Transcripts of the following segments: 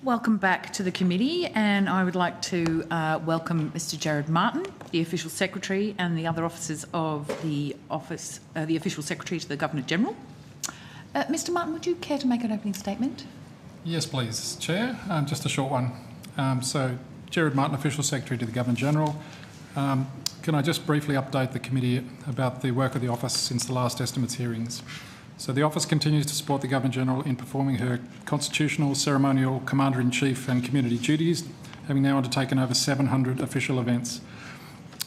Welcome back to the committee, and I would like to welcome Mr. Jared Martin, the Official Secretary, and the other officers of the office, the Official Secretary to the Governor-General. Mr. Martin, would you care to make an opening statement? Yes, please, Chair. Just a short one. So, Jared Martin, Official Secretary to the Governor-General. Can I just briefly update the committee about the work of the office since the last estimates hearings? So the office continues to support the Governor-General in performing her constitutional, ceremonial, Commander-in-Chief and community duties, having now undertaken over 700 official events.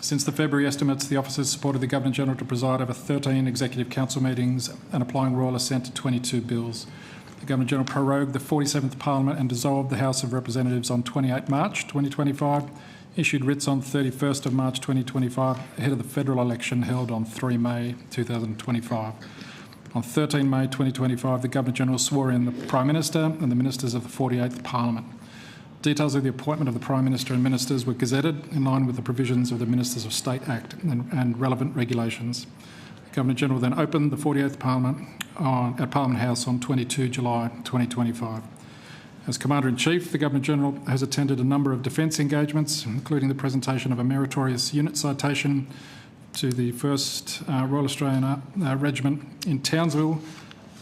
Since the February estimates, the office has supported the Governor-General to preside over 13 Executive Council meetings and applying royal assent to 22 bills. The Governor-General prorogued the 47th Parliament and dissolved the House of Representatives on 28 March 2025, issued writs on 31st of March 2025 ahead of the federal election held on 3 May 2025. On 13 May 2025, the Governor-General swore in the Prime Minister and the Ministers of the 48th Parliament. Details of the appointment of the Prime Minister and Ministers were gazetted in line with the provisions of the Ministers of State Act and relevant regulations. The Governor-General then opened the 48th Parliament at Parliament House on 22 July 2025. As Commander-in-Chief, the Governor-General has attended a number of defence engagements, including the presentation of a meritorious unit citation to the 1st Royal Australian Regiment in Townsville,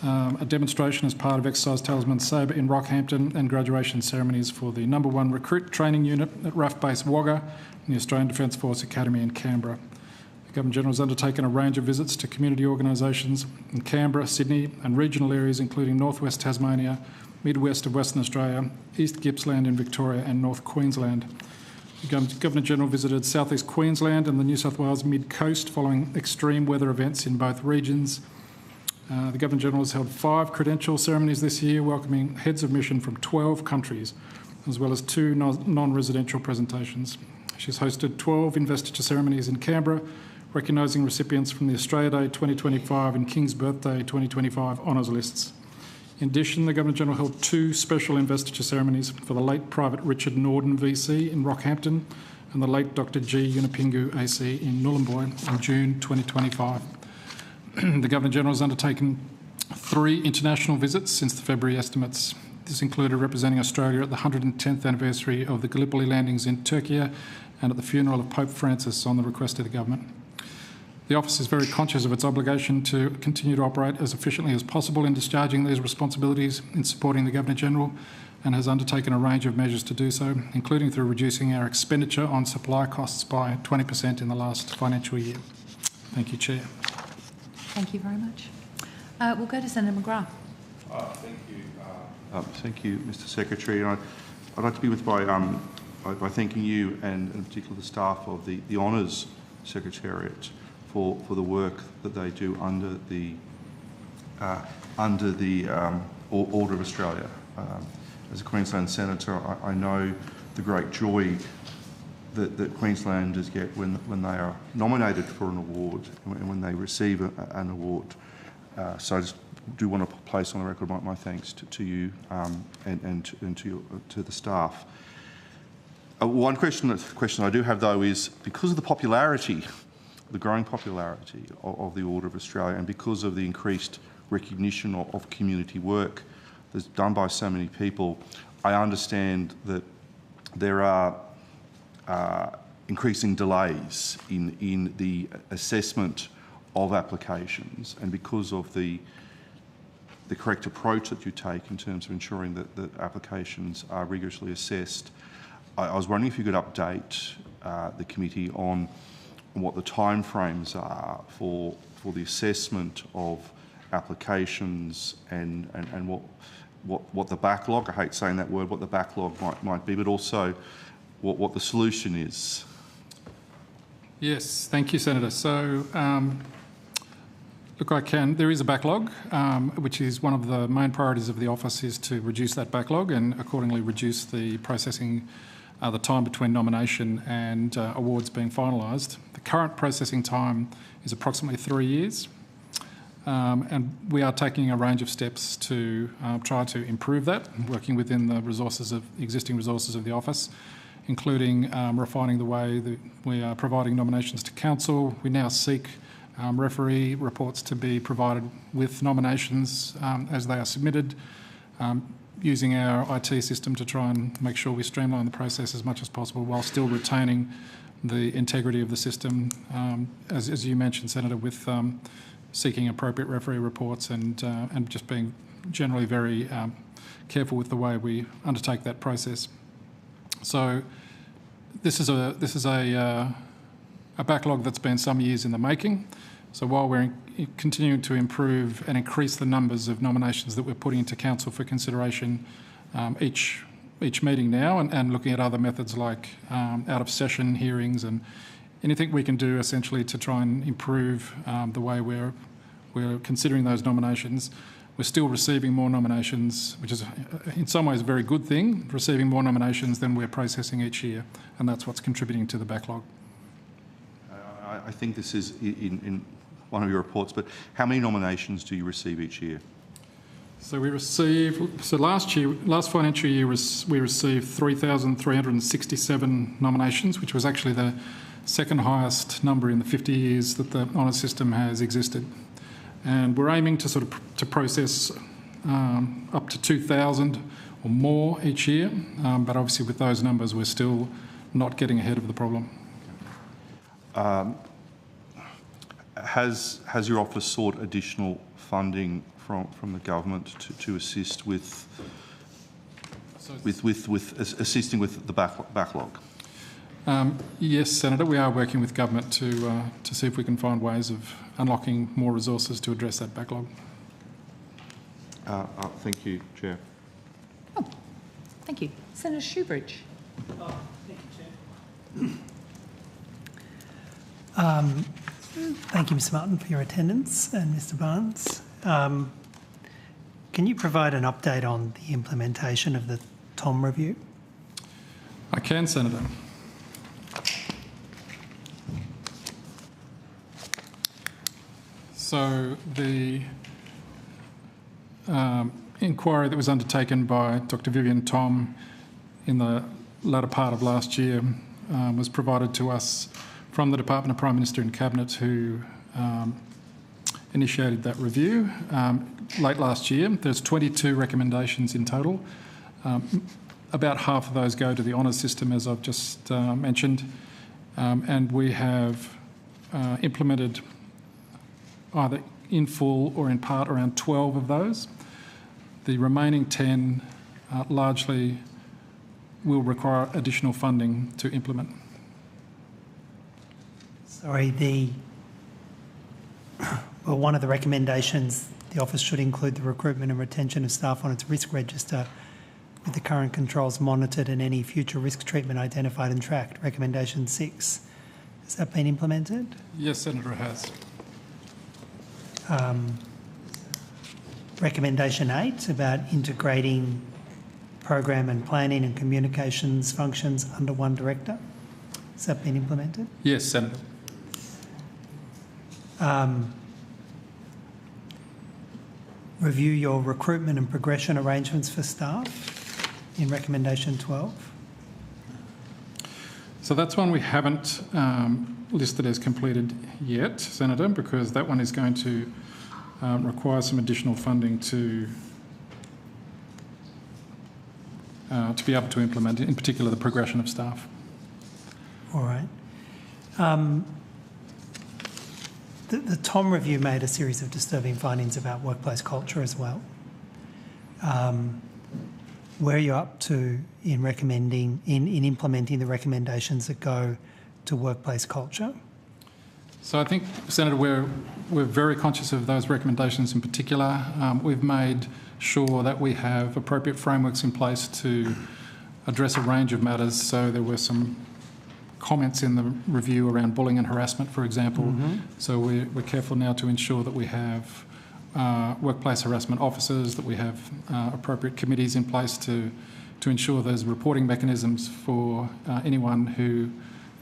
a demonstration as part of Exercise Talisman Sabre in Rockhampton, and graduation ceremonies for the No. 1 Recruit Training Unit at RAF Base Wagga and the Australian Defence Force Academy in Canberra. The Governor-General has undertaken a range of visits to community organisations in Canberra, Sydney and regional areas including North West Tasmania, Mid-West of Western Australia, East Gippsland in Victoria and North Queensland. The Governor-General visited South East Queensland and the New South Wales mid-coast following extreme weather events in both regions. The Governor-General has held 5 credential ceremonies this year, welcoming heads of mission from 12 countries, as well as 2 non-residential presentations. She's hosted 12 investiture ceremonies in Canberra, recognising recipients from the Australia Day 2025 and King's Birthday 2025 honours lists. In addition, the Governor-General held 2 special investiture ceremonies for the late Private Richard Norden VC in Rockhampton and the late Dr G Yunipingu AC in Nhulunbuy in June 2025. The Governor-General has undertaken 3 international visits since the February estimates. This included representing Australia at the 110th anniversary of the Gallipoli landings in Turkey and at the funeral of Pope Francis on the request of the government. The office is very conscious of its obligation to continue to operate as efficiently as possible in discharging these responsibilities in supporting the Governor-General and has undertaken a range of measures to do so, including through reducing our expenditure on supply costs by 20% in the last financial year. Thank you, Chair. Thank you very much. We'll go to Senator McGrath. Thank you, Mr Secretary. I'd like to begin with by thanking you and in particular the staff of the Honours Secretariat for the work that they do under the Order of Australia. As a Queensland Senator, I know the great joy that Queenslanders get when they are nominated for an award and when they receive an award. So I just do want to place on the record my thanks to you and to the staff. One question I do have though is, because of the popularity, the growing popularity of the Order of Australia and because of the increased recognition of community work that's done by so many people, I understand that there are increasing delays in the assessment of applications, and because of the correct approach that you take in terms of ensuring that applications are rigorously assessed, I was wondering if you could update the committee on what the timeframes are for the assessment of applications and what the backlog, I hate saying that word, what the backlog might be, but also what the solution is. Yes, thank you, Senator. So, look, there is a backlog, which is one of the main priorities of the office, is to reduce that backlog and accordingly reduce the processing, the time between nomination and awards being finalised. The current processing time is approximately 3 years, and we are taking a range of steps to try to improve that, working within the existing resources of the office, including refining the way that we are providing nominations to council. We now seek referee reports to be provided with nominations as they are submitted. using our IT system to try and make sure we streamline the process as much as possible while still retaining the integrity of the system, as you mentioned, Senator, with seeking appropriate referee reports and just being generally very careful with the way we undertake that process. So this is a backlog that's been some years in the making. So while we're continuing to improve and increase the numbers of nominations that we're putting into council for consideration each meeting now, and looking at other methods like out of session hearings and anything we can do essentially to try and improve the way we're considering those nominations. We're still receiving more nominations, which is in some ways a very good thing, receiving more nominations than we're processing each year, and that's what's contributing to the backlog. I think this is in one of your reports, but how many nominations do you receive each year? So last financial year we received 3,367 nominations, which was actually the second highest number in the 50 years that the honours system has existed. And we're aiming to process up to 2,000 or more each year, but obviously with those numbers we're still not getting ahead of the problem. Has your office sought additional funding from the government to assist with assisting with the backlog? Yes, Senator, we are working with government to see if we can find ways of unlocking more resources to address that backlog. Thank you, Chair. Oh, thank you. Senator Shoebridge. Thank you, Chair. Thank you, Mr Martin, for your attendance, and Mr Barnes. Can you provide an update on the implementation of the TOM review? I can, Senator. So the inquiry that was undertaken by Dr Vivian Tom in the latter part of last year was provided to us from the Department of Prime Minister and Cabinet, who initiated that review late last year. There's 22 recommendations in total. About half of those go to the honours system, as I've just mentioned, and we have implemented either in full or in part around 12 of those. The remaining 10 largely will require additional funding to implement. Sorry, well, one of the recommendations, the office should include the recruitment and retention of staff on its risk register with the current controls monitored and any future risk treatment identified and tracked. Recommendation 6. Has that been implemented? Yes, Senator, it has. Recommendation 8 about integrating program and planning and communications functions under one director. Has that been implemented? Yes, Senator. Review your recruitment and progression arrangements for staff in recommendation 12. So that's one we haven't listed as completed yet, Senator, because that one is going to require some additional funding to be able to implement, in particular, the progression of staff. All right. The TOM review made a series of disturbing findings about workplace culture as well. Where are you up to in implementing the recommendations that go to workplace culture? So I think, Senator, we're very conscious of those recommendations in particular. We've made sure that we have appropriate frameworks in place to address a range of matters. So there were some comments in the review around bullying and harassment, for example. Mm-hmm. So we're careful now to ensure that we have workplace harassment officers, that we have appropriate committees in place to ensure there's reporting mechanisms for anyone who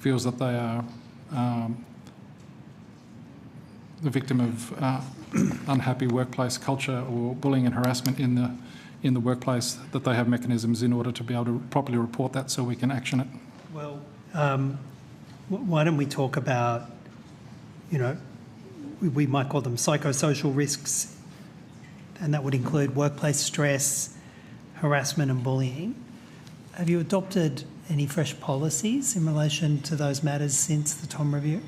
feels that they are the victim of unhappy workplace culture or bullying and harassment in the workplace, that they have mechanisms in order to be able to properly report that so we can action it. Well, why don't we talk about, we might call them psychosocial risks, and that would include workplace stress, harassment and bullying. Have you adopted any fresh policies in relation to those matters since the Tom review?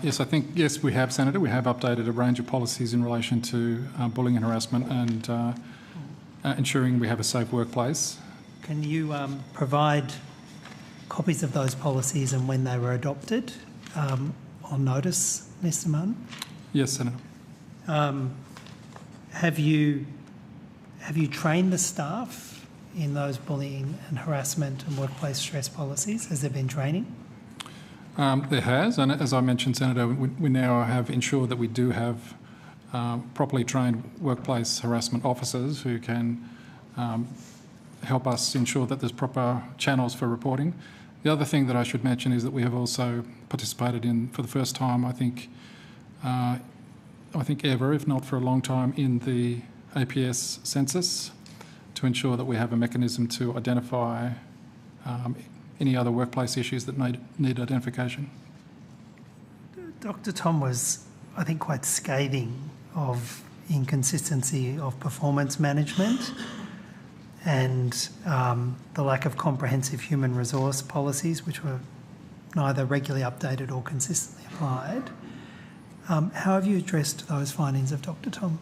Yes, we have, Senator. We have updated a range of policies in relation to bullying and harassment and ensuring we have a safe workplace. Can you provide copies of those policies and when they were adopted on notice, Mr. Martin? Yes, Senator. Have you trained the staff in those bullying and harassment and workplace stress policies? Has there been training? There has, and as I mentioned, Senator, we now have ensured that we do have properly trained workplace harassment officers who can help us ensure that there's proper channels for reporting. The other thing that I should mention is that we have also participated in, for the first time, I think ever, if not for a long time, in the APS census to ensure that we have a mechanism to identify any other workplace issues that need identification. Dr. Tom was, I think, quite scathing of inconsistency of performance management and the lack of comprehensive human resource policies, which were neither regularly updated or consistently applied. How have you addressed those findings of Dr. Tom?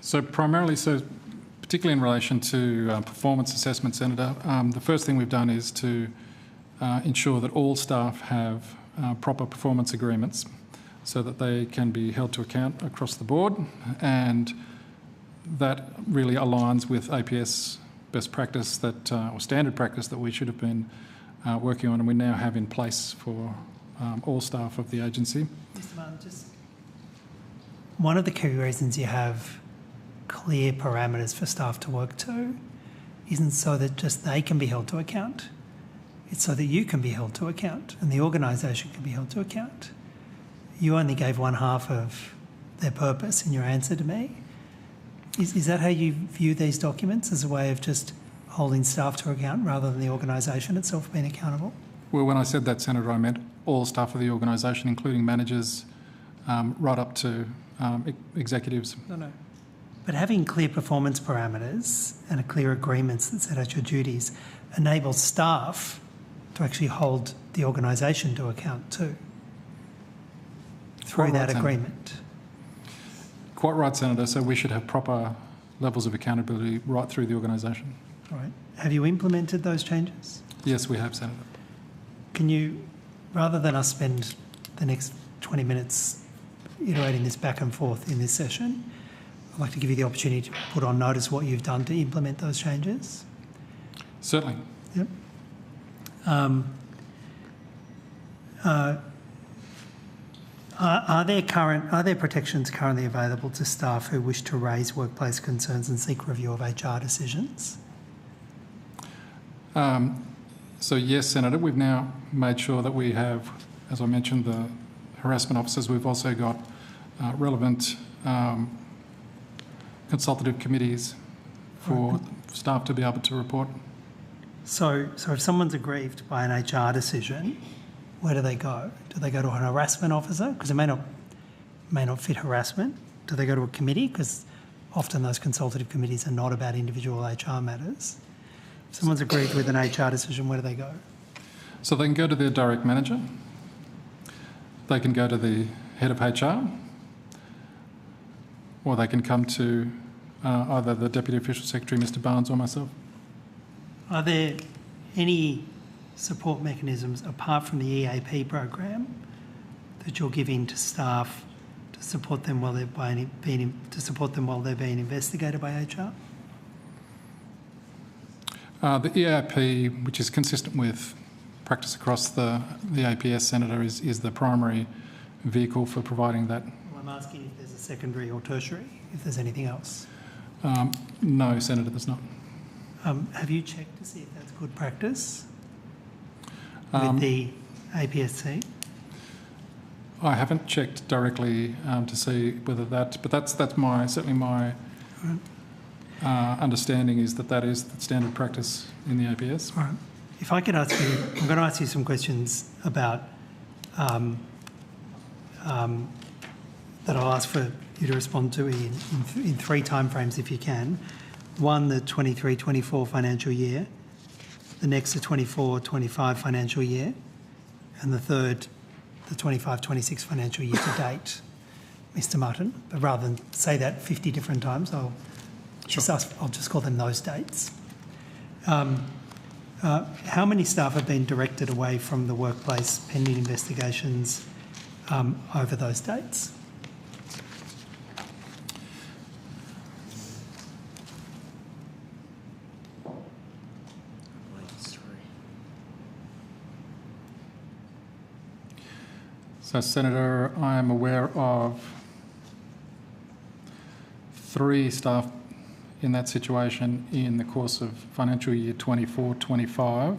So particularly in relation to performance assessment, Senator, the first thing we've done is to ensure that all staff have proper performance agreements so that they can be held to account across the board, and that really aligns with APS best practice or standard practice that we should have been working on, and we now have in place for all staff of the agency. Mr. Martin, one of the key reasons you have clear parameters for staff to work to isn't so that just they can be held to account. It's so that you can be held to account and the organisation can be held to account. You only gave one half of their purpose in your answer to me. Is that how you view these documents, as a way of just holding staff to account rather than the organisation itself being accountable? Well, when I said that, Senator, I meant all staff of the organisation, including managers, right up to executives. No. But having clear performance parameters and a clear agreements that set out your duties enables staff to actually hold the organisation to account too, through that agreement. Quite right, Senator. So we should have proper levels of accountability right through the organisation. All right. Have you implemented those changes? Yes, we have, Senator. Can you, rather than us spend the next 20 minutes iterating this back and forth in this session, I'd like to give you the opportunity to put on notice what you've done to implement those changes. Certainly. Yep. Are there protections currently available to staff who wish to raise workplace concerns and seek review of HR decisions? So yes, Senator, we've now made sure that we have, as I mentioned, the harassment officers. We've also got relevant consultative committees for staff to be able to report. So if someone's aggrieved by an HR decision, where do they go? Do they go to an harassment officer? Because it may not fit harassment. Do they go to a committee? Because often those consultative committees are not about individual HR matters. If someone's aggrieved with an HR decision, where do they go? So they can go to their direct manager. They can go to the head of HR, or they can come to either the Deputy Official Secretary, Mr Barnes, or myself. Are there any support mechanisms apart from the EAP program that you're giving to staff to support them while they're being investigated by HR? The EAP, which is consistent with practice across the APS, Senator, is the primary vehicle for providing that. Well, I'm asking if there's a secondary or tertiary, if there's anything else. No, Senator, there's not. Have you checked to see if that's good practice with the APSC? I haven't checked directly to see whether that, but that's certainly my understanding is that is the standard practice in the APS. All right. If I could ask you, I'm going to ask you some questions about that I'll ask for you to respond to in three timeframes if you can. One, the 23-24 financial year, the next, the 24-25 financial year, and the third, the 25-26 financial year to date, Mr. Martin. But rather than say that 50 different times, I'll just call them those dates. How many staff have been directed away from the workplace pending investigations over those dates? So, Senator, I am aware of 3 staff in that situation in the course of financial year 24-25.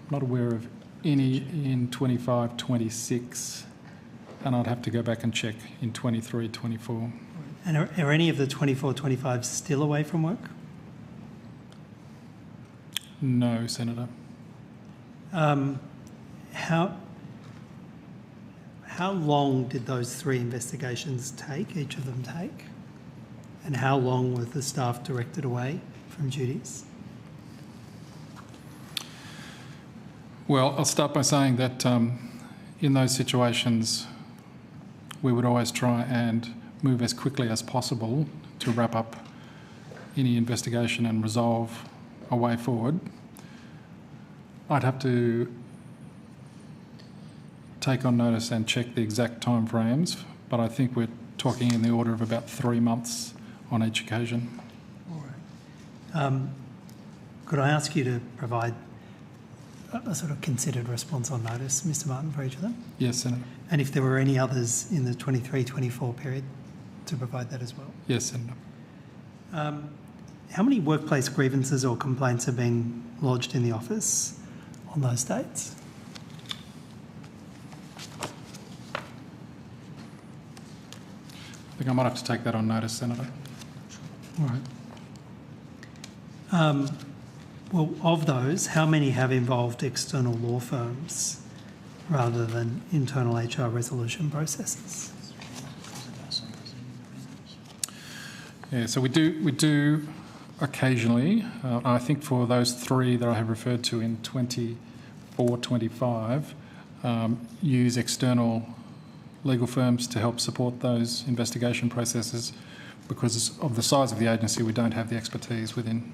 Not aware of any in 25-26, and I'd have to go back and check in 23-24. And are any of the 24-25 still away from work? No, Senator. How long did those 3 investigations take, each of them take? And how long were the staff directed away from duties? Well, I'll start by saying that in those situations, we would always try and move as quickly as possible to wrap up any investigation and resolve a way forward. I'd have to take on notice and check the exact time frames, but I think we're talking in the order of about 3 months on each occasion. All right. Could I ask you to provide a sort of considered response on notice, Mr. Martin, for each of them? Yes, Senator. And if there were any others in the 23-24 period, to provide that as well? Yes, Senator. How many workplace grievances or complaints have been lodged in the office on those dates? I think I might have to take that on notice, Senator. All right. Well, of those, how many have involved external law firms rather than internal HR resolution processes? Yeah, so we do occasionally. I think for those 3 that I have referred to in 24-25, use external legal firms to help support those investigation processes. Because of the size of the agency, we don't have the expertise within.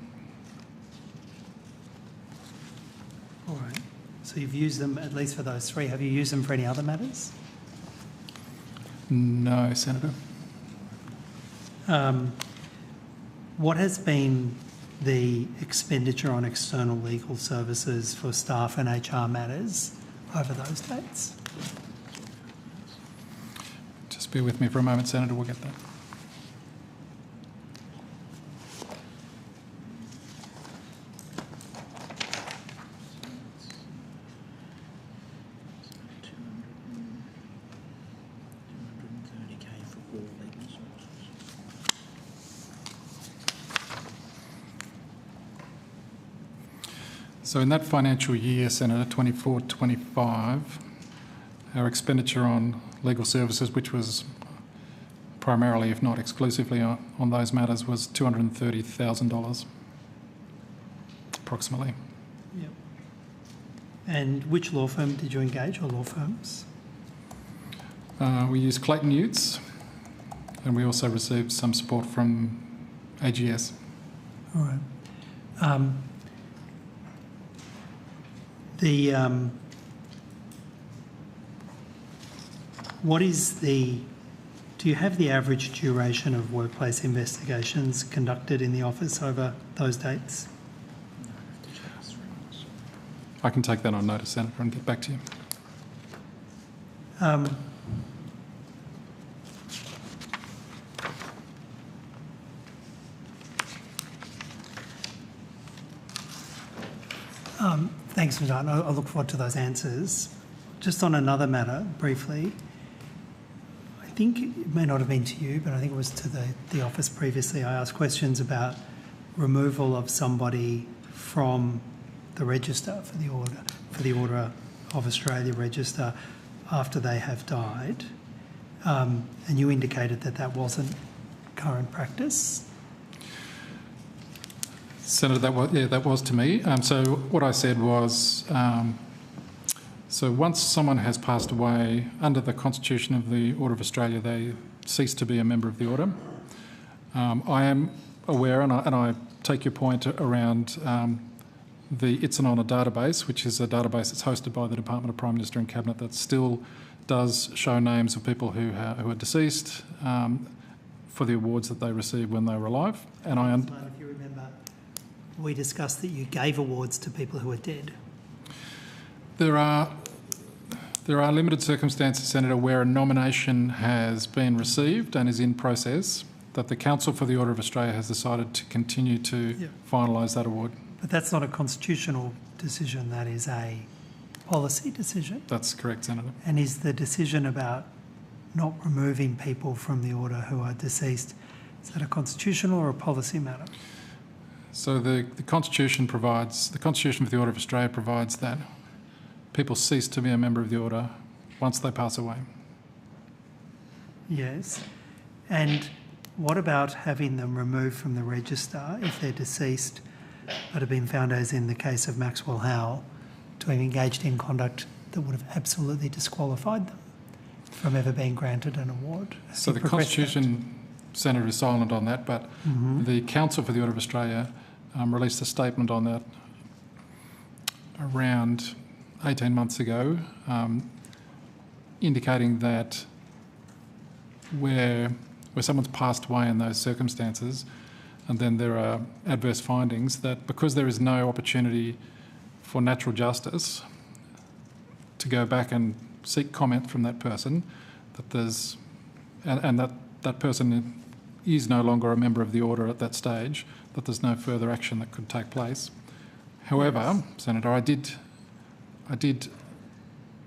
All right. So you've used them at least for those 3. Have you used them for any other matters? No, Senator. What has been the expenditure on external legal services for staff and HR matters over those dates? Just bear with me for a moment, Senator. We'll get that. So in that financial year, Senator, 24-25, our expenditure on legal services, which was primarily, if not exclusively on those matters, was $230,000, approximately. Yep. And which law firm did you engage, or law firms? We used Clayton Utz, and we also received some support from AGS. All right. Do you have the average duration of workplace investigations conducted in the office over those dates? I can take that on notice, Senator, and get back to you. Thanks, Mr. Martin. I look forward to those answers. Just on another matter, briefly, I think it may not have been to you, but I think it was to the office previously. I asked questions about removal of somebody from the register for the Order of Australia register after they have died. And you indicated that that wasn't current practice. Senator, that was to me. So what I said was, so once someone has passed away under the Constitution of the Order of Australia, they cease to be a member of the Order. I am aware, and I take your point around the It's an Honour database, which is a database that's hosted by the Department of Prime Minister and Cabinet that still does show names of people who are deceased for the awards that they received when they were alive. And If you remember, we discussed that you gave awards to people who are dead. There are limited circumstances, Senator, where a nomination has been received and is in process that the Council for the Order of Australia has decided to continue to finalise that award. But that's not a constitutional decision, that is a policy decision. That's correct, Senator. And is the decision about not removing people from the order who are deceased, is that a constitutional or a policy matter? So the Constitution for the Order of Australia provides that people cease to be a member of the Order once they pass away. Yes. And what about having them removed from the register if they're deceased but have been found, as in the case of Maxwell Howell, to have engaged in conduct that would have absolutely disqualified them from ever being granted an award? So the Constitution, Senator, is silent on that, but the Council for the Order of Australia released a statement on that around 18 months ago, indicating that where someone's passed away in those circumstances and then there are adverse findings, that because there is no opportunity for natural justice to go back and seek comment from that person, that there's and that person is no longer a member of the order at that stage, that there's no further action that could take place. However, Senator, I did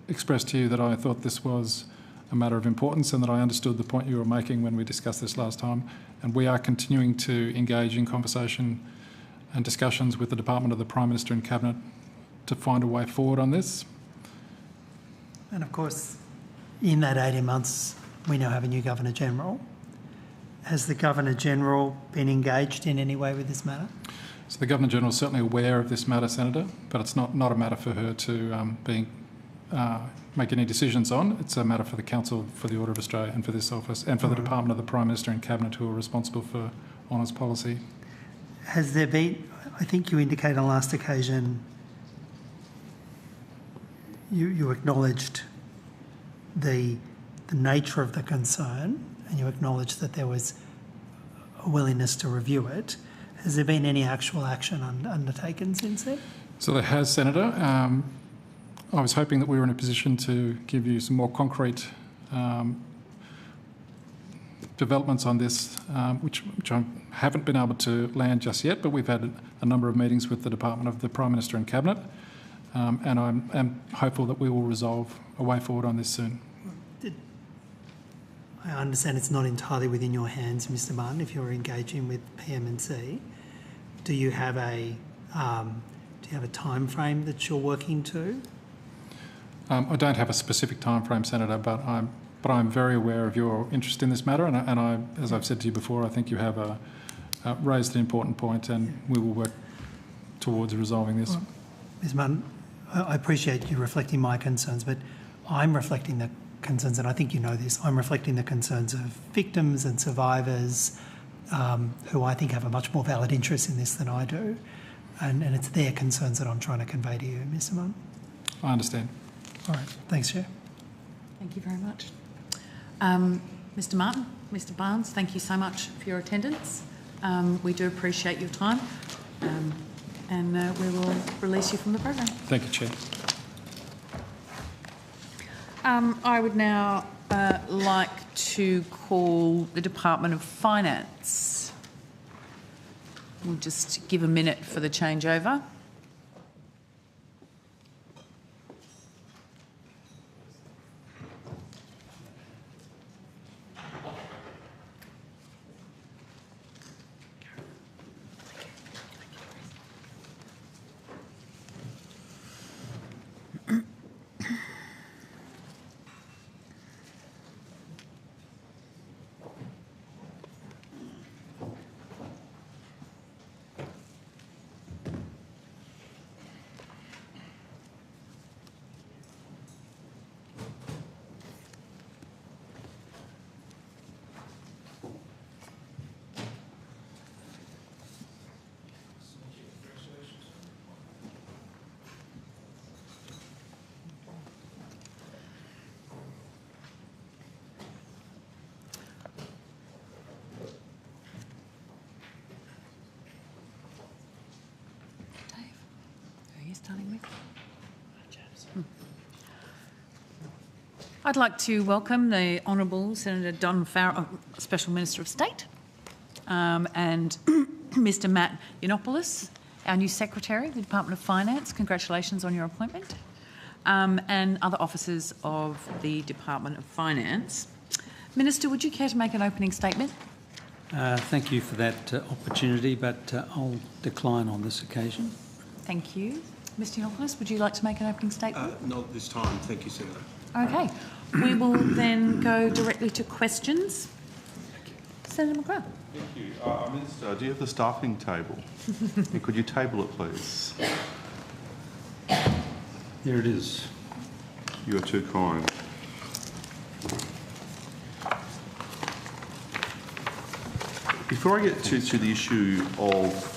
express to you that I thought this was a matter of importance and that I understood the point you were making when we discussed this last time, and we are continuing to engage in conversation and discussions with the Department of the Prime Minister and Cabinet to find a way forward on this. And of course, in that 18 months, we now have a new Governor-General. Has the Governor-General been engaged in any way with this matter? So the Governor-General is certainly aware of this matter, Senator, but it's not a matter for her to make any decisions on. It's a matter for the Council for the Order of Australia and for this office and for the Department of the Prime Minister and Cabinet, who are responsible for honours policy. Has there been, I think you indicated on last occasion, you acknowledged the nature of the concern and you acknowledged that there was a willingness to review it. Has there been any actual action undertaken since then? So there has, Senator. I was hoping that we were in a position to give you some more concrete developments on this, which I haven't been able to land just yet, but we've had a number of meetings with the Department of the Prime Minister and Cabinet, and I'm hopeful that we will resolve a way forward on this soon. I understand it's not entirely within your hands, Mr. Martin, if you're engaging with PM&C. Do you have a time frame that you're working to? I don't have a specific time frame, Senator, but I'm very aware of your interest in this matter, and I, as I've said to you before, I think you have raised an important point, and we will work towards resolving this. Well, Ms. Martin, I appreciate you reflecting my concerns, but I'm reflecting the concerns, and I think you know this, I'm reflecting the concerns of victims and survivors who I think have a much more valid interest in this than I do, and it's their concerns that I'm trying to convey to you, Mr. Martin. I understand. All right. Thanks, Chair. Thank you very much. Mr. Martin, Mr. Barnes, thank you so much for your attendance. We do appreciate your time, and we will release you from the program. Thank you, Chair. I would now like to call the Department of Finance. We'll just give a minute for the changeover. starting with? I'd like to welcome the Honourable Senator Don Farrell, Special Minister of State, and Mr Matt Yiannopoulos, our new Secretary of the Department of Finance. Congratulations on your appointment. And other officers of the Department of Finance. Minister, would you care to make an opening statement? Thank you for that opportunity, but I'll decline on this occasion. Thank you. Mr Yiannopoulos, would you like to make an opening statement? Not this time. Thank you, Senator. Okay. We will then go directly to questions. Senator McGrath. Thank you. Minister, do you have the staffing table? Could you table it, please? There it is. You are too kind. Before I get to the issue of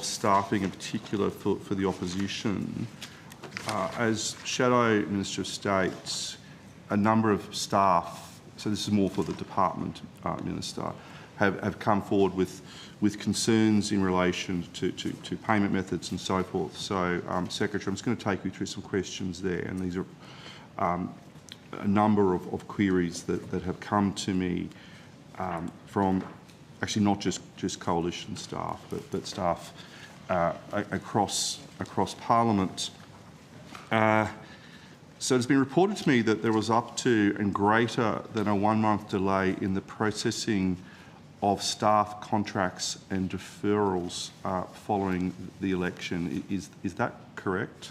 staffing in particular for the opposition, as Shadow Minister of State, a number of staff, so this is more for the Department, Minister, have come forward with concerns in relation to payment methods and so forth. So, Secretary, I'm just going to take you through some questions there, and these are a number of queries that have come to me from actually not just coalition staff, but staff across Parliament. So it's been reported to me that there was up to and greater than a 1-month delay in the processing of staff contracts and deferrals following the election. Is that correct?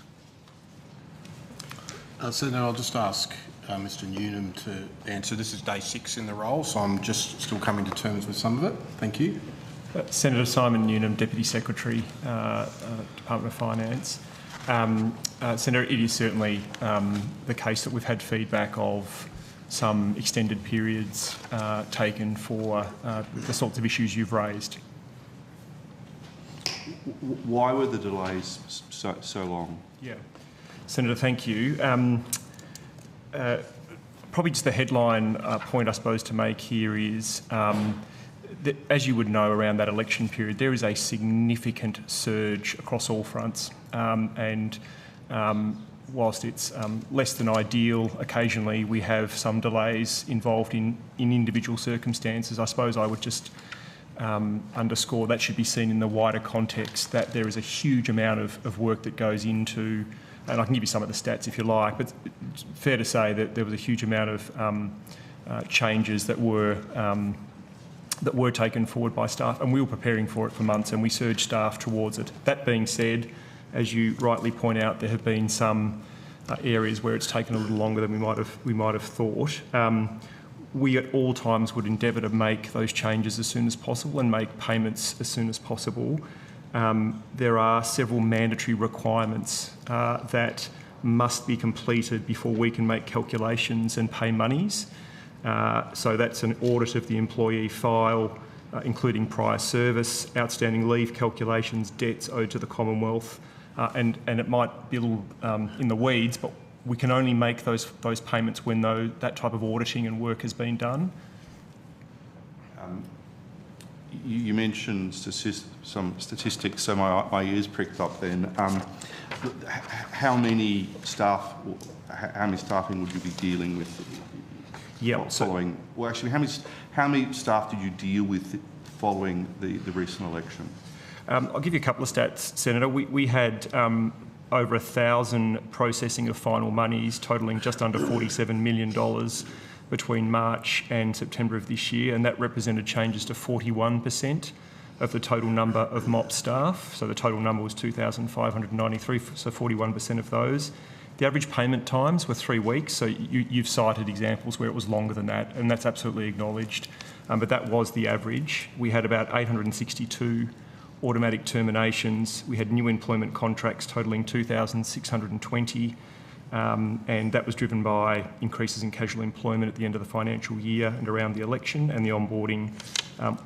Senator, I'll just ask Mr Newnham to answer. This is day 6 in the role, so I'm just still coming to terms with some of it. Thank you. Senator Simon Newnham, Deputy Secretary, Department of Finance. Senator, it is certainly the case that we've had feedback of some extended periods taken for the sorts of issues you've raised. Why were the delays so long? Yeah, Senator, thank you. Probably just the headline point I suppose to make here is that, as you would know, around that election period, there is a significant surge across all fronts, and whilst it's less than ideal, occasionally we have some delays involved in individual circumstances. I suppose I would just underscore that should be seen in the wider context that there is a huge amount of work that goes into, and I can give you some of the stats if you like, but it's fair to say that there was a huge amount of changes that were taken forward by staff, and we were preparing for it for months, and we surged staff towards it. That being said, as you rightly point out, there have been some areas where it's taken a little longer than we might have thought. We at all times would endeavour to make those changes as soon as possible and make payments as soon as possible. There are several mandatory requirements that must be completed before we can make calculations and pay monies. So that's an audit of the employee file, including prior service, outstanding leave calculations, debts owed to the Commonwealth, and it might be a little in the weeds, but we can only make those payments when that type of auditing and work has been done. You mentioned some statistics, so my ears pricked up then. How many staffing would you be dealing with? Yeah. Following, well, actually, how many staff did you deal with following the recent election? I'll give you a couple of stats, Senator. We had over 1,000 processing of final monies, totalling just under $47 million between March and September of this year, and that represented changes to 41% of the total number of MOP staff. So the total number was 2,593, so 41% of those. The average payment times were 3 weeks, so you've cited examples where it was longer than that, and that's absolutely acknowledged. But that was the average. We had about 862 automatic terminations. We had new employment contracts totalling 2,620, and that was driven by increases in casual employment at the end of the financial year and around the election and the onboarding.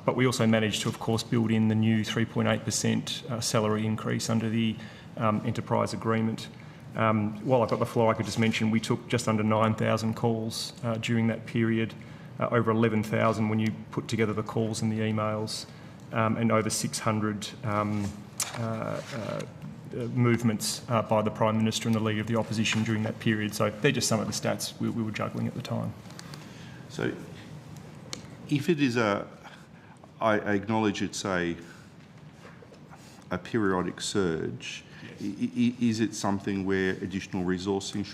But we also managed to, of course, build in the new 3.8% salary increase under the enterprise agreement. While I've got the floor, I could just mention we took just under 9,000 calls during that period, over 11,000 when you put together the calls and the emails, and over 600 movements by the Prime Minister and the Leader of the Opposition during that period. So they're just some of the stats we were juggling at the time. So if it is I acknowledge it's a periodic surge, is it something where additional resourcing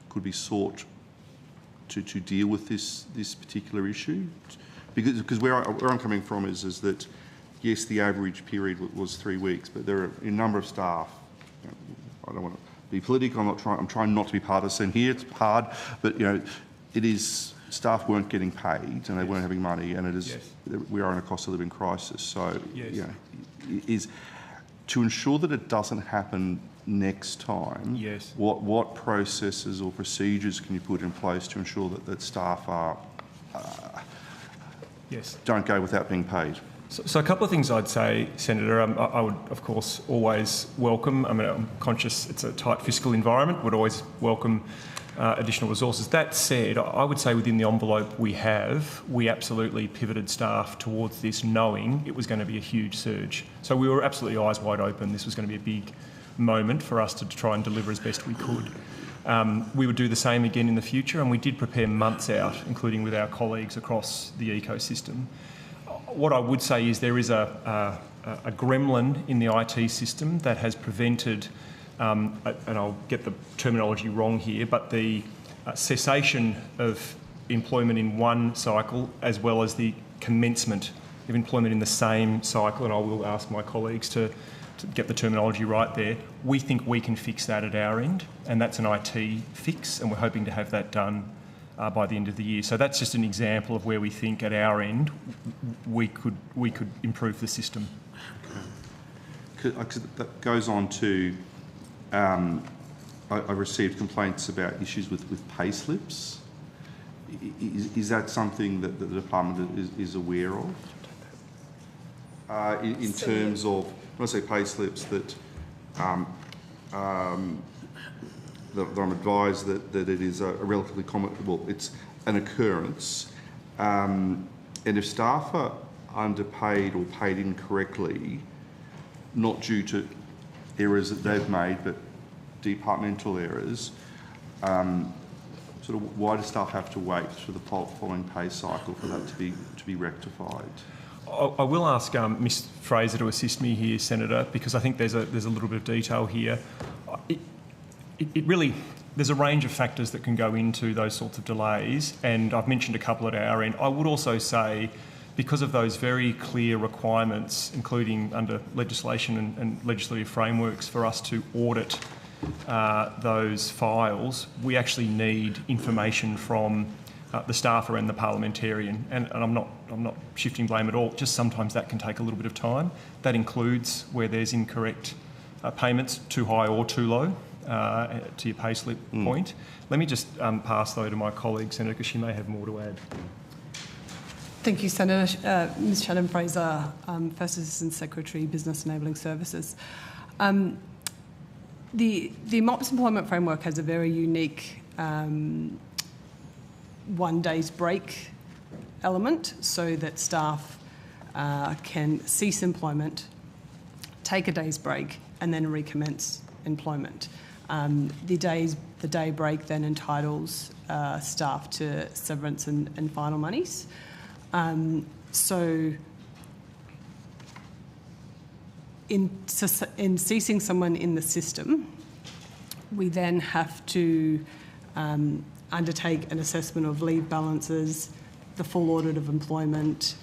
could be sought to deal with this particular issue? Because where I'm coming from is that, yes, the average period was 3 weeks, but there are a number of staff. I don't want to be political. I'm trying not to be partisan here. It's hard, but it is. Staff weren't getting paid and they weren't having money, and we are in a cost of living crisis. So, is to ensure that it doesn't happen next time. Yes. What processes or procedures can you put in place to ensure that staff are don't go without being paid? So a couple of things I'd say, Senator. I would, of course, always welcome. I mean, I'm conscious it's a tight fiscal environment. Would always welcome additional resources. That said, I would say within the envelope we have, we absolutely pivoted staff towards this knowing it was going to be a huge surge. So we were absolutely eyes wide open. This was going to be a big moment for us to try and deliver as best we could. We would do the same again in the future, and we did prepare months out, including with our colleagues across the ecosystem. What I would say is there is a gremlin in the IT system that has prevented and I'll get the terminology wrong here, but the cessation of employment in one cycle as well as the commencement of employment in the same cycle, and I will ask my colleagues to get the terminology right there. We think we can fix that at our end, and that's an IT fix, and we're hoping to have that done by the end of the year. So that's just an example of where we think at our end we could improve the system. That goes on to I received complaints about issues with pay slips. Is that something that the department is aware of? In terms of, when I say pay slips, that I'm advised that it is a relatively common, well, it's an occurrence. And if staff are underpaid or paid incorrectly, not due to errors that they've made, but departmental errors, sort of why do staff have to wait for the following pay cycle for that to be rectified? I will ask Ms Fraser to assist me here, Senator, because I think there's a little bit of detail here. It really, there's a range of factors that can go into those sorts of delays, and I've mentioned a couple at our end. I would also say, because of those very clear requirements, including under legislation and legislative frameworks for us to audit those files, we actually need information from the staffer and the parliamentarian. And I'm not shifting blame at all, just sometimes that can take a little bit of time. That includes where there's incorrect payments, too high or too low, to your payslip point. Let me just pass though to my colleague, Senator, because she may have more to add. Thank you, Senator. Ms Shannon Fraser, First Assistant Secretary, Business Enabling Services. The MOPS employment framework has a very unique 1 day's break element, so that staff can cease employment, take a day's break, and then recommence employment. The day break then entitles staff to severance and final monies. So in ceasing someone in the system, we then have to undertake an assessment of leave balances, the full audit of employment,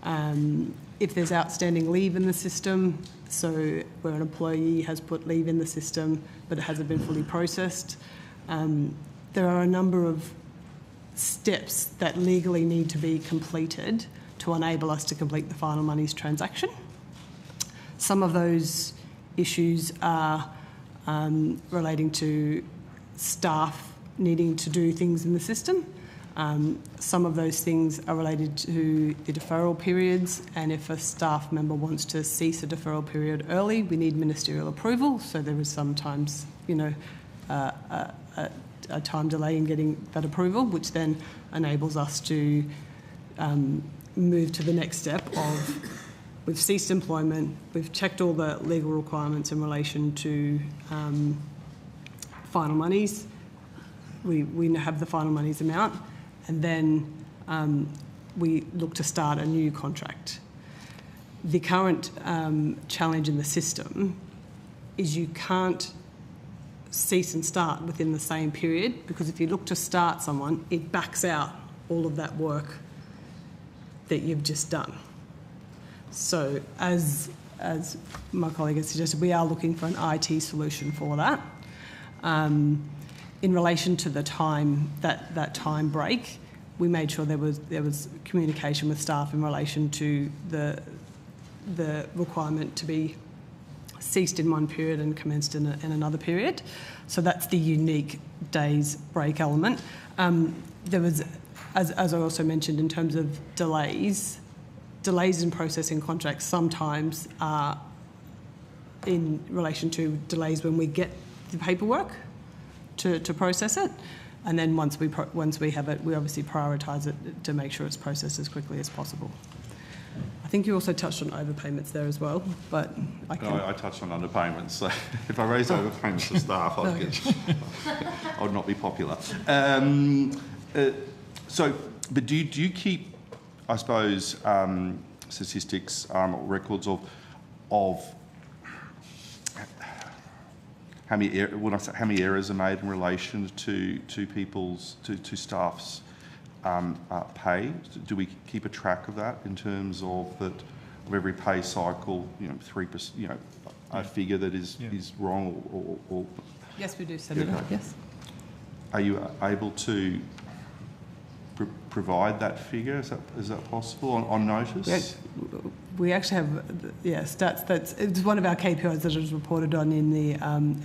if there's outstanding leave in the system, so where an employee has put leave in the system but it hasn't been fully processed. There are a number of steps that legally need to be completed to enable us to complete the final monies transaction. Some of those issues are relating to staff needing to do things in the system. Some of those things are related to the deferral periods, and if a staff member wants to cease a deferral period early, we need ministerial approval, so there is sometimes, a time delay in getting that approval, which then enables us to move to the next step of we've ceased employment, we've checked all the legal requirements in relation to final monies, we have the final monies amount, and then we look to start a new contract. The current challenge in the system is you can't cease and start within the same period, because if you look to start someone, it backs out all of that work that you've just done. So as my colleague has suggested, we are looking for an IT solution for that. In relation to the time, that time break, we made sure there was communication with staff in relation to the requirement to be ceased in one period and commenced in another period. So that's the unique days break element. There was, as I also mentioned, in terms of delays in processing contracts sometimes are in relation to delays when we get the paperwork to process it. And then once we have it, we obviously prioritise it to make sure it's processed as quickly as possible. I think you also touched on overpayments there as well, but I can... No, I touched on underpayments. So if I raise overpayments to staff, I would not be popular. But do you keep, I suppose, statistics, records of how many errors are made in relation to staff's pay? Do we keep a track of that in terms of every pay cycle? 3%. A figure that is wrong or Yes, we do, Senator. Okay. Yes. Are you able to provide that figure? Is that possible on notice? We actually have stats. It's one of our KPIs that is reported on in the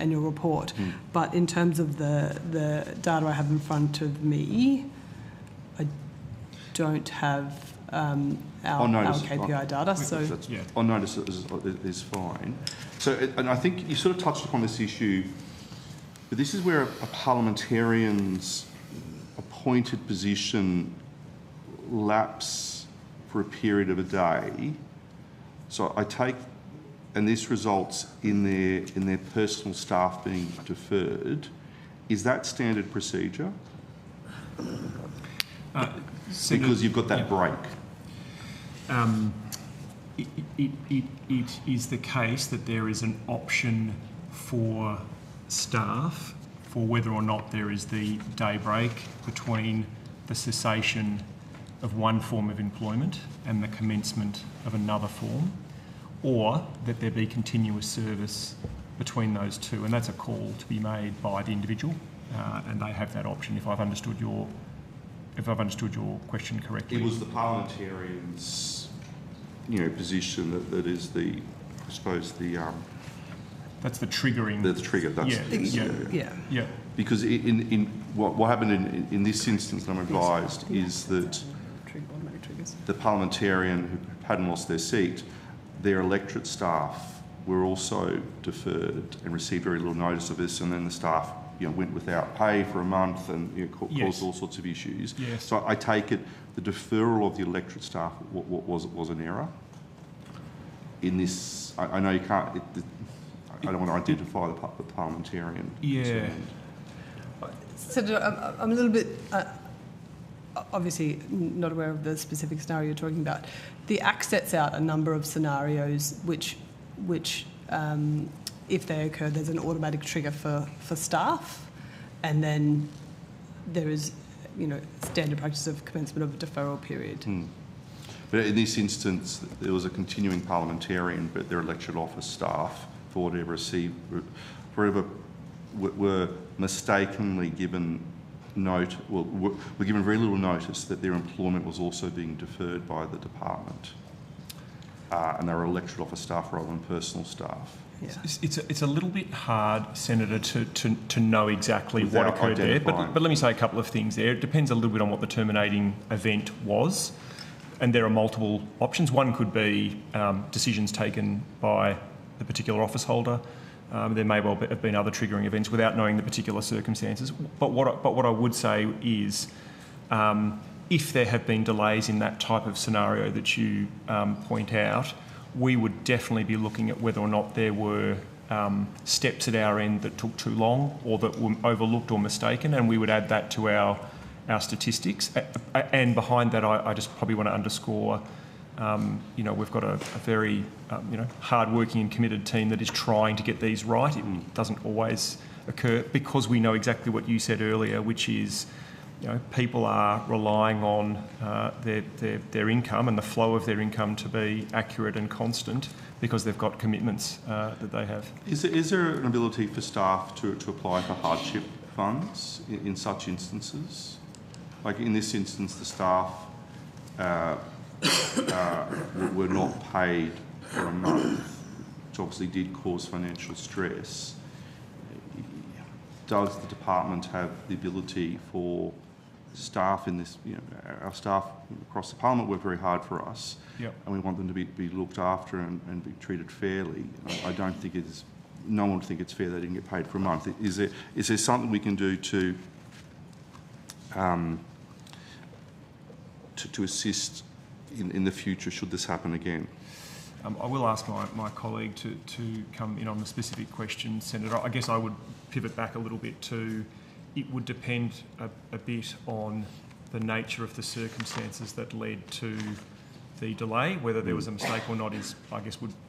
annual report. But in terms of the data I have in front of me, I don't have our KPI data. So on notice is fine. So, and I think you sort of touched upon this issue, but this is where a parliamentarian's appointed position lapse for a period of a day. So I take, and this results in their personal staff being deferred. Is that standard procedure? Because you've got that break. It is the case that there is an option for staff for whether or not there is the day break between the cessation of one form of employment and the commencement of another form, or that there be continuous service between those two. And that's a call to be made by the individual, and they have that option, if I've understood your question correctly. It was the parliamentarian's, position that is the, I suppose, the... That's the triggering... That's the trigger. Yeah. Because in what happened in this instance, I'm advised, is that the parliamentarian who hadn't lost their seat, their electorate staff were also deferred and received very little notice of this, and then the staff went without pay for a month and caused all sorts of issues. Yes. So I take it the deferral of the electorate staff was an error in this. I know you can't. I don't want to identify the parliamentarian. Yeah. So I'm a little bit obviously not aware of the specific scenario you're talking about. The Act sets out a number of scenarios which if they occur, there's an automatic trigger for staff, and then there is, standard practice of commencement of a deferral period. But in this instance, there was a continuing parliamentarian, but their elected office staff, for whatever were mistakenly given were given very little notice that their employment was also being deferred by the department, and they were elected office staff rather than personal staff. Yeah. It's a little bit hard, Senator, to know exactly what occurred there. But let me say a couple of things there. It depends a little bit on what the terminating event was, and there are multiple options. One could be decisions taken by the particular office holder. There may well have been other triggering events without knowing the particular circumstances. But what I would say is, if there have been delays in that type of scenario that you point out, we would definitely be looking at whether or not there were steps at our end that took too long or that were overlooked or mistaken, and we would add that to our statistics. And behind that, I just probably want to underscore, we've got a very, hard-working and committed team that is trying to get these right. It doesn't always occur because we know exactly what you said earlier, which is, people are relying on their income and the flow of their income to be accurate and constant because they've got commitments that they have. Is there an ability for staff to apply for hardship funds in such instances? Like in this instance, the staff were not paid for a month, which obviously did cause financial stress. Does the department have the ability for staff in this, our staff across the Parliament work very hard for us, yep, and we want them to be looked after and be treated fairly. I don't think no one would think it's fair they didn't get paid for a month. Is there something we can do to assist in the future should this happen again? I will ask my colleague to come in on the specific question, Senator. I guess I would pivot back a little bit to, it would depend a bit on the nature of the circumstances that led to the delay. Whether there was a mistake or not is, I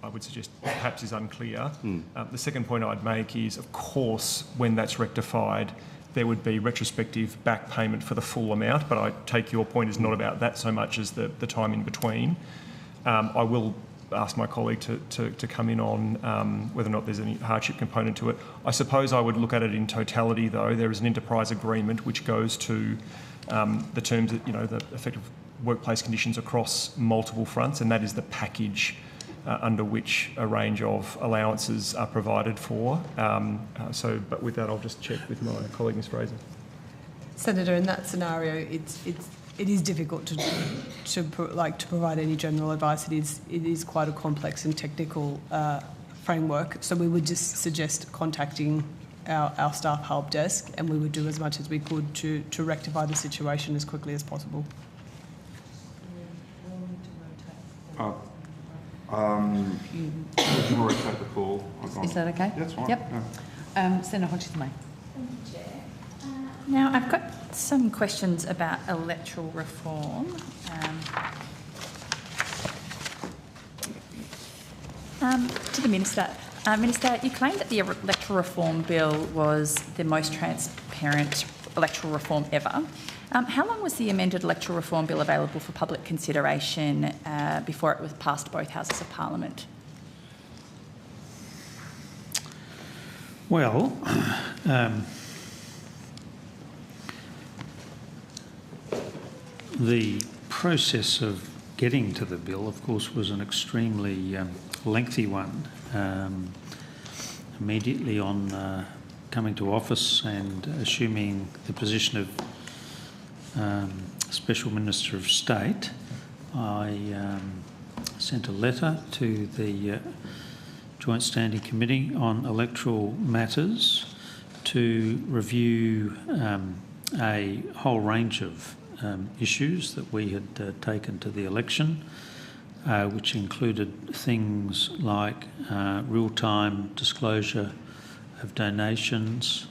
would suggest perhaps is unclear. The second point I'd make is, of course, when that's rectified, there would be retrospective back payment for the full amount, but I take your point is not about that so much as the time in between. I will ask my colleague to come in on whether or not there's any hardship component to it. I suppose I would look at it in totality, though. There is an enterprise agreement which goes to the terms that, the effective workplace conditions across multiple fronts, and that is the package under which a range of allowances are provided for. But with that, I'll just check with my colleague, Ms Fraser. Senator, in that scenario, it is difficult to provide any general advice. It is quite a complex and technical framework. So we would just suggest contacting our staff help desk, and we would do as much as we could to rectify the situation as quickly as possible. Do you want to rotate the call? Is that okay? That's fine. Yep. Yeah. Senator Hodges-May. Now, I've got some questions about electoral reform. To the Minister. Minister, you claimed that the electoral reform bill was the most transparent electoral reform ever. How long was the amended electoral reform bill available for public consideration before it was passed both houses of Parliament? Well, the process of getting to the bill, of course, was an extremely lengthy one. Immediately on coming to office and assuming the position of Special Minister of State, I sent a letter to the Joint Standing Committee on Electoral Matters to review a whole range of issues that we had taken to the election, which included things like real-time disclosure of donations,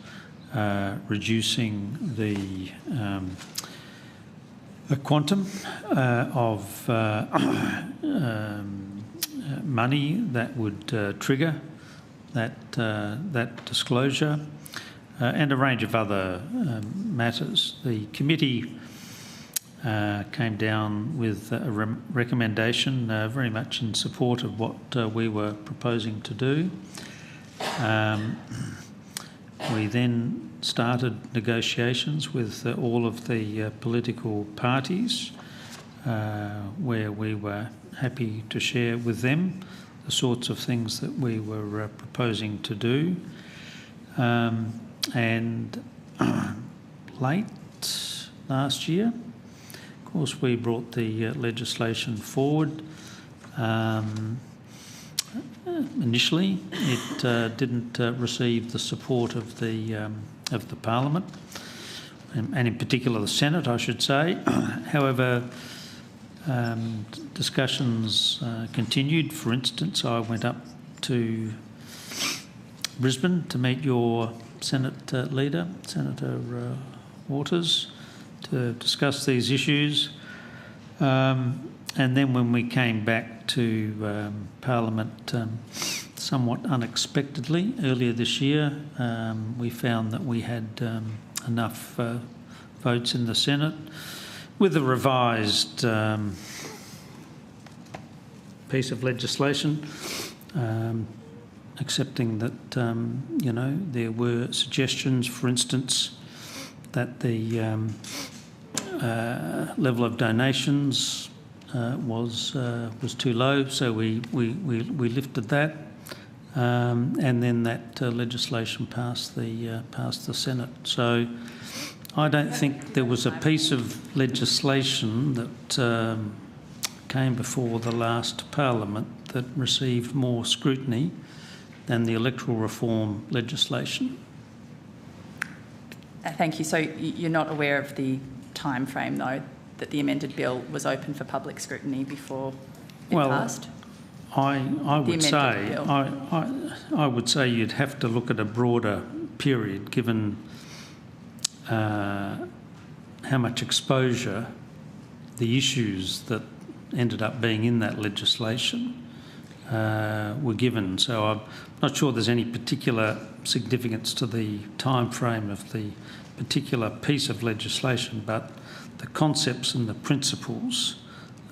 reducing the quantum of money that would trigger that disclosure, and a range of other matters. The committee came down with a recommendation very much in support of what we were proposing to do. We then started negotiations with all of the political parties, where we were happy to share with them the sorts of things that we were proposing to do. And late last year, of course, we brought the legislation forward. Initially, it didn't receive the support of the Parliament, and in particular the Senate, I should say. However, discussions continued. For instance, I went up to Brisbane to meet your Senate leader, Senator Waters, to discuss these issues. And then when we came back to Parliament somewhat unexpectedly earlier this year, we found that we had enough votes in the Senate with a revised piece of legislation, accepting that, there were suggestions, for instance, that the level of donations was too low, so we lifted that, and then that legislation passed the Senate. So I don't think there was a piece of legislation that came before the last Parliament that received more scrutiny than the electoral reform legislation. Thank you. So you're not aware of the time frame, though, that the amended bill was open for public scrutiny before it passed? I would say you'd have to look at a broader period, given how much exposure the issues that ended up being in that legislation were given. So I'm not sure there's any particular significance to the time frame of the particular piece of legislation, but the concepts and the principles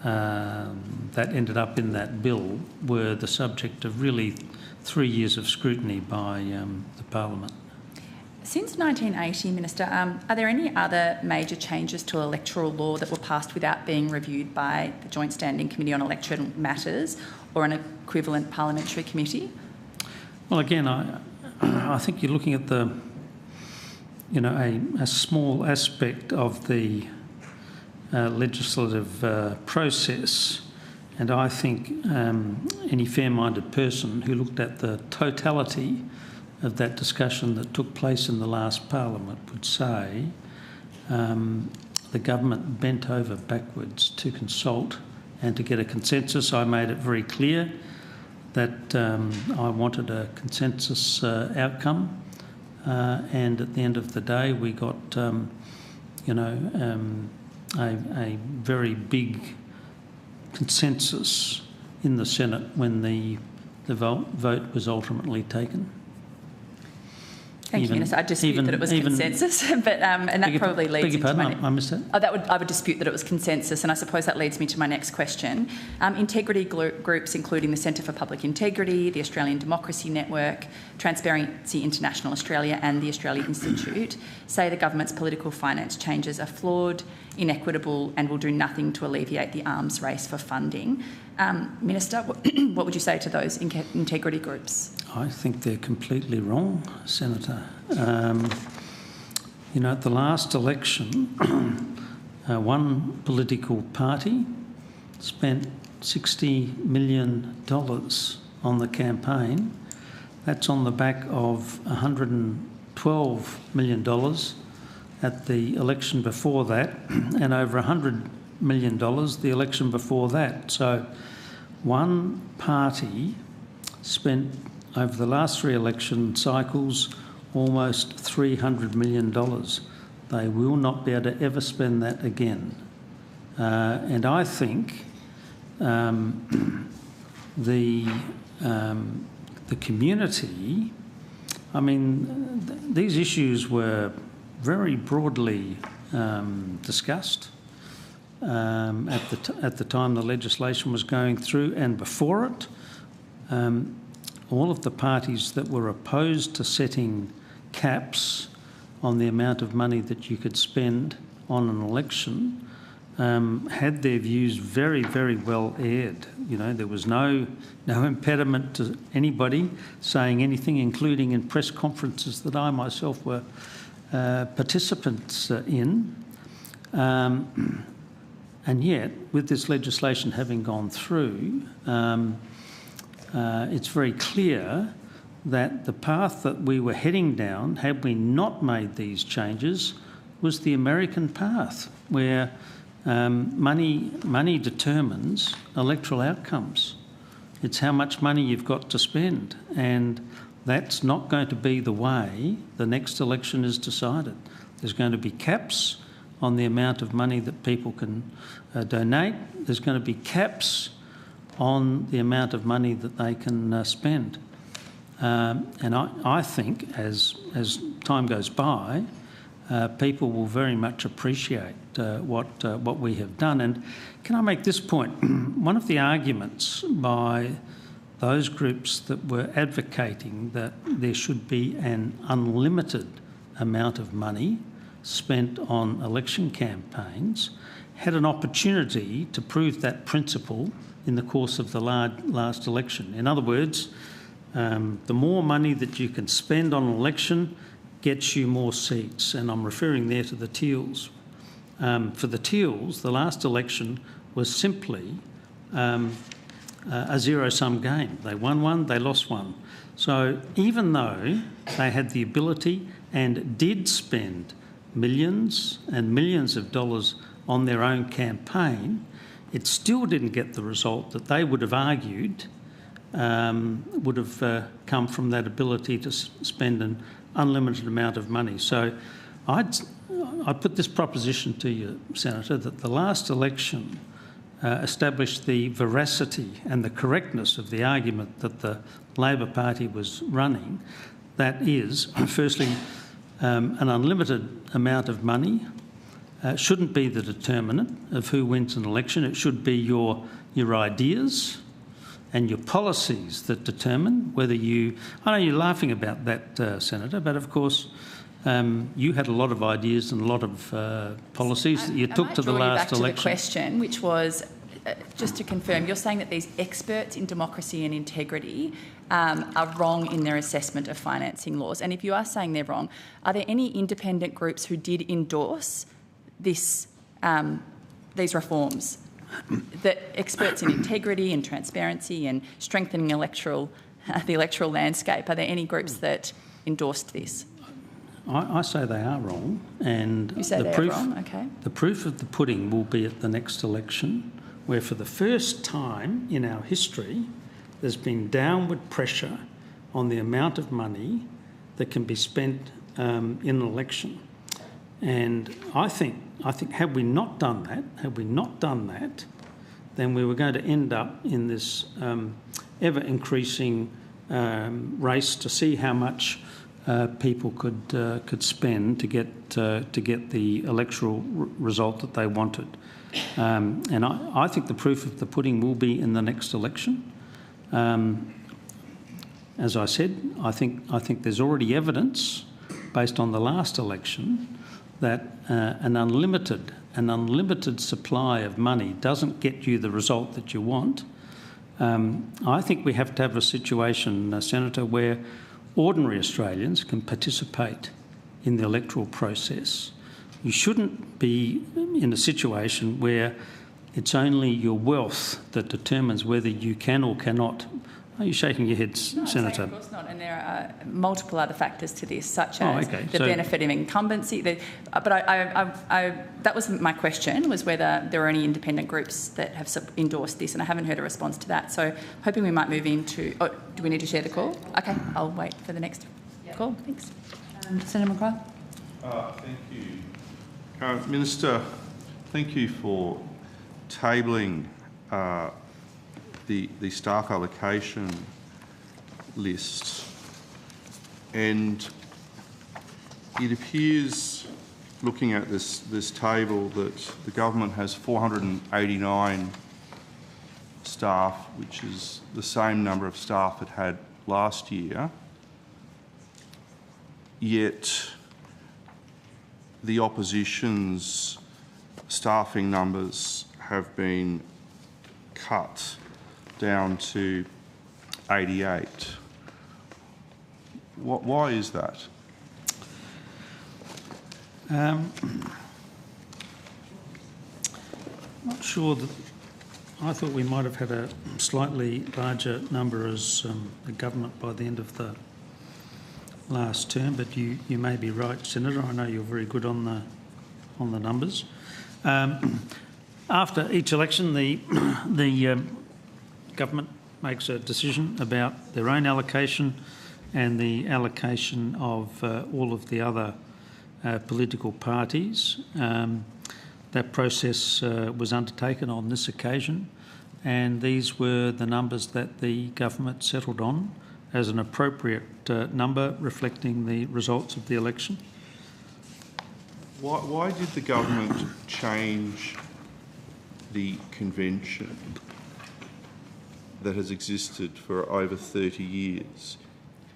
that ended up in that bill were the subject of really 3 years of scrutiny by the Parliament. Since 1980, Minister, are there any other major changes to electoral law that were passed without being reviewed by the Joint Standing Committee on Electoral Matters or an equivalent parliamentary committee? Well, again, I think you're looking at a small aspect of the legislative process, and I think any fair-minded person who looked at the totality of that discussion that took place in the last Parliament would say the government bent over backwards to consult and to get a consensus. I made it very clear that I wanted a consensus outcome, and at the end of the day we got a very big consensus in the Senate when the vote was ultimately taken. Thank you, Minister. I dispute that it was consensus, but and that probably leads into my... I missed that. I would dispute that it was consensus, and I suppose that leads me to my next question. Integrity groups, including the Centre for Public Integrity, the Australian Democracy Network, Transparency International Australia and the Australia Institute, say the government's political finance changes are flawed, inequitable and will do nothing to alleviate the arms race for funding. Minister, what would you say to those integrity groups? I think they're completely wrong, Senator. At the last election, one political party spent $60 million on the campaign. That's on the back of $112 million at the election before that, and over $100 million the election before that. So one party spent over the last 3 election cycles almost $300 million. They will not be able to ever spend that again. And I think the community, these issues were very broadly discussed at the time the legislation was going through and before it. All of the parties that were opposed to setting caps on the amount of money that you could spend on an election had their views very, very well aired. There was no impediment to anybody saying anything, including in press conferences that I myself were participants in. And yet, with this legislation having gone through, it's very clear that the path that we were heading down, had we not made these changes, was the American path, where Money determines electoral outcomes. It's how much money you've got to spend, and that's not going to be the way the next election is decided. There's going to be caps on the amount of money that people can donate. There's going to be caps on the amount of money that they can spend. And I think as time goes by, people will very much appreciate what we have done. And can I make this point? One of the arguments by those groups that were advocating that there should be an unlimited amount of money spent on election campaigns had an opportunity to prove that principle in the course of the last election. In other words, the more money that you can spend on an election gets you more seats, and I'm referring there to the Teals. For the Teals, the last election was simply a zero-sum game. They won one, they lost one. So even though they had the ability and did spend millions and millions of dollars on their own campaign, it still didn't get the result that they would have argued would have come from that ability to spend an unlimited amount of money. So I put this proposition to you, Senator, that the last election established the veracity and the correctness of the argument that the Labor Party was running. That is, firstly, an unlimited amount of money shouldn't be the determinant of who wins an election. It should be your ideas and your policies that determine whether you... I know you're laughing about that, Senator, but of course you had a lot of ideas and a lot of policies that you took to the last election. I might draw you back to the question, which was, just to confirm, you're saying that these experts in democracy and integrity are wrong in their assessment of financing laws. And if you are saying they're wrong, are there any independent groups who did endorse these reforms? That experts in integrity and transparency and strengthening the electoral landscape, are there any groups that endorsed this? I say they are wrong, and you say they're wrong. Okay. The proof of the pudding will be at the next election, where for the first time in our history, there's been downward pressure on the amount of money that can be spent in an election. And I think had we not done that, then we were going to end up in this ever-increasing race to see how much people could spend to get the electoral result that they wanted. And I think the proof of the pudding will be in the next election. As I said, I think there's already evidence based on the last election that an unlimited supply of money doesn't get you the result that you want. I think we have to have a situation, Senator, where ordinary Australians can participate in the electoral process. You shouldn't be in a situation where it's only your wealth that determines whether you can or cannot. Are you shaking your head, No, Senator? Of course not, and there are multiple other factors to this, such as the benefit of incumbency. But that was my question, was whether there are any independent groups that have endorsed this, and I haven't heard a response to that. So hoping we might move into... Oh, do we need to share the call? Okay, I'll wait for the next call. Thanks. Senator McGrath. Thank you. Minister, thank you for tabling the staff allocation list, and it appears, looking at this table, that the government has 489 staff, which is the same number of staff it had last year, yet the opposition's staffing numbers have been cut down to 88. Why is that? Not sure that... I thought we might have had a slightly larger number as the government by the end of the last term, but you may be right, Senator. I know you're very good on the numbers. After each election, the government makes a decision about their own allocation and the allocation of all of the other political parties. That process was undertaken on this occasion, and these were the numbers that the government settled on as an appropriate number reflecting the results of the election. Why did the government change the convention that has existed for over 30 years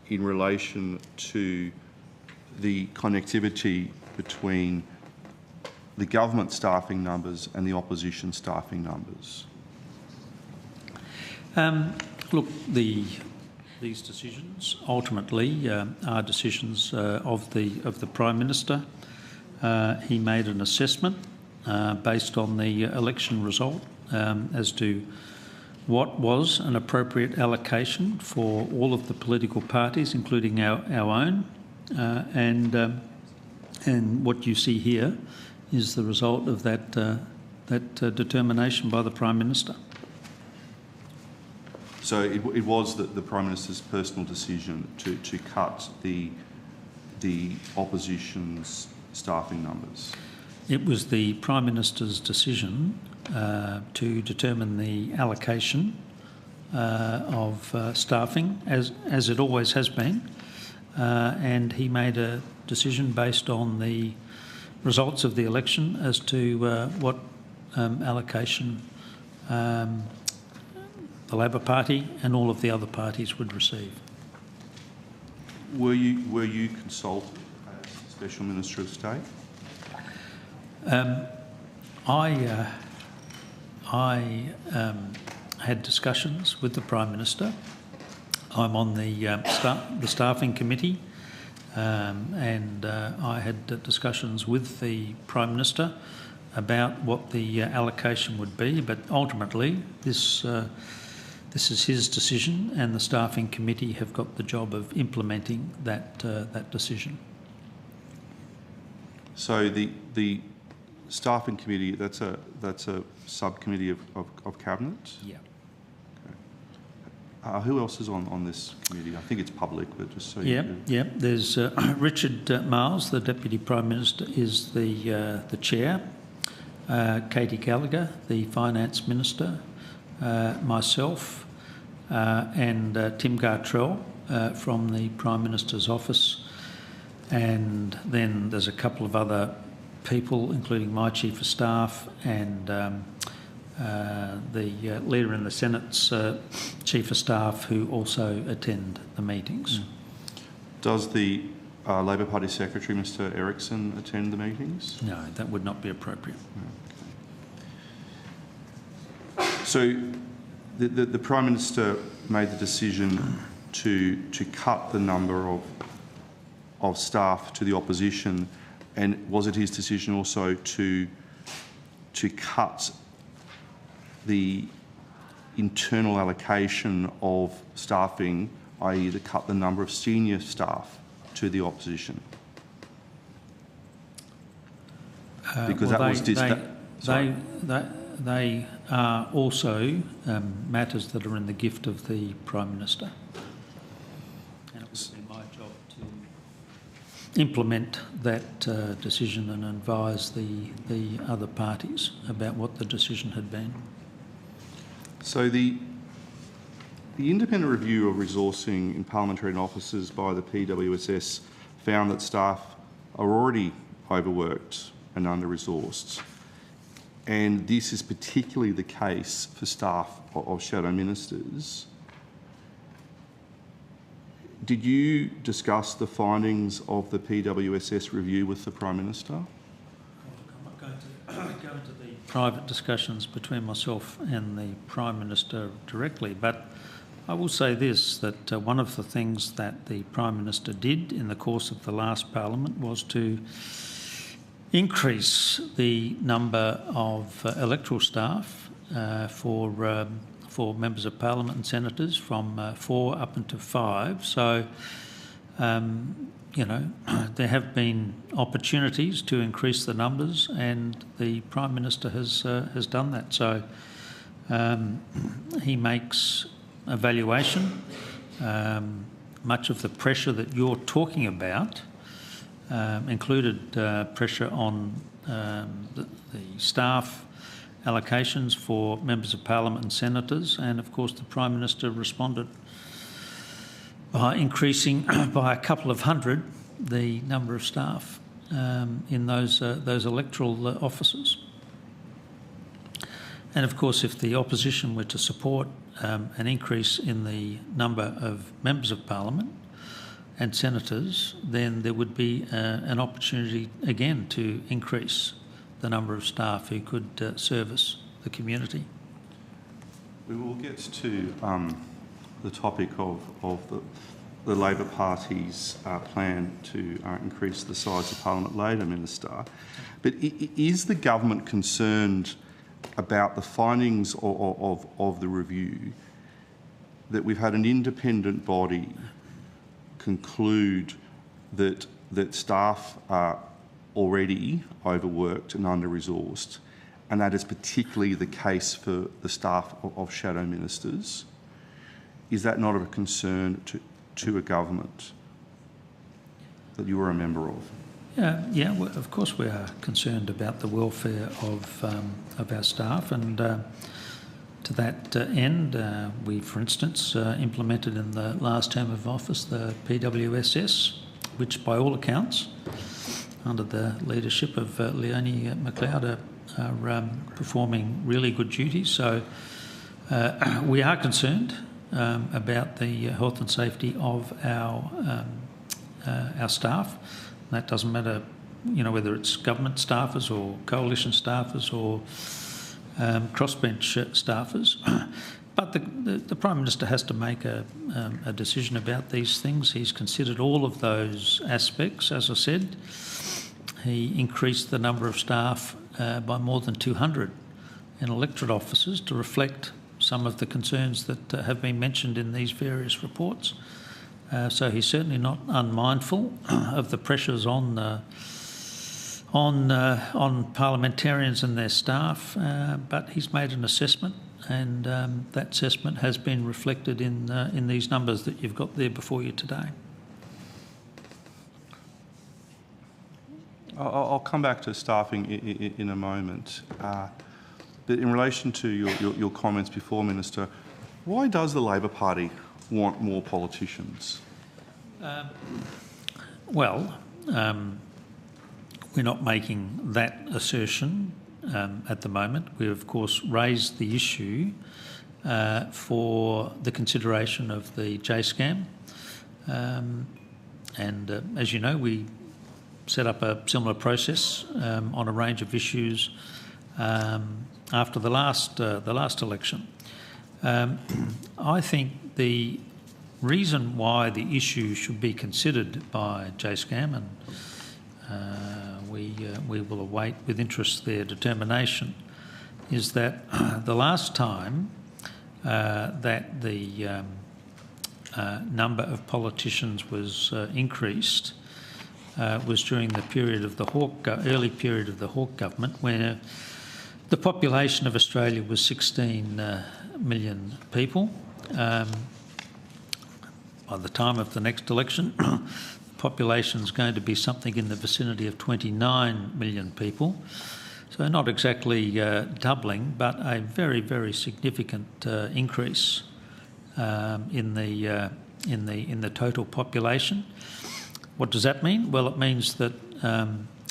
in relation to the connectivity between the government staffing numbers and the opposition staffing numbers? Look, these decisions ultimately are decisions of the Prime Minister. He made an assessment based on the election result as to what was an appropriate allocation for all of the political parties, including our own, and what you see here is the result of that determination by the Prime Minister. So it was the Prime Minister's personal decision to cut the opposition's staffing numbers? It was the Prime Minister's decision to determine the allocation of staffing, as it always has been, and he made a decision based on the results of the election as to what allocation the Labor Party and all of the other parties would receive. Were you consulted as Special Minister of State? I had discussions with the Prime Minister. I'm on the staffing committee, and I had discussions with the Prime Minister about what the allocation would be. But ultimately, this is his decision, and the staffing committee have got the job of implementing that decision. So the staffing committee, that's a subcommittee of cabinet? Yeah. Okay. Who else is on this committee? I think it's public, but just so Yeah, you... yeah. There's Richard Marles, the Deputy Prime Minister, is the chair. Katie Gallagher, the Finance Minister, myself, and Tim Gartrell from the Prime Minister's office. And then there's a couple of other people, including my Chief of Staff and the Leader in the Senate's Chief of Staff, who also attend the meetings. Does the Labor Party Secretary, Mr Erickson, attend the meetings? No, that would not be appropriate. Okay. So the Prime Minister made the decision to cut the number of staff to the opposition, and was it his decision also to cut the internal allocation of staffing, i.e. to cut the number of senior staff to the opposition? Because well, that was... They are also matters that are in the gift of the Prime Minister. And it would be my job to implement that decision and advise the other parties about what the decision had been. So the independent review of resourcing in parliamentary offices by the PWSS found that staff are already overworked and under-resourced. And this is particularly the case for staff of shadow ministers. Did you discuss the findings of the PWSS review with the Prime Minister? I'm not going to go into the private discussions between myself and the Prime Minister directly, but I will say this, that one of the things that the Prime Minister did in the course of the last Parliament was to increase the number of electoral staff for members of Parliament and senators from 4 up into 5. So there have been opportunities to increase the numbers, and the Prime Minister has done that. So he makes a valuation. Much of the pressure that you're talking about included pressure on the staff allocations for members of Parliament and senators, and of course the Prime Minister responded by increasing by a couple of hundred the number of staff in those electoral offices. And of course, if the opposition were to support an increase in the number of members of Parliament and senators, then there would be an opportunity again to increase the number of staff who could service the community. We will get to the topic of the Labor Party's plan to increase the size of Parliament later, Minister. But is the government concerned about the findings of the review, that we've had an independent body conclude that staff are already overworked and under-resourced, and that is particularly the case for the staff of shadow ministers? Is that not of a concern to a government that you are a member of? Yeah, well, of course we are concerned about the welfare of our staff, and to that end, we, for instance, implemented in the last term of office the PWSS, which by all accounts, under the leadership of Leonie McLeod, are performing really good duties. So we are concerned about the health and safety of our staff. That doesn't matter, whether it's government staffers or coalition staffers or crossbench staffers. But the Prime Minister has to make a decision about these things. He's considered all of those aspects. As I said, he increased the number of staff by more than 200 in electorate offices to reflect some of the concerns that have been mentioned in these various reports. So he's certainly not unmindful of the pressures on parliamentarians and their staff, but he's made an assessment, and that assessment has been reflected in these numbers that you've got there before you today. I'll come back to staffing in a moment. But in relation to your comments before, Minister, why does the Labor Party want more politicians? We're not making that assertion at the moment. We, of course, raised the issue for the consideration of the J-scam. And as you know, we set up a similar process on a range of issues after the last election. I think the reason why the issue should be considered by J-scam, and we will await with interest their determination, is that the last time that the number of politicians was increased was during the period of the early period of the Hawke government, where the population of Australia was 16 million people. By the time of the next election, the population is going to be something in the vicinity of 29 million people. So not exactly doubling, but a very, very significant increase in the total population. What does that mean? Well, it means that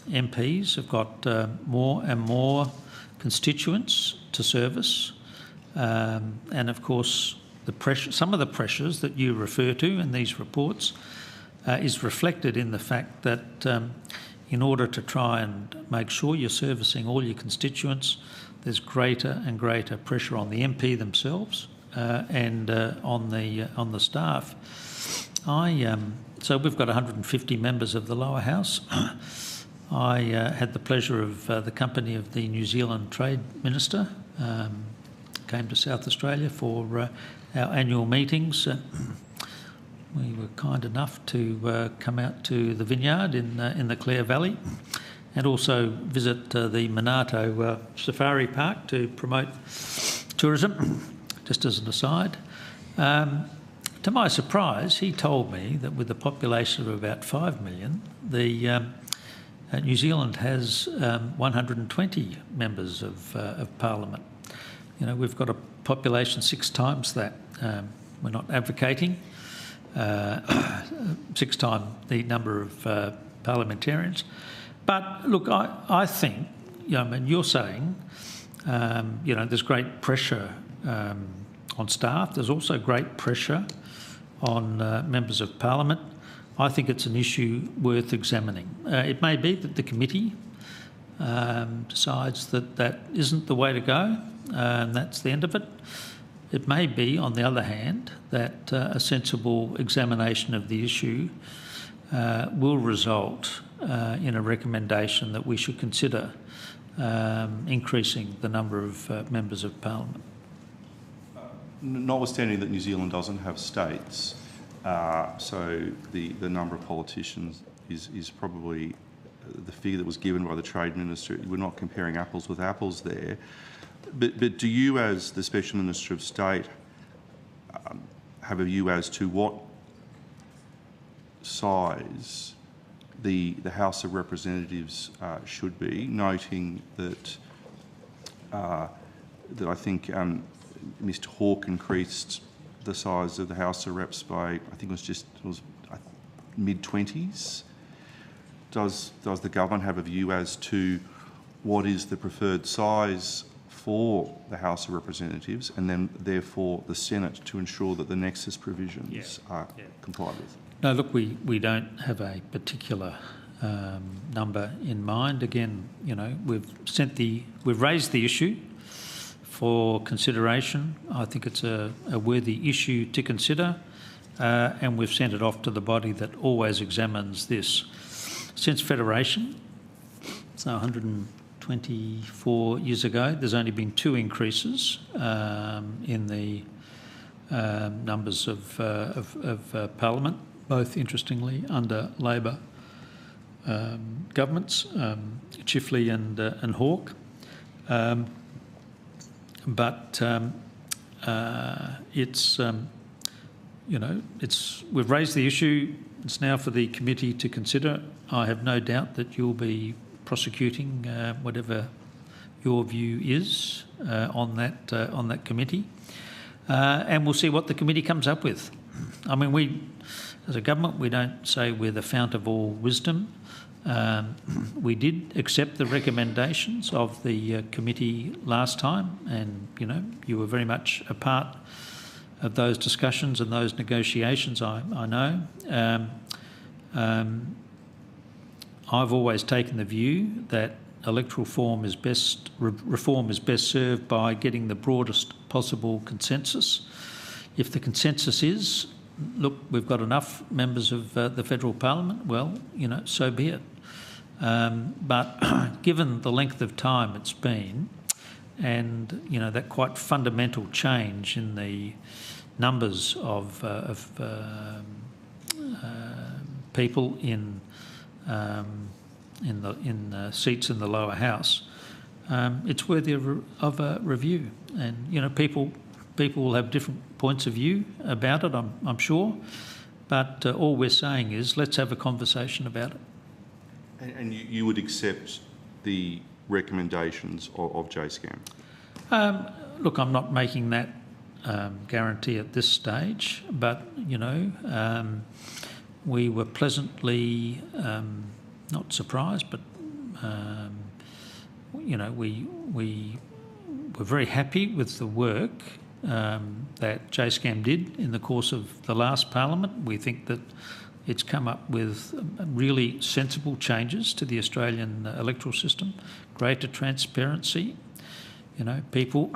MPs have got more and more constituents to service, and of course some of the pressures that you refer to in these reports is reflected in the fact that in order to try and make sure you're servicing all your constituents, there's greater and greater pressure on the MP themselves and on the staff. So we've got 150 members of the lower house. I had the pleasure of the company of the New Zealand Trade Minister, came to South Australia for our annual meetings. we were kind enough to come out to the vineyard in the Clare Valley and also visit the Monarto Safari Park to promote tourism, just as an aside. To my surprise, he told me that with a population of about 5 million, New Zealand has 120 members of Parliament. You know, we've got a population 6 times that. We're not advocating 6 times the number of parliamentarians. But look, I think, I mean, you're saying, there's great pressure on staff. There's also great pressure on members of Parliament. I think it's an issue worth examining. It may be that the committee decides that that isn't the way to go, and that's the end of it. It may be, on the other hand, that a sensible examination of the issue will result in a recommendation that we should consider increasing the number of members of Parliament. Notwithstanding that New Zealand doesn't have states, so the number of politicians is probably the figure that was given by the Trade Minister. We're not comparing apples with apples there. But do you, as the Special Minister of State, have a view as to what size the House of Representatives should be, noting that that I think Mr Hawke increased the size of the House of Reps by, I think it was mid-20s. Does the government have a view as to what is the preferred size for the House of Representatives, and then therefore the Senate, to ensure that the nexus provisions are complied with? No, look, we don't have a particular number in mind. Again, we've raised the issue for consideration. I think it's a worthy issue to consider, and we've sent it off to the body that always examines this. Since Federation, so 124 years ago, there's only been 2 increases in the numbers of Parliament, both, interestingly, under Labor governments, Chifley and Hawke. But we've raised the issue. It's now for the committee to consider. I have no doubt that you'll be prosecuting whatever your view is on that committee, and we'll see what the committee comes up with. I mean, we, as a government, we don't say we're the fount of all wisdom. We did accept the recommendations of the committee last time, and you were very much a part of those discussions and those negotiations. I know. I've always taken the view that electoral reform is best served by getting the broadest possible consensus. If the consensus is, look, we've got enough members of the federal parliament, well, so be it. But given the length of time it's been, and that quite fundamental change in the numbers of people in seats in the lower house, it's worthy of a review. And people will have different points of view about it, I'm sure, but all we're saying is let's have a conversation about it. And you would accept the recommendations of JSCAM? Look, I'm not making that guarantee at this stage, but we were pleasantly not surprised, but we were very happy with the work that JSCAM did in the course of the last parliament. We think that it's come up with really sensible changes to the Australian electoral system, greater transparency. People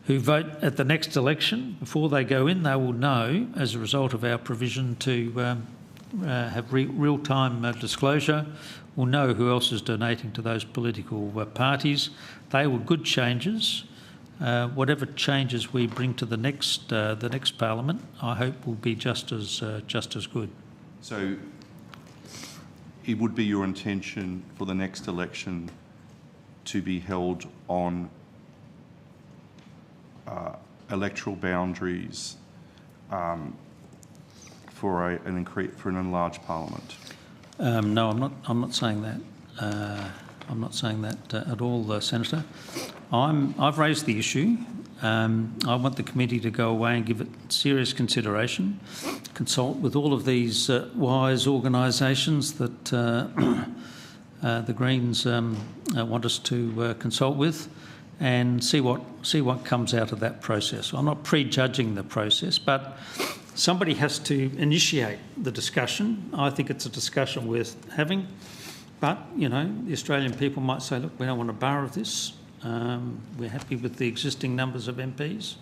who vote at the next election, before they go in, they will know, as a result of our provision to have real-time disclosure, will know who else is donating to those political parties. They were good changes. whatever changes we bring to the next Parliament, I hope will be just as good. So it would be your intention for the next election to be held on electoral boundaries for an enlarged Parliament? No, I'm not saying that. I'm not saying that at all, Senator. I've raised the issue. I want the committee to go away and give it serious consideration, consult with all of these wise organisations that the Greens want us to consult with, and see what comes out of that process. I'm not prejudging the process, but somebody has to initiate the discussion. I think it's a discussion worth having, but the Australian people might say, look, we don't want a bar of this. We're happy with the existing numbers of MPs,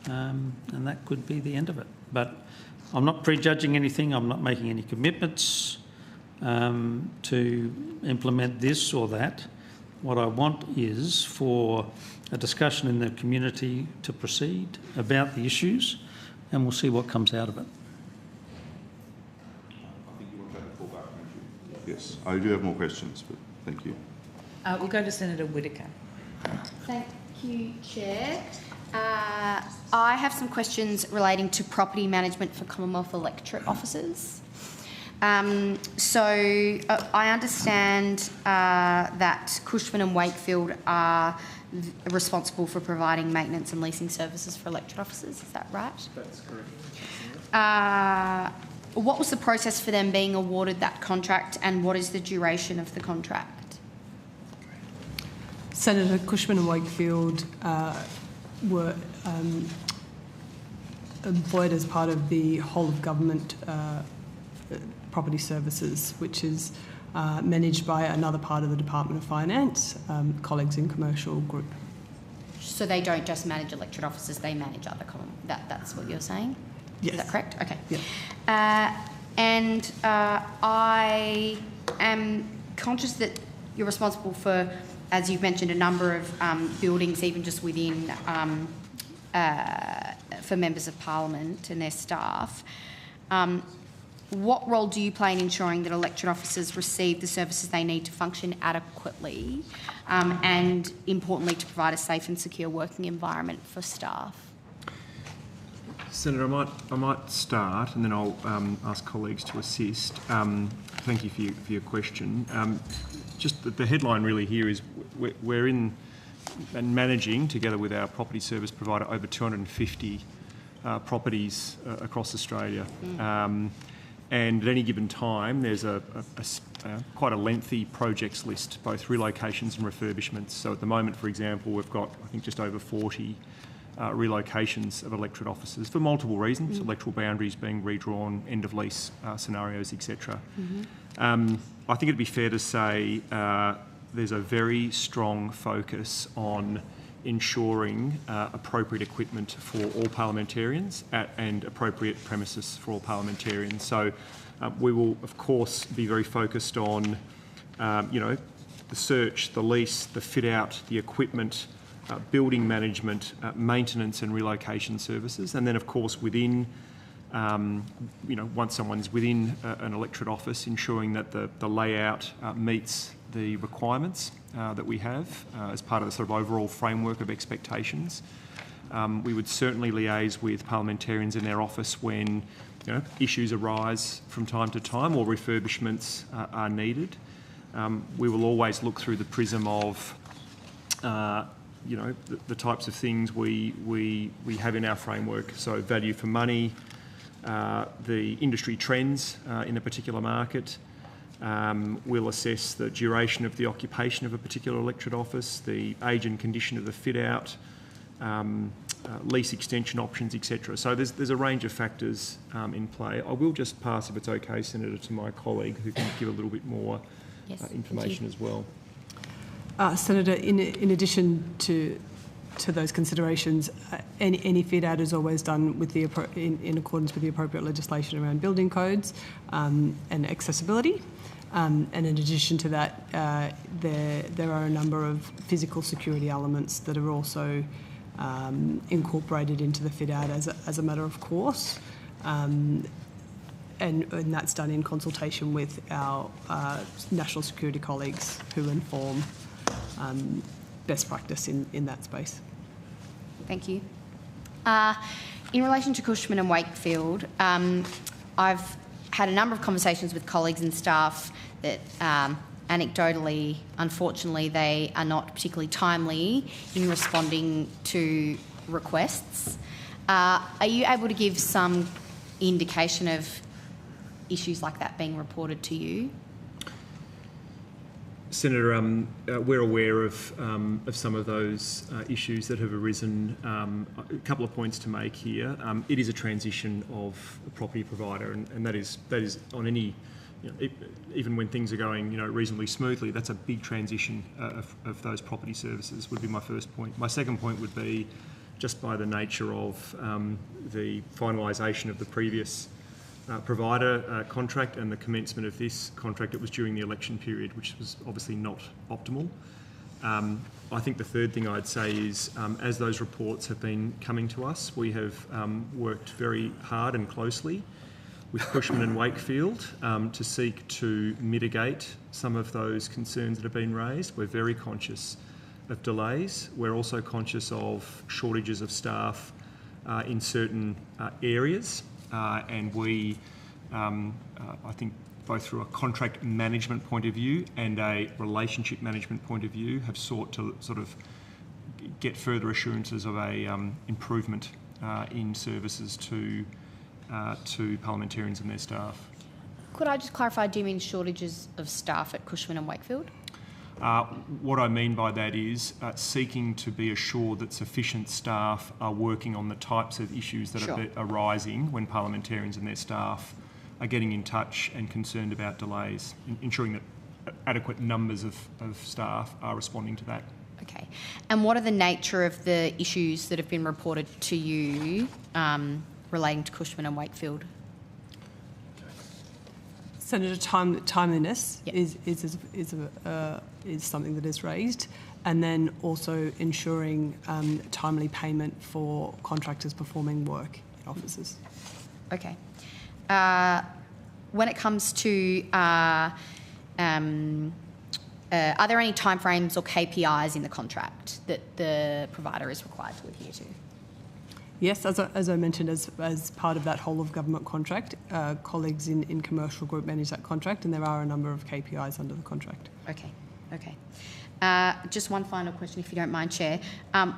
and that could be the end of it. But I'm not prejudging anything. I'm not making any commitments to implement this or that. What I want is for a discussion in the community to proceed about the issues, and we'll see what comes out of it. I think you want to take a call back, don't you? Yes, I do have more questions, but thank you. We'll go to Senator Whittaker. Thank you, Chair. I have some questions relating to property management for Commonwealth electorate officers. I understand that Cushman and Wakefield are responsible for providing maintenance and leasing services for electorate officers. Is that right? That's correct. What was the process for them being awarded that contract, and what is the duration of the contract? Senator Cushman and Wakefield were employed as part of the whole of government property services, which is managed by another part of the Department of Finance, colleagues in commercial group. So they don't just manage electorate officers, they manage other that's what you're saying? Yes. Is that correct? Okay. Yeah. I am conscious that you're responsible for, as you've mentioned, a number of buildings, even just within, for members of Parliament and their staff. What role do you play in ensuring that electorate officers receive the services they need to function adequately, and importantly to provide a safe and secure working environment for staff? Senator, I might start, and then I'll ask colleagues to assist. Thank you for your question. Just the headline really here is we're in and managing, together with our property service provider, over 250 properties across Australia. And at any given time, there's quite a lengthy projects list, both relocations and refurbishments. So at the moment, for example, we've got, I think, just over 40 relocations of electorate officers for multiple reasons, electoral boundaries being redrawn, end of lease scenarios, etc. I think it'd be fair to say there's a very strong focus on ensuring appropriate equipment for all parliamentarians and appropriate premises for all parliamentarians. So we will, of course, be very focused on, the search, the lease, the fit out, the equipment, building management, maintenance and relocation services. And then, of course, within, once someone's within an electorate office, ensuring that the layout meets the requirements that we have as part of the sort of overall framework of expectations. We would certainly liaise with parliamentarians in their office when issues arise from time to time or refurbishments are needed. We will always look through the prism of the types of things we have in our framework. So value for money, the industry trends in a particular market. We'll assess the duration of the occupation of a particular electorate office, the age and condition of the fit out, lease extension options, etc. So there's a range of factors in play. I will just pass, if it's okay, Senator, to my colleague who can give a little bit more information as well. Senator, in addition to those considerations, any fit out is always done with in accordance with the appropriate legislation around building codes and accessibility. And in addition to that, there are a number of physical security elements that are also incorporated into the fit-out as a matter of course. And that's done in consultation with our national security colleagues who inform best practice in that space. Thank you. In relation to Cushman and Wakefield, I've had a number of conversations with colleagues and staff that anecdotally, unfortunately, they are not particularly timely in responding to requests. Are you able to give some indication of issues like that being reported to you? Senator, we're aware of some of those issues that have arisen. A couple of points to make here. It is a transition of a property provider, and that is on any, even when things are going reasonably smoothly, that's a big transition of those property services. Would be my first point. My second point would be, just by the nature of the finalisation of the previous provider contract and the commencement of this contract, it was during the election period, which was obviously not optimal. I think the third thing I'd say is, as those reports have been coming to us, we have worked very hard and closely with Cushman and Wakefield to seek to mitigate some of those concerns that have been raised. We're very conscious of delays. We're also conscious of shortages of staff in certain areas. And we, I think, both through a contract management point of view and a relationship management point of view, have sought to sort of get further assurances of a improvement in services to parliamentarians and their staff. Could I just clarify, do you mean shortages of staff at Cushman and Wakefield? What I mean by that is seeking to be assured that sufficient staff are working on the types of issues that are arising when parliamentarians and their staff are getting in touch and concerned about delays, ensuring that adequate numbers of staff are responding to that. Okay. And what are the nature of the issues that have been reported to you relating to Cushman and Wakefield? Senator, timeliness is something that is raised, and then also ensuring timely payment for contractors performing work in offices. Okay. When it comes to, are there any timeframes or KPIs in the contract that the provider is required to adhere to? Yes, as I mentioned, as part of that whole of government contract, colleagues in commercial group manage that contract, and there are a number of KPIs under the contract. Okay. Just one final question, if you don't mind, Chair.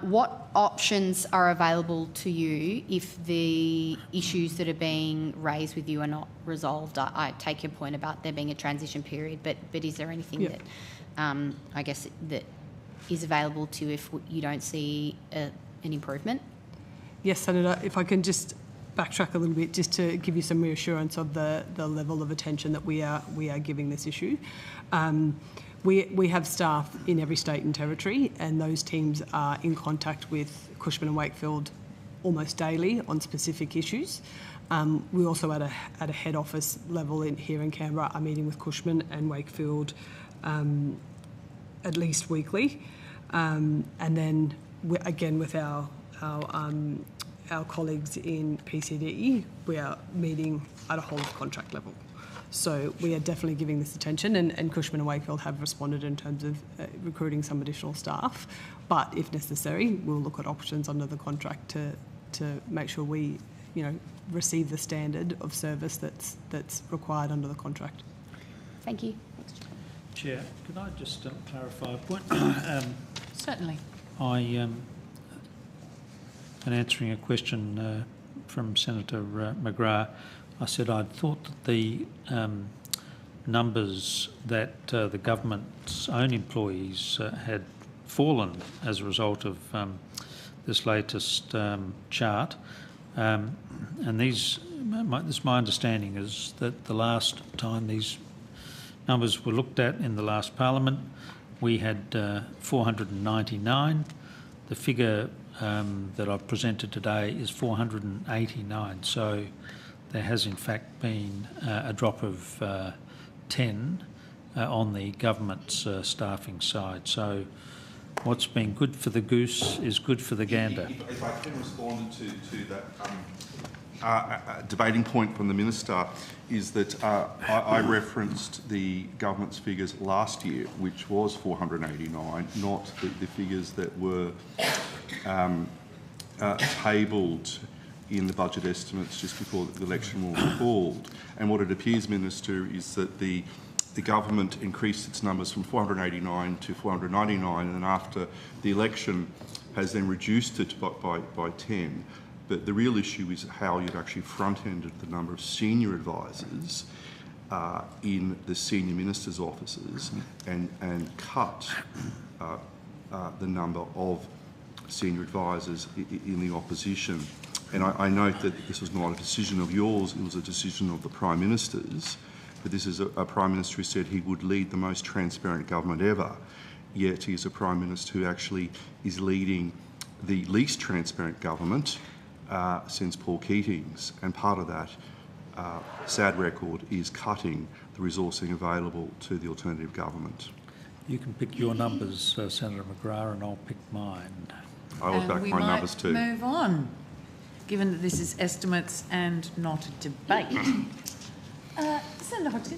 What options are available to you if the issues that are being raised with you are not resolved? I take your point about there being a transition period, but is there anything that I guess that is available to you if you don't see an improvement? Yes, Senator, if I can just backtrack a little bit, just to give you some reassurance of the level of attention that we are giving this issue. We have staff in every state and territory, and those teams are in contact with Cushman and Wakefield almost daily on specific issues. We also at a head office level here in Canberra are meeting with Cushman and Wakefield at least weekly, and then again with our colleagues in PCD, we are meeting at a whole of contract level. So we are definitely giving this attention, and Cushman and Wakefield have responded in terms of recruiting some additional staff. But if necessary, we'll look at options under the contract to make sure we, receive the standard of service that's required under the contract. Thank you. Chair, could I just clarify a point? Certainly. In answering a question from Senator McGrath, I said I'd thought that the numbers that the government's own employees had fallen as a result of this latest chart. And my understanding is that the last time these numbers were looked at in the last Parliament, we had 499. The figure that I've presented today is 489. So there has in fact been a drop of 10 on the government's staffing side. So what's been good for the goose is good for the gander. If I can respond to that debating point from the Minister, is that I referenced the government's figures last year, which was 489, not the figures that were tabled in the budget estimates just before the election was called. And what it appears, Minister, is that the government increased its numbers from 489 to 499, and then after the election has then reduced it by 10. But the real issue is how you'd actually front-ended the number of senior advisors in the senior ministers' offices and cut the number of senior advisors in the opposition. And I note that this was not a decision of yours, it was a decision of the Prime Minister's. But this is a Prime Minister who said he would lead the most transparent government ever, yet he is a Prime Minister who actually is leading the least transparent government since Paul Keating's, and part of that sad record is cutting the resourcing available to the alternative government. You can pick your numbers, Senator McGrath, and I'll pick mine. I will back my numbers too. Move on, given that this is estimates and not a debate. Senator Hodgson.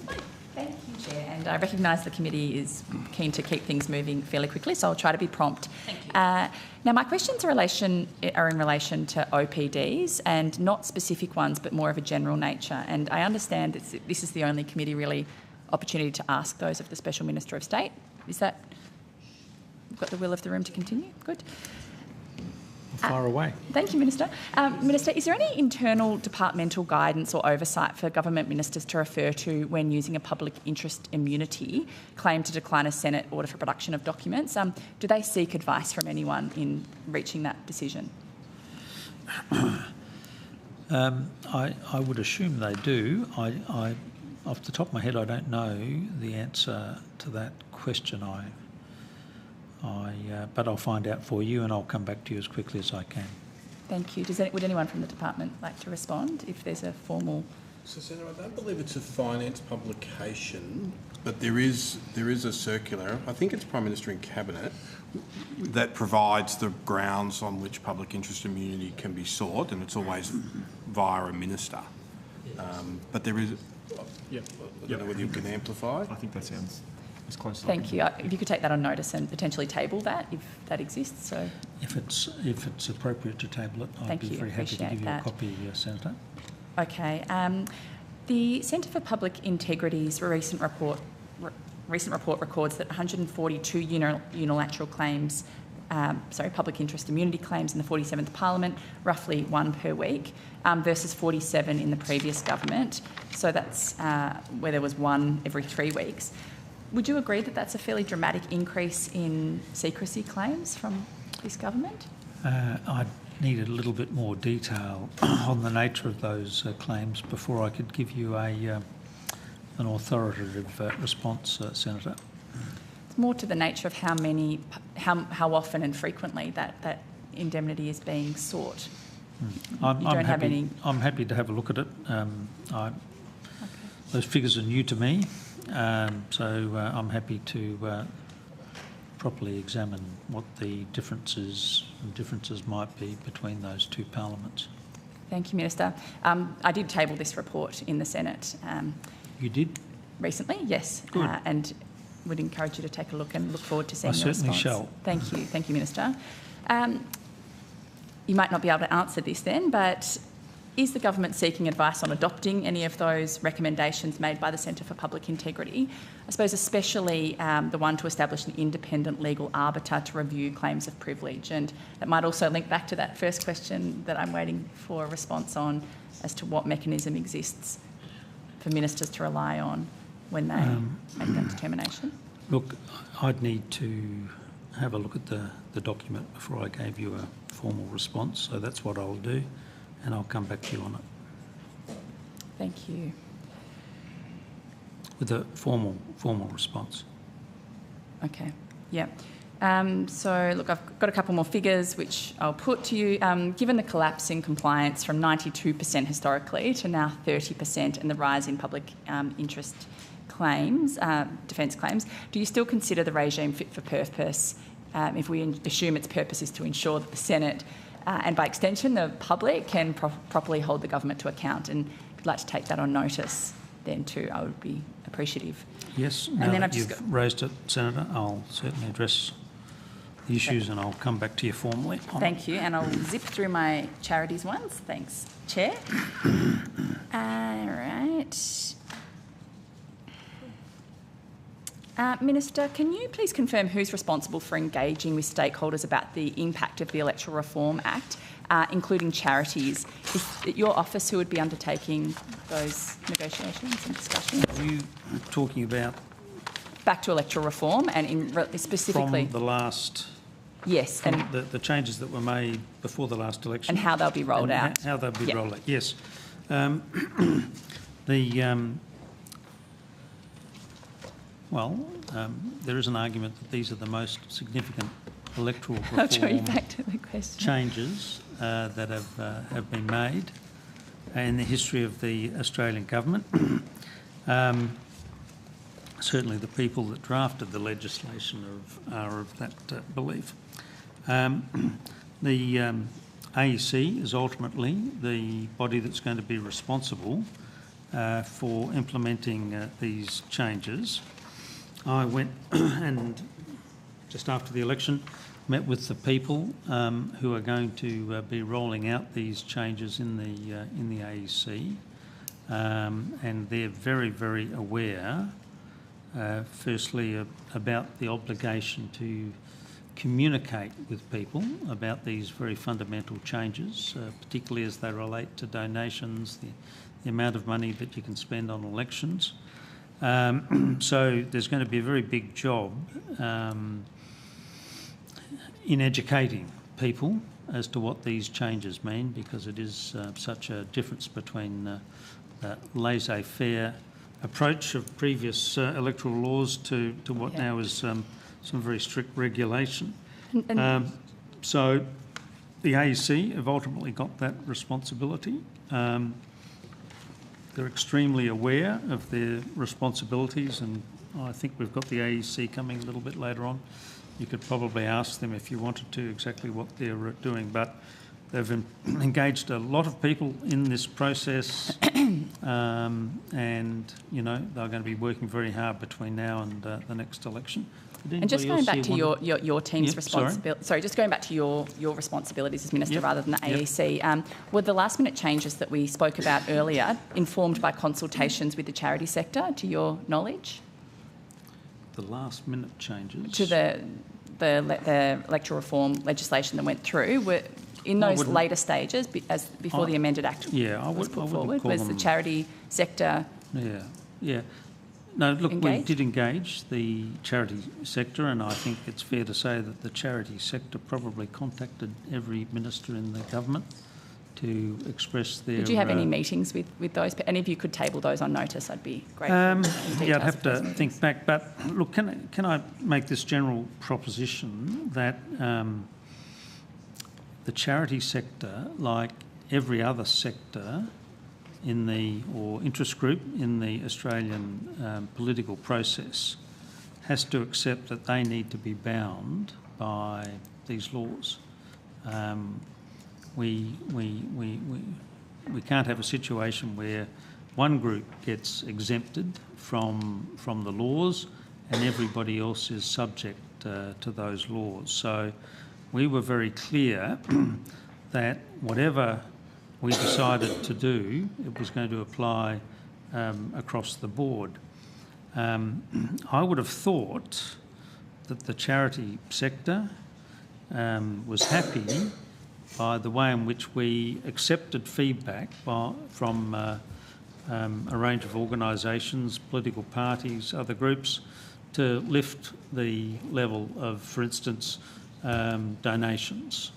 Thank you, Chair. And I recognise the committee is keen to keep things moving fairly quickly, so I'll try to be prompt. Thank you. Now, my questions are in relation to OPDs, and not specific ones, but more of a general nature. And I understand that this is the only committee really opportunity to ask those of the Special Minister of State. Is that... We've got the will of the room to continue? Good. Far away. Thank you, Minister. Minister, is there any internal departmental guidance or oversight for government ministers to refer to when using a public interest immunity claim to decline a Senate order for production of documents? Do they seek advice from anyone in reaching that decision? I would assume they do. I, off the top of my head, I don't know the answer to that question. But I'll find out for you and I'll come back to you as quickly as I can. Thank you. Would anyone from the department like to respond if there's a formal... So, Senator, I don't believe it's a finance publication, but there is a circular, I think it's Prime Minister in Cabinet, that provides the grounds on which public interest immunity can be sought, and it's always via a minister. But there is... I don't know whether you can amplify. I think that sounds... Thank you. If you could take that on notice and potentially table that, if that exists. So, if it's appropriate to table it, I'd be very happy to give you a copy, Senator. Okay. The Centre for Public Integrity's recent report records that 142 unilateral claims, public interest immunity claims in the 47th Parliament, roughly one per week, versus 47 in the previous government. So that's where there was one every 3 weeks. Would you agree that that's a fairly dramatic increase in secrecy claims from this government? I'd need a little bit more detail on the nature of those claims before I could give you an authoritative response, Senator. It's more to the nature of how often and frequently that indemnity is being sought. I'm happy to have a look at it. Those figures are new to me. So I'm happy to properly examine what the differences might be between those two parliaments. Thank you, Minister. I did table this report in the Senate. You did? Recently, yes. Good. And would encourage you to take a look and look forward to seeing your response. I certainly shall. Thank you, Minister. You might not be able to answer this then, but is the government seeking advice on adopting any of those recommendations made by the Centre for Public Integrity? I suppose especially the one to establish an independent legal arbiter to review claims of privilege. And it might also link back to that first question that I'm waiting for a response on as to what mechanism exists for ministers to rely on when they make that determination. Look, I'd need to have a look at the document before I gave you a formal response, so that's what I'll do. And I'll come back to you on it. Thank you. With a formal response. Okay, yeah. So, look, I've got a couple more figures which I'll put to you. Given the collapse in compliance from 92% historically to now 30% and the rise in public interest claims, defence claims, do you still consider the regime fit for purpose if we assume its purpose is to ensure that the Senate and by extension the public can properly hold the government to account. And if you'd like to take that on notice then too, I would be appreciative. Yes, and now then that you've raised it, Senator, I'll certainly address the issues and I'll come back to you formally. Thank you, and I'll zip through my charities ones. Thanks, Chair. All right. Minister, can you please confirm who's responsible for engaging with stakeholders about the impact of the Electoral Reform Act, including charities? Is it your office who would be undertaking those negotiations and discussions? Are you talking about back to electoral reform and specifically from the last? Yes, and the changes that were made before the last election and how they'll be rolled out. How they'll be rolled out. Yes. There is an argument that these are the most significant electoral reform I'll draw you back to the question. Changes that have been made in the history of the Australian government. Certainly the people that drafted the legislation are of that belief. The AEC is ultimately the body that's going to be responsible for implementing these changes. I went and just after the election met with the people who are going to be rolling out these changes in the AEC, and they're very, very aware, firstly, about the obligation to communicate with people about these very fundamental changes, particularly as they relate to donations, the amount of money that you can spend on elections. So there's going to be a very big job in educating people as to what these changes mean, because it is such a difference between the laissez-faire approach of previous electoral laws to what now is some very strict regulation. So the AEC have ultimately got that responsibility. They're extremely aware of their responsibilities, and I think we've got the AEC coming a little bit later on. You could probably ask them if you wanted to exactly what they're doing, but they've engaged a lot of people in this process, and you know they're going to be working very hard between now and the next election. And just going back to your team's responsibility, sorry, just going back to your responsibilities as Minister rather than the AEC, were the last minute changes that we spoke about earlier informed by consultations with the charity sector, to your knowledge? The last minute changes? To the electoral reform legislation that went through, were in those later stages, before the amended act was put forward, was the charity sector? Yeah. No, look, we did engage the charity sector, and I think it's fair to say that the charity sector probably contacted every minister in the government to express their... Did you have any meetings with those? And if you could table those on notice, I'd be grateful. I'd have to think back. But look, can I make this general proposition that the charity sector, like every other sector or interest group in the Australian political process, has to accept that they need to be bound by these laws. We can't have a situation where one group gets exempted from the laws and everybody else is subject to those laws. So we were very clear that whatever we decided to do, it was going to apply across the board. I would have thought that the charity sector was happy by the way in which we accepted feedback from a range of organisations, political parties, other groups, to lift the level of, for instance, donations.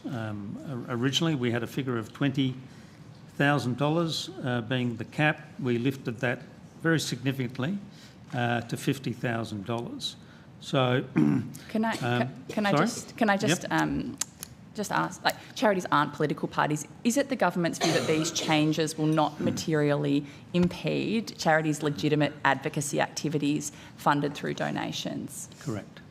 Originally we had a figure of $20,000 being the cap. We lifted that very significantly to $50,000. So, can I just ask? Like, charities aren't political parties. Is it the government's view that these changes will not materially impede charities' legitimate advocacy activities funded through donations? Correct.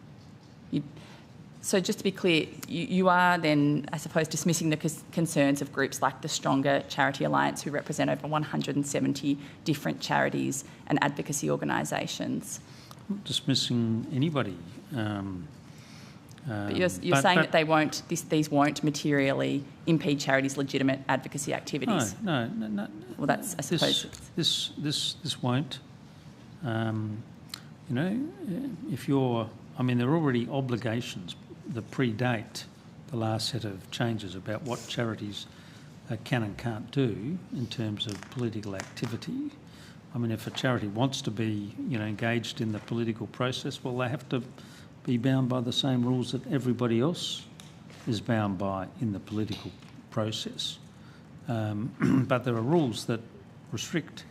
So just to be clear, you are then, I suppose, dismissing the concerns of groups like the Stronger Charity Alliance, who represent over 170 different charities and advocacy organisations. Not dismissing anybody. But you're saying that these won't materially impede charities' legitimate advocacy activities. No. Well, that's, I suppose, This won't. If you're, there are already obligations that predate the last set of changes about what charities can and can't do in terms of political activity. If a charity wants to be, engaged in the political process, well, they have to be bound by the same rules that everybody else is bound by in the political process. But there are rules that restrict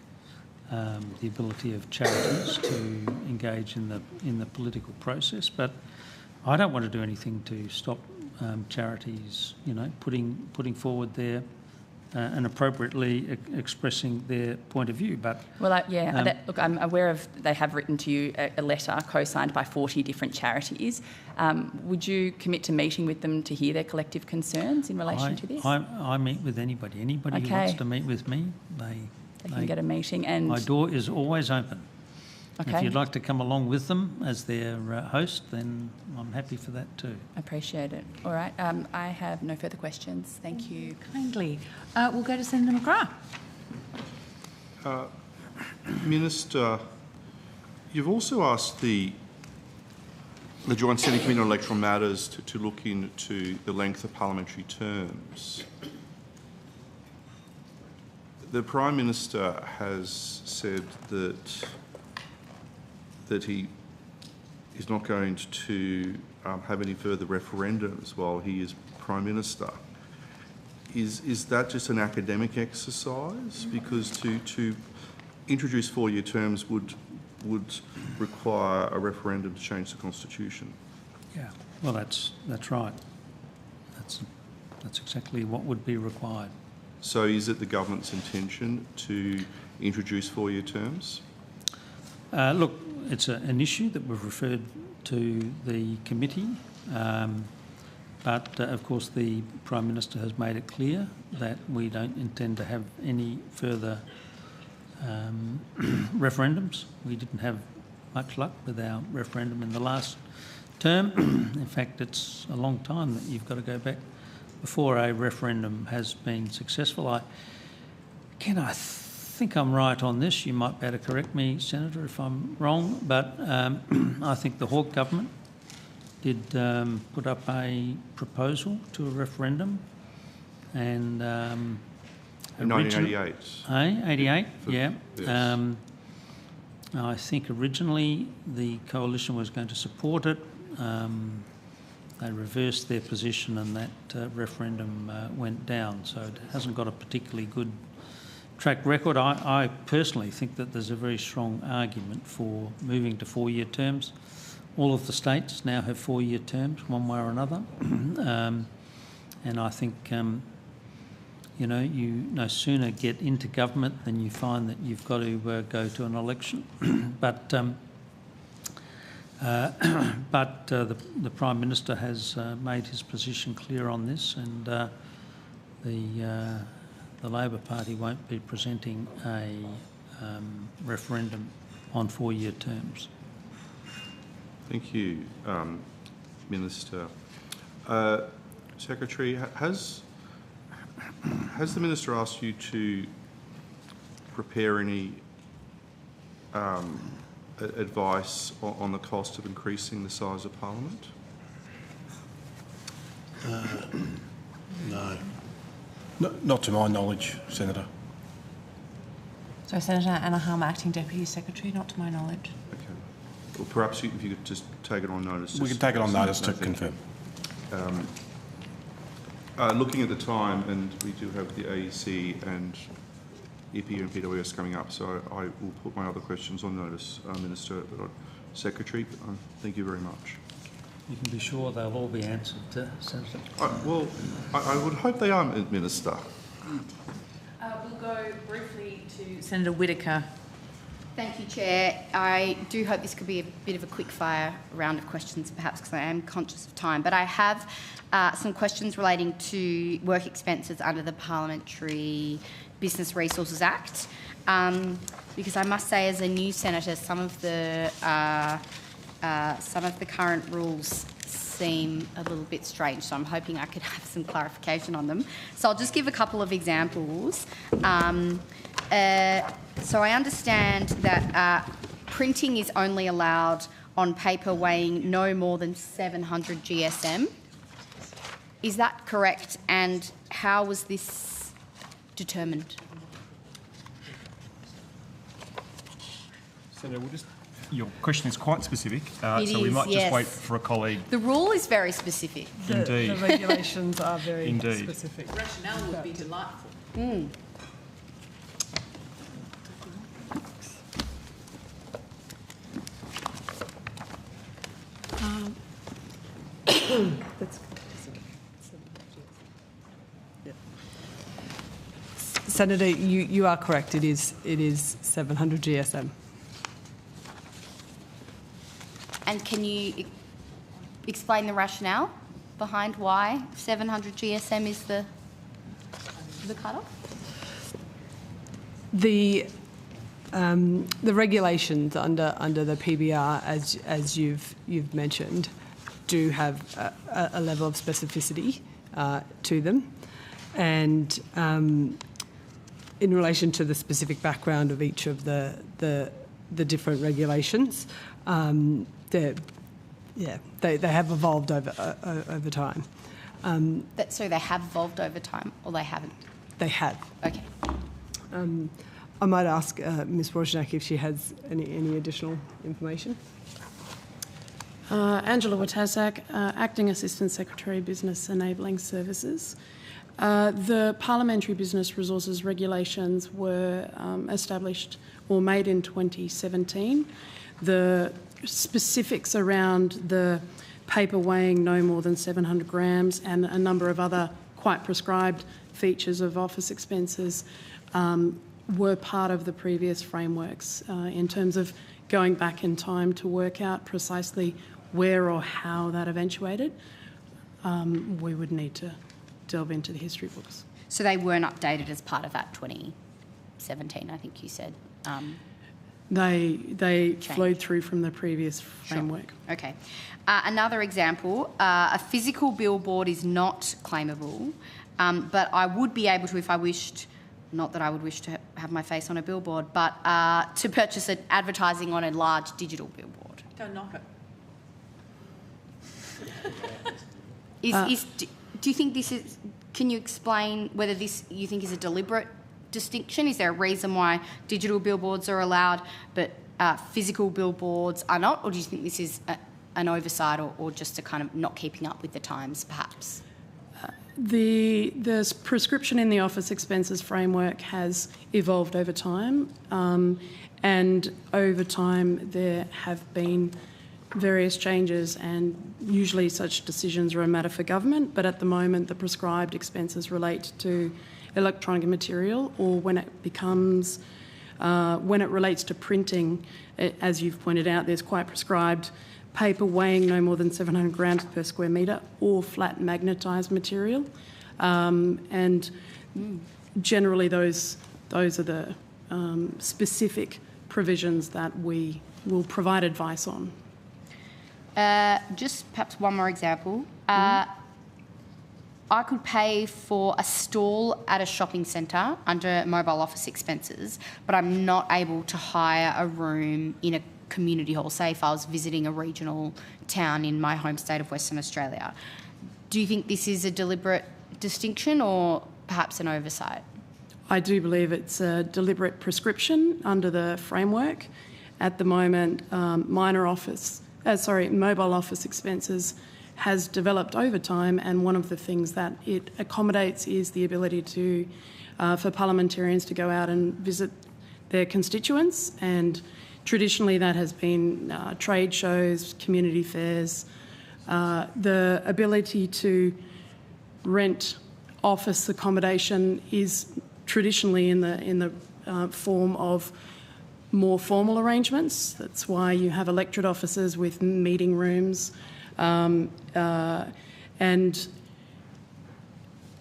the ability of charities to engage in the political process. But I don't want to do anything to stop charities, putting forward their and appropriately expressing their point of view. But look, I'm aware of they have written to you a letter co-signed by 40 different charities. Would you commit to meeting with them to hear their collective concerns in relation to this? I meet with anybody. Anybody who wants to meet with me, they can get a meeting. And my door is always open. Okay. If you'd like to come along with them as their host, then I'm happy for that too. Appreciate it. All right. I have no further questions. Thank you kindly. We'll go to Senator McGrath. Minister, you've also asked the Joint Standing Committee on Electoral Matters to look into the length of parliamentary terms. The Prime Minister has said that he is not going to have any further referendums while he is Prime Minister. Is that just an academic exercise? Because to introduce 4-year terms would require a referendum to change the Constitution. Yeah, well, that's right. That's exactly what would be required. So is it the government's intention to introduce 4-year terms? Look, it's an issue that we've referred to the committee, but of course the Prime Minister has made it clear that we don't intend to have any further referendums. We didn't have much luck with our referendum in the last term. In fact, it's a long time that you've got to go back before a referendum has been successful. I think I'm right on this. You might better correct me, Senator, if I'm wrong, but I think the Hawke government did put up a proposal to a referendum, and in 1988. 88, yeah. Yes. I think originally the coalition was going to support it. They reversed their position and that referendum went down, so it hasn't got a particularly good track record. I personally think that there's a very strong argument for moving to 4-year terms. All of the states now have 4-year terms, one way or another, and I think you no sooner get into government than you find that you've got to go to an election. But the Prime Minister has made his position clear on this, and the Labor Party won't be presenting a referendum on 4-year terms. Thank you, Minister. Secretary, has the Minister asked you to prepare any advice on the cost of increasing the size of Parliament? No. Not to my knowledge, Senator. So, Senator Anna Harm, Acting Deputy Secretary, not to my knowledge. Okay. Well, perhaps if you could just take it on notice. We can take it on notice to confirm. Looking at the time, and we do have the AEC and EPU and PWS coming up, so I will put my other questions on notice, Minister, Secretary. Thank you very much. You can be sure they'll all be answered, Senator. Well, I would hope they are, Minister. We'll go briefly to Senator Whittaker. Thank you, Chair. I do hope this could be a bit of a quick fire round of questions, perhaps, because I am conscious of time. But I have some questions relating to work expenses under the Parliamentary Business Resources Act. Because I must say, as a new senator, some of the current rules seem a little bit strange, so I'm hoping I could have some clarification on them. So I'll just give a couple of examples. So I understand that printing is only allowed on paper weighing no more than 700 GSM. Is that correct? And how was this determined? Senator, your question is quite specific, so we is, might yes. just wait for a colleague. The rule is very specific. Indeed. The regulations are very Indeed. specific. Rationale would be delightful. Senator, you are correct. It is 700 GSM. And can you explain the rationale behind why 700 GSM is the cut-off? The regulations under the PBR, as you've mentioned, do have a level of specificity to them, and in relation to the specific background of each of the different regulations, they have evolved over time. So they have evolved over time, or they haven't? They have. Okay. I might ask Ms. Wozniak if she has any additional information. Angela Watazak, Acting Assistant Secretary, Business Enabling Services. The Parliamentary Business Resources Regulations were established or made in 2017. The specifics around the paper weighing no more than 700 grams and a number of other quite prescribed features of office expenses were part of the previous frameworks in terms of going back in time to work out precisely where or how that eventuated. We would need to delve into the history books. So they weren't updated as part of that 2017, I think you said. They flowed through from the previous framework. Sure. Okay. Another example, a physical billboard is not claimable, but I would be able to, if I wished, not that I would wish to have my face on a billboard, but to purchase advertising on a large digital billboard. Don't knock it. Do you think this is... Can you explain whether this you think is a deliberate distinction? Is there a reason why digital billboards are allowed but physical billboards are not? Or do you think this is an oversight or just a kind of not keeping up with the times, perhaps? The prescription in the office expenses framework has evolved over time, and over time there have been various changes, and usually such decisions are a matter for government, but at the moment the prescribed expenses relate to electronic material, or when it becomes, when it relates to printing, as you've pointed out, there's quite prescribed paper weighing no more than 700 grams per square metre or flat magnetised material. And generally those are the specific provisions that we will provide advice on. Just perhaps one more example. I could pay for a stall at a shopping centre under mobile office expenses, but I'm not able to hire a room in a community hall, say if I was visiting a regional town in my home state of Western Australia. Do you think this is a deliberate distinction or perhaps an oversight? I do believe it's a deliberate prescription under the framework. At the moment, mobile office expenses has developed over time, and one of the things that it accommodates is the ability to, for parliamentarians to go out and visit their constituents, and traditionally that has been trade shows, community fairs. The ability to rent office accommodation is traditionally in the form of more formal arrangements. That's why you have electorate offices with meeting rooms, and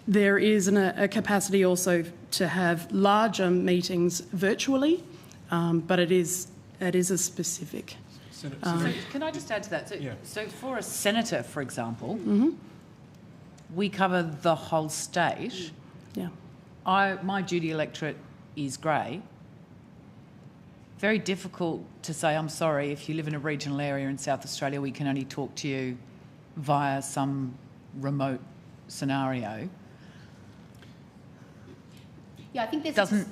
there is a capacity also to have larger meetings virtually, but it is a specific. So can I just add to that? So for a senator, for example, we cover the whole state. Yeah. My duty electorate is grey. Very difficult to say, I'm sorry, if you live in a regional area in South Australia, we can only talk to you via some remote scenario. Yeah, I think there's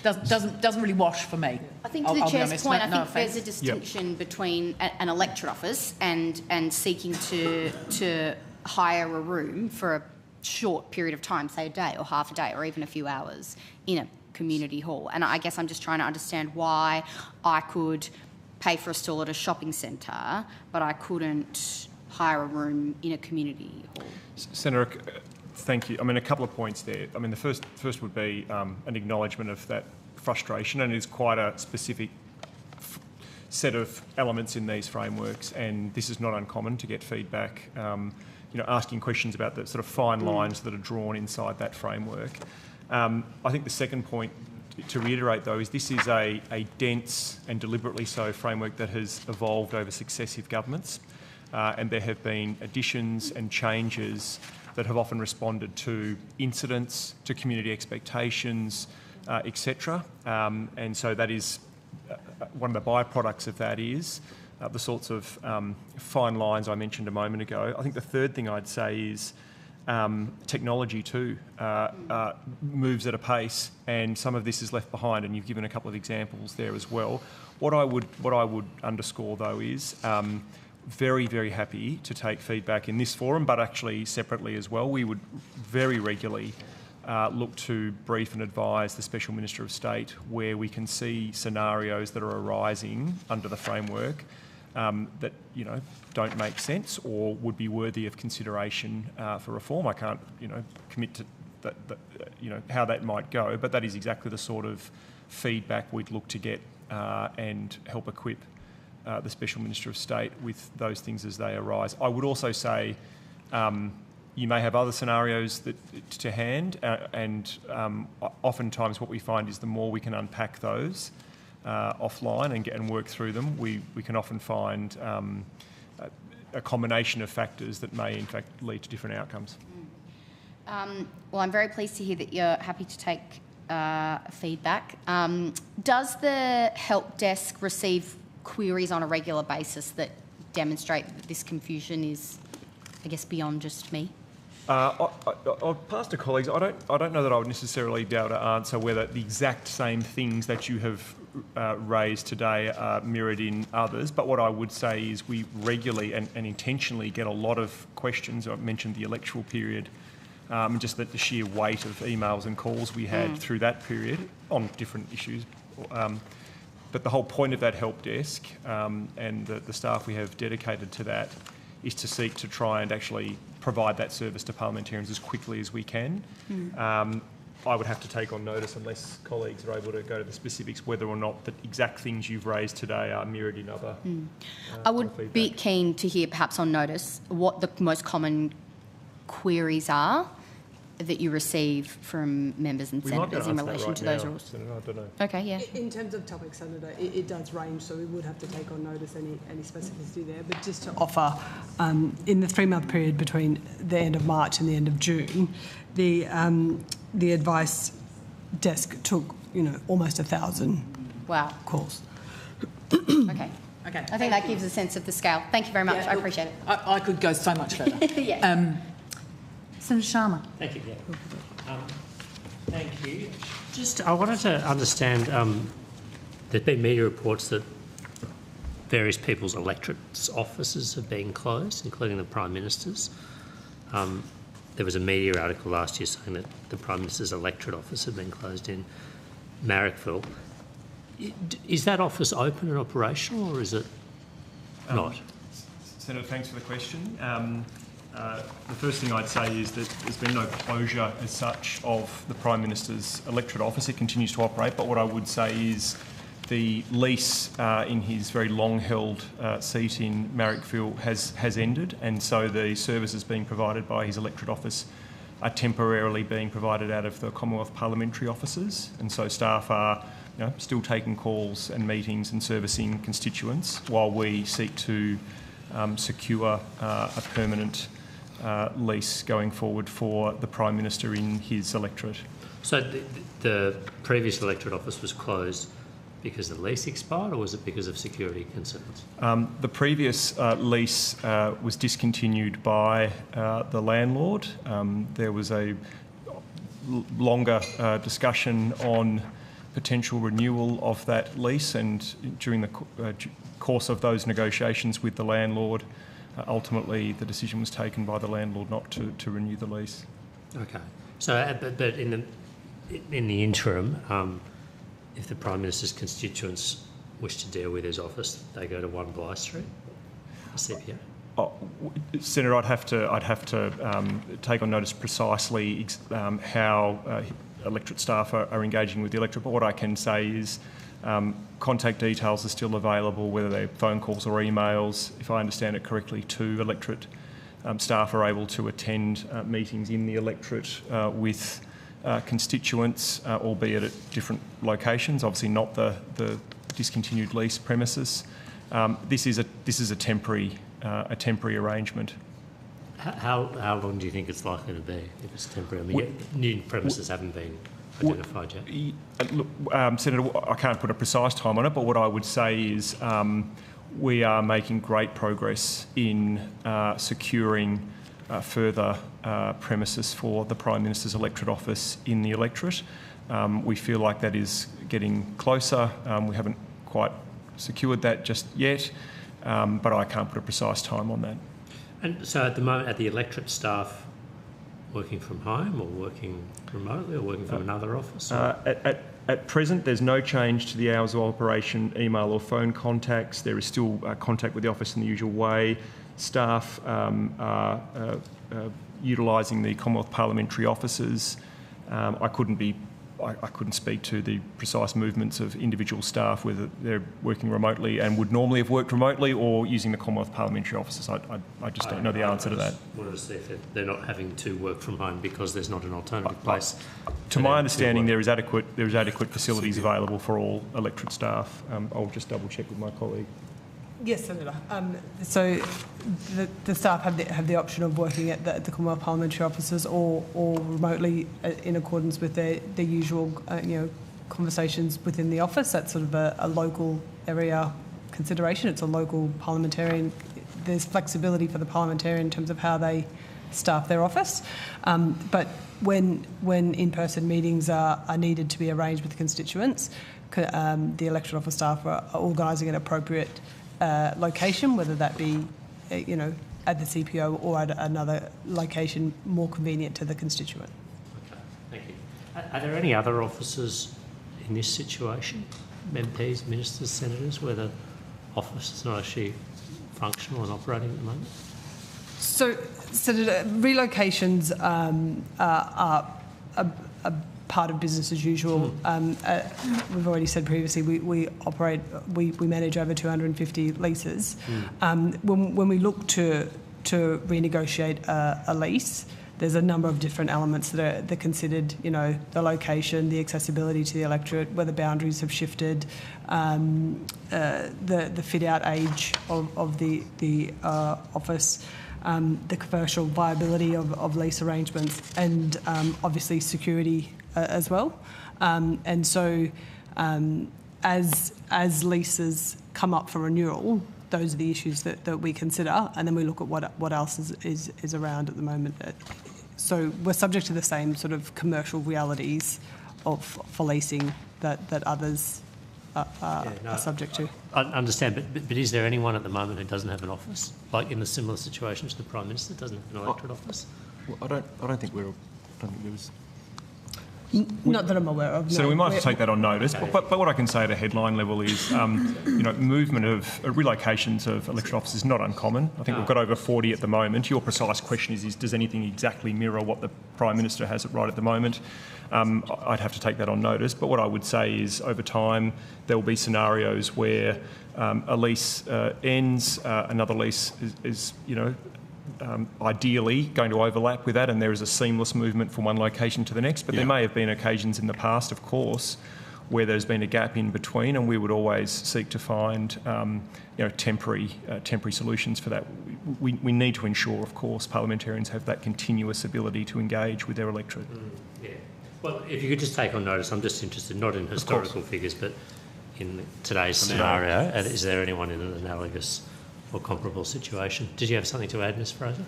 doesn't really wash for me. I think to the Chair's point, I think offence. there's a distinction between an electorate office and seeking to hire a room for a short period of time, say a day or half a day or even a few hours in a community hall. And I guess I'm just trying to understand why I could pay for a stall at a shopping centre, but I couldn't hire a room in a community hall. Senator, thank you. I mean, a couple of points there. I mean, the first would be an acknowledgement of that frustration, and it is quite a specific set of elements in these frameworks, and this is not uncommon to get feedback, asking questions about the sort of fine lines that are drawn inside that framework. I think the second point to reiterate, though, is this is a dense and deliberately so framework that has evolved over successive governments, and there have been additions and changes that have often responded to incidents, to community expectations, etc. And so that is one of the byproducts of that is the sorts of fine lines I mentioned a moment ago. I think the third thing I'd say is technology too moves at a pace, and some of this is left behind, and you've given a couple of examples there as well. What I would underscore, though, is very, very happy to take feedback in this forum, but actually separately as well. We would very regularly look to brief and advise the Special Minister of State where we can see scenarios that are arising under the framework that don't make sense or would be worthy of consideration for reform. I can't commit to that, how that might go, but that is exactly the sort of feedback we'd look to get and help equip the Special Minister of State with those things as they arise. I would also say you may have other scenarios to hand, and oftentimes what we find is the more we can unpack those offline and work through them, we can often find a combination of factors that may in fact lead to different outcomes. Well, I'm very pleased to hear that you're happy to take feedback. Does the help desk receive queries on a regular basis that demonstrate that this confusion is, I guess, beyond just me? I'll pass to colleagues. I don't know that I would necessarily be able to answer whether the exact same things that you have raised today are mirrored in others, but what I would say is we regularly and intentionally get a lot of questions. I mentioned the electoral period, just the sheer weight of emails and calls we had through that period on different issues. But the whole point of that help desk and the staff we have dedicated to that is to seek to try and actually provide that service to parliamentarians as quickly as we can. I would have to take on notice, unless colleagues are able to go to the specifics, whether or not the exact things you've raised today are mirrored in other I would be keen to hear, perhaps on notice, what the most common queries are that you receive from members and senators in relation to those rules. Senator, I don't know. Okay, yeah. In terms of topics, Senator, it does range, so we would have to take on notice any specificity there. But just to offer, in the 3-month period between the end of March and the end of June, the advice desk took, almost 1,000 calls. Okay. I think that gives a sense of the scale. Thank you very much. I appreciate it. I could go so much further. Yeah. Senator Sharma. Thank you. Thank you. I wanted to understand, there's been media reports that various people's electorates' offices have been closed, including the Prime Minister's. There was a media article last year saying that the Prime Minister's electorate office had been closed in Marrickville. Is that office open and operational, or is it not? Senator, thanks for the question. The first thing I'd say is that there's been no closure as such of the Prime Minister's electorate office. It continues to operate, but what I would say is the lease in his very long-held seat in Marrickville has ended, and so the services being provided by his electorate office are temporarily being provided out of the Commonwealth Parliamentary offices, and so staff are still taking calls and meetings and servicing constituents while we seek to secure a permanent lease going forward for the Prime Minister in his electorate. So the previous electorate office was closed because the lease expired, or was it because of security concerns? The previous lease was discontinued by the landlord. There was a longer discussion on potential renewal of that lease, and during the course of those negotiations with the landlord, ultimately the decision was taken by the landlord not to renew the lease. Okay. So, but in the interim, if the Prime Minister's constituents wish to deal with his office, they go to 1 Bligh Street, CPO? Senator, I'd have to take on notice precisely how electorate staff are engaging with the electorate, but what I can say is contact details are still available, whether they're phone calls or emails. If I understand it correctly, 2 electorate staff are able to attend meetings in the electorate with constituents, albeit at different locations, obviously not the discontinued lease premises. This is a temporary arrangement. How long do you think it's likely to be if it's temporary? I mean, new premises haven't been identified yet. Look, Senator, I can't put a precise time on it, but what I would say is we are making great progress in securing further premises for the Prime Minister's electorate office in the electorate. We feel like that is getting closer. We haven't quite secured that just yet, but I can't put a precise time on that. And so at the moment, are the electorate staff working from home or working remotely or working from another office? At present, there's no change to the hours of operation, email or phone contacts. There is still contact with the office in the usual way. Staff are utilising the Commonwealth Parliamentary offices. I couldn't speak to the precise movements of individual staff, whether they're working remotely and would normally have worked remotely or using the Commonwealth Parliamentary offices. I just don't know the answer to that. I wanted to see if they're not having to work from home because there's not an alternative place. To my understanding, there is adequate facilities available for all electorate staff. I'll just double check with my colleague. Yes, Senator. So the staff have the option of working at the Commonwealth Parliamentary offices or remotely in accordance with their usual conversations within the office. That's sort of a local area consideration. It's a local parliamentarian. There's flexibility for the parliamentarian in terms of how they staff their office. But when in-person meetings are needed to be arranged with constituents, the electorate office staff are organising an appropriate location, whether that be, at the CPO or at another location more convenient to the constituent. Okay, thank you. Are there any other officers in this situation, MPs, ministers, senators, where the office is not actually functional and operating at the moment? So, Senator, relocations are a part of business as usual. We've already said previously we manage over 250 leases. When we look to renegotiate a lease, there's a number of different elements that are considered. The location, the accessibility to the electorate, whether boundaries have shifted, the fit out age of the office. The commercial viability of lease arrangements, and obviously security as well. And so as leases come up for renewal, those are the issues that we consider, and then we look at what else is around at the moment. So we're subject to the same sort of commercial realities for leasing that others are subject to. I understand, but is there anyone at the moment who doesn't have an office, like in a similar situation to the Prime Minister, doesn't have an electorate office? Well, I don't think there was. Not that I'm aware of. So no. we might have to take that on notice. But what I can say at a headline level is, movement of relocations of elected officers is not uncommon. I think we've got over 40 at the moment. Your precise question is does anything exactly mirror what the Prime Minister has it right at the moment? I'd have to take that on notice. But what I would say is over time there will be scenarios where a lease ends, another lease is ideally going to overlap with that, and there is a seamless movement from one location to the next. But there may have been occasions in the past, of course, where there's been a gap in between, and we would always seek to find temporary solutions for that. We need to ensure, of course, parliamentarians have that continuous ability to engage with their electorate. Yeah. Well, if you could just take on notice, I'm just interested not in historical figures, but in today's scenario, is there anyone in an analogous or comparable situation? Did you have something to add, Ms. Fraser?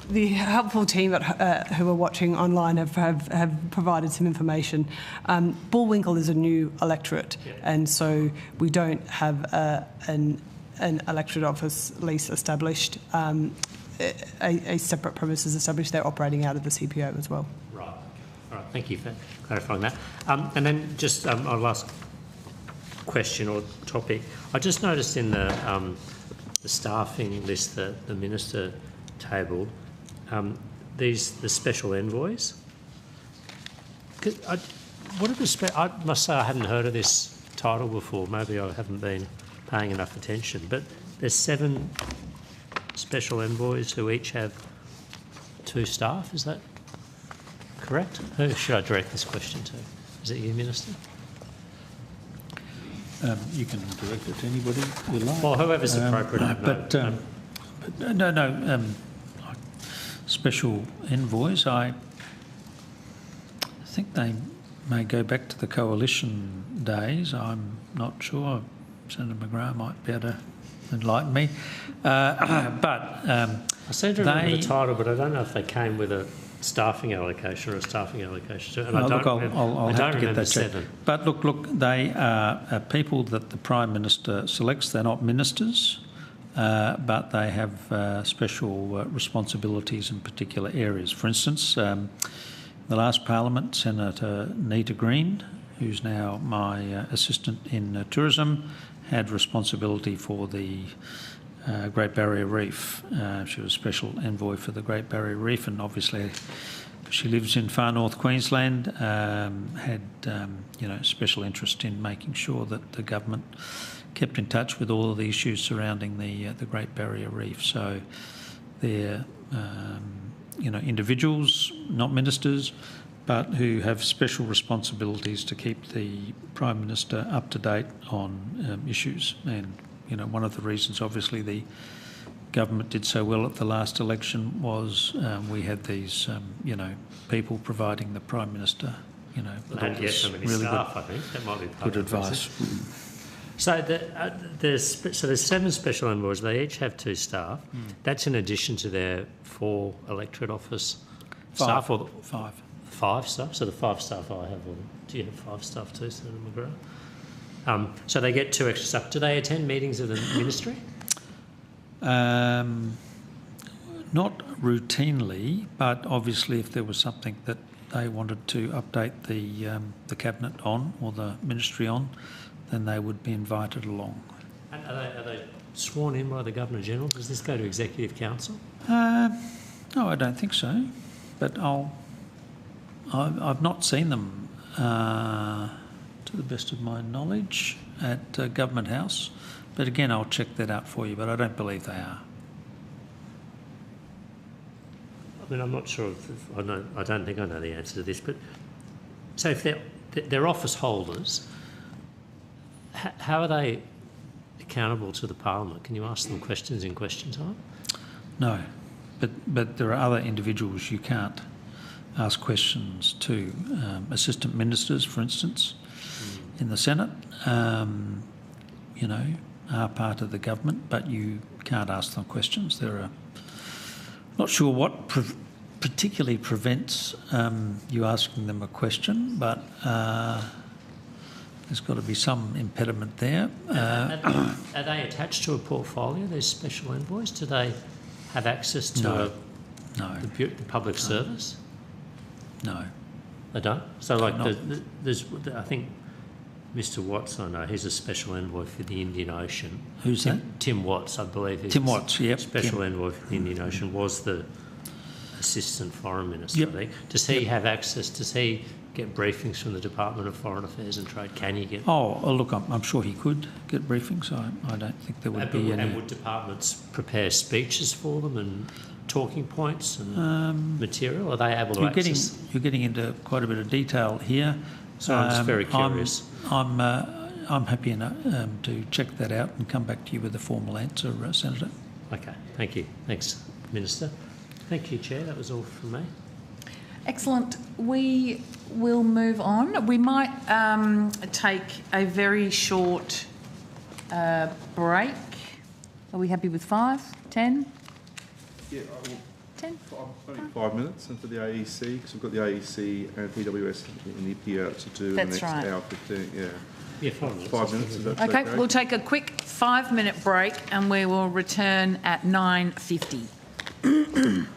The helpful team who are watching online have provided some information. Bullwinkle is a new electorate, and so we don't have an electorate office lease established. A separate premises established. They're operating out of the CPO as well. Right. All right. Thank you for clarifying that. And then just our last question or topic. I just noticed in the staffing list that the Minister tabled, the special envoys. I must say I hadn't heard of this title before. Maybe I haven't been paying enough attention. But there's 7 special envoys who each have 2 staff. Is that correct? Who should I direct this question to? Is it you, Minister? You can direct it to anybody you like. Well, whoever's appropriate. Special envoys, I think they may go back to the coalition days. I'm not sure. Senator McGrath might be able to enlighten me. I seem to remember the title, but I don't know if they came with a staffing allocation or a staffing allocation. And I'll have to get that checked. But look, they are people that the Prime Minister selects. They're not ministers, but they have special responsibilities in particular areas. For instance, in the last Parliament, Senator Nita Green, who's now my assistant in tourism, had responsibility for the Great Barrier Reef. She was special envoy for the Great Barrier Reef, and obviously she lives in far north Queensland, had special interest in making sure that the government kept in touch with all of the issues surrounding the Great Barrier Reef. So they're individuals, not ministers, but who have special responsibilities to keep the Prime Minister up to date on issues. And one of the reasons, obviously, the government did so well at the last election was we had these, people providing the Prime Minister, with all this really staff, I think. That might be part good of the advice. So there's 7 special envoys. They each have 2 staff. That's in addition to their 4 electorate office staff? Or 5. 5 staff? So the 5 staff I have, do you have 5 staff too, Senator McGrath? So they get 2 extra staff. Do they attend meetings of the ministry? Not routinely, but obviously if there was something that they wanted to update the Cabinet on or the Ministry on, then they would be invited along. And are they sworn in by the Governor-General? Does this go to Executive Council? No, I don't think so. But I've not seen them, to the best of my knowledge, at Government House. But again, I'll check that out for you, but I don't believe they are. I mean, I'm not sure I don't think I know the answer to this, but so if they're office holders, how are they accountable to the Parliament? Can you ask them questions in question time? No, but there are other individuals you can't ask questions to. Assistant ministers, for instance, in the Senate, are part of the government, but you can't ask them questions. Not sure what particularly prevents you asking them a question, but there's got to be some impediment there. Are they attached to a portfolio, these special envoys? Do they have access to the public service? No. They don't? So, like, there's, I think Mr Watts, I know, he's a special envoy for the Indian Ocean. Who's that? Tim Watts, I believe. Tim Watts, yep. Special envoy for the Indian Ocean, was the Assistant Foreign Minister, Yep. I think. Does he have access? Does he get briefings from the Department of Foreign Affairs and Trade? Can he get... Oh, look, I'm sure he could get briefings. I don't think there would be any... And would departments prepare speeches for them and talking points and material? Are they able to access? You're getting into quite a bit of detail here. So I'm just very curious. I'm happy to check that out and come back to you with a formal answer, Senator. Okay, thank you. Thanks, Minister. Thank you, Chair. That was all from me. Excellent. We will move on. We might take a very short break. Are we happy with 5, 10? Yeah, 10? only 5 minutes, and for the AEC, because we've got the AEC and PWS in here to do in the next hour 15. Yeah. Yeah, 5 minutes. 5 minutes, if that's Okay, okay. we'll take a quick 5-minute break and we will return at 9:50.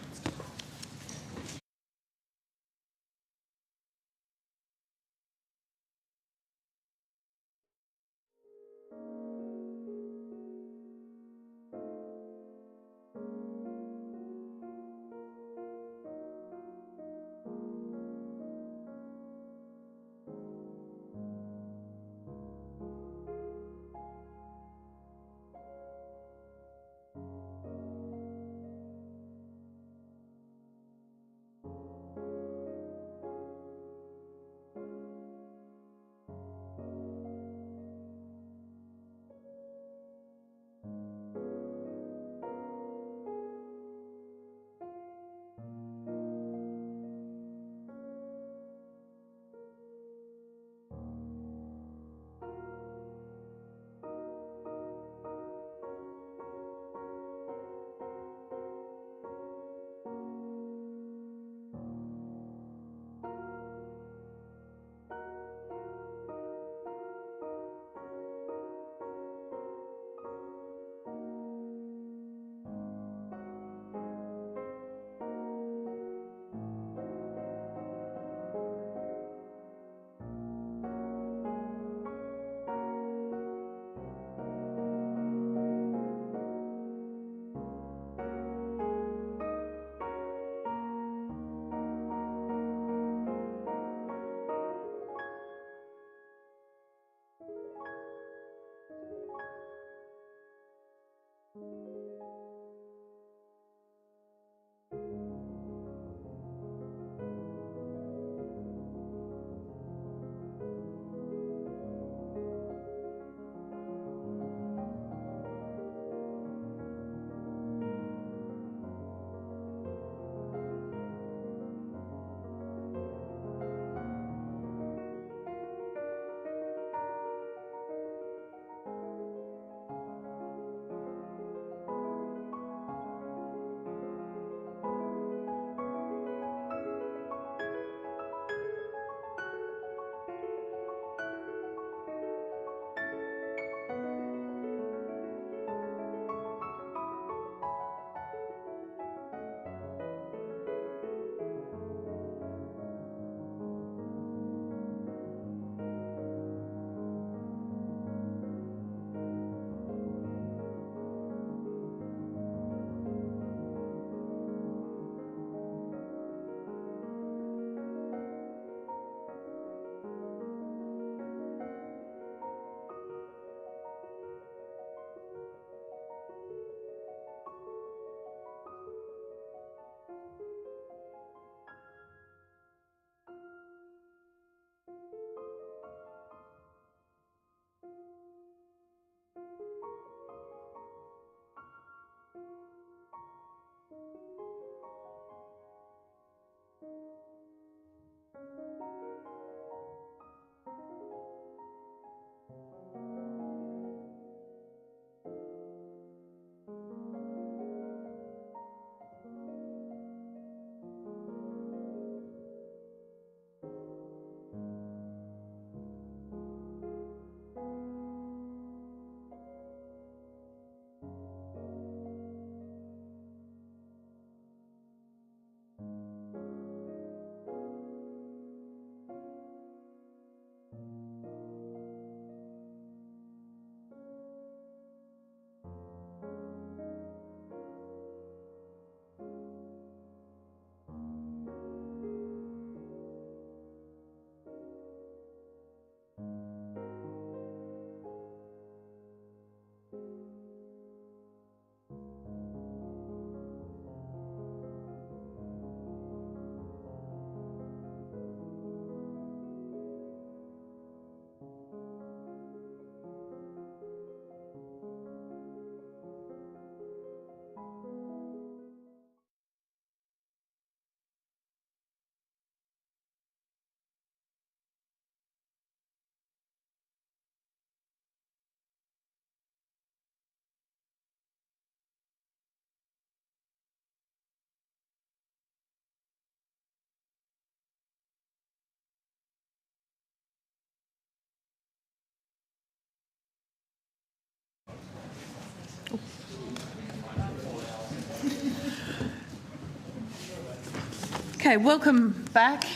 Okay, welcome back,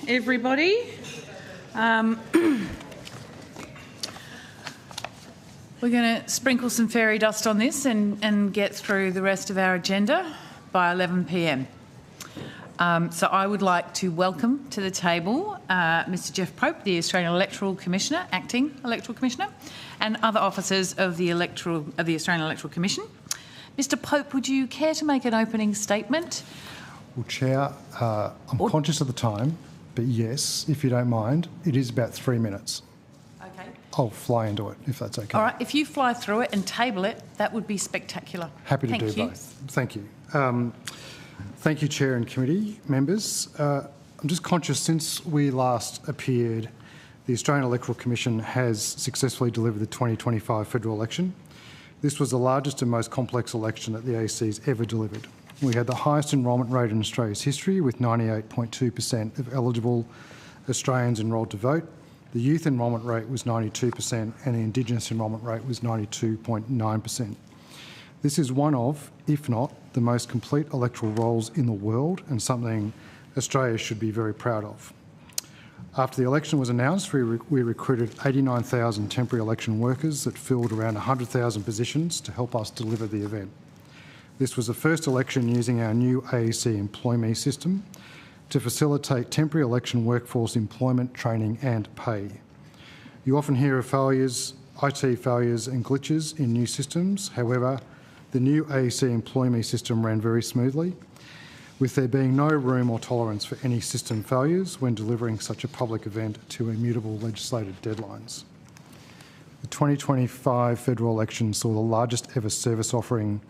everybody. We're going to sprinkle some fairy dust on this and get through the rest of our agenda by 11 p.m. So I would like to welcome to the table Mr Jeff Pope, the Australian Electoral Commissioner, Acting Electoral Commissioner, and other officers of the Australian Electoral Commission. Mr Pope, would you care to make an opening statement? Well, Chair, I'm conscious of the time, but yes, if you don't mind, it is about 3 minutes. Okay. I'll fly into it, if that's okay. All right, if you fly through it and table it, that would be spectacular. Happy to do both. Thank you. Thank you, Chair and committee members. I'm just conscious, since we last appeared, the Australian Electoral Commission has successfully delivered the 2025 federal election. This was the largest and most complex election that the AEC's ever delivered. We had the highest enrolment rate in Australia's history, with 98.2% of eligible Australians enrolled to vote. The youth enrolment rate was 92% and the Indigenous enrolment rate was 92.9%. This is one of, if not, the most complete electoral rolls in the world, and something Australia should be very proud of. After the election was announced, we recruited 89,000 temporary election workers that filled around 100,000 positions to help us deliver the event. This was the first election using our new AEC EmployMe system to facilitate temporary election workforce employment, training and pay. You often hear of failures, IT failures and glitches in new systems. However, the new AEC EmployMe system ran very smoothly, with there being no room or tolerance for any system failures when delivering such a public event to immutable legislated deadlines. The 2025 federal election saw the largest ever service offering,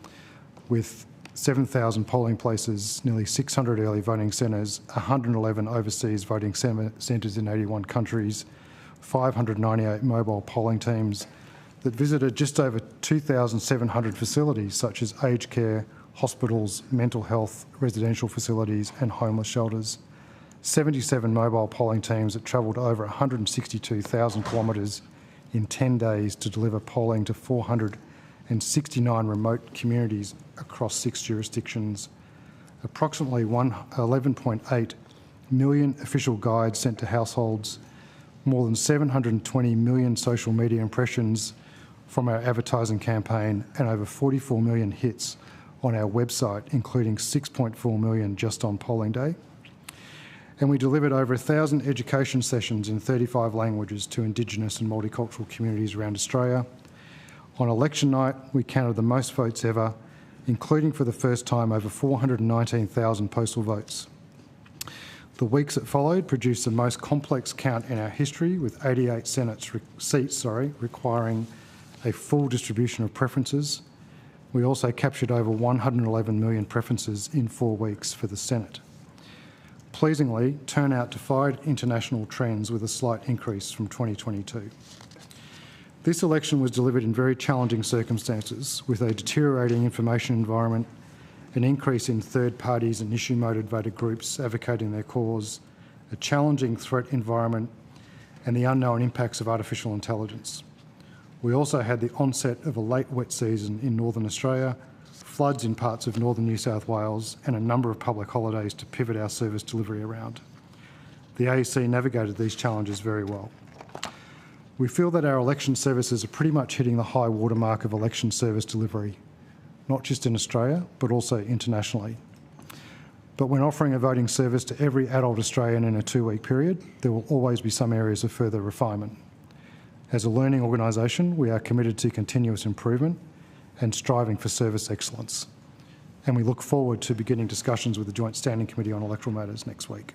with 7,000 polling places, nearly 600 early voting centres, 111 overseas voting centres in 81 countries, 598 mobile polling teams that visited just over 2,700 facilities such as aged care, hospitals, mental health, residential facilities and homeless shelters. 77 mobile polling teams that travelled over 162,000 kilometres in 10 days to deliver polling to 469 remote communities across 6 jurisdictions. Approximately 11.8 million official guides sent to households, more than 720 million social media impressions from our advertising campaign, and over 44 million hits on our website, including 6.4 million just on polling day. And we delivered over 1,000 education sessions in 35 languages to Indigenous and multicultural communities around Australia. On election night, we counted the most votes ever, including for the first time over 419,000 postal votes. The weeks that followed produced the most complex count in our history, with 88 Senate seats requiring a full distribution of preferences. We also captured over 111 million preferences in 4 weeks for the Senate. Pleasingly, turnout defied international trends with a slight increase from 2022. This election was delivered in very challenging circumstances, with a deteriorating information environment, an increase in third parties and issue-motivated groups advocating their cause, a challenging threat environment, and the unknown impacts of artificial intelligence. We also had the onset of a late wet season in Northern Australia, floods in parts of northern New South Wales, and a number of public holidays to pivot our service delivery around. The AEC navigated these challenges very well. We feel that our election services are pretty much hitting the high watermark of election service delivery, not just in Australia, but also internationally. But when offering a voting service to every adult Australian in a 2-week period, there will always be some areas of further refinement. As a learning organisation, we are committed to continuous improvement and striving for service excellence. And we look forward to beginning discussions with the Joint Standing Committee on Electoral Matters next week.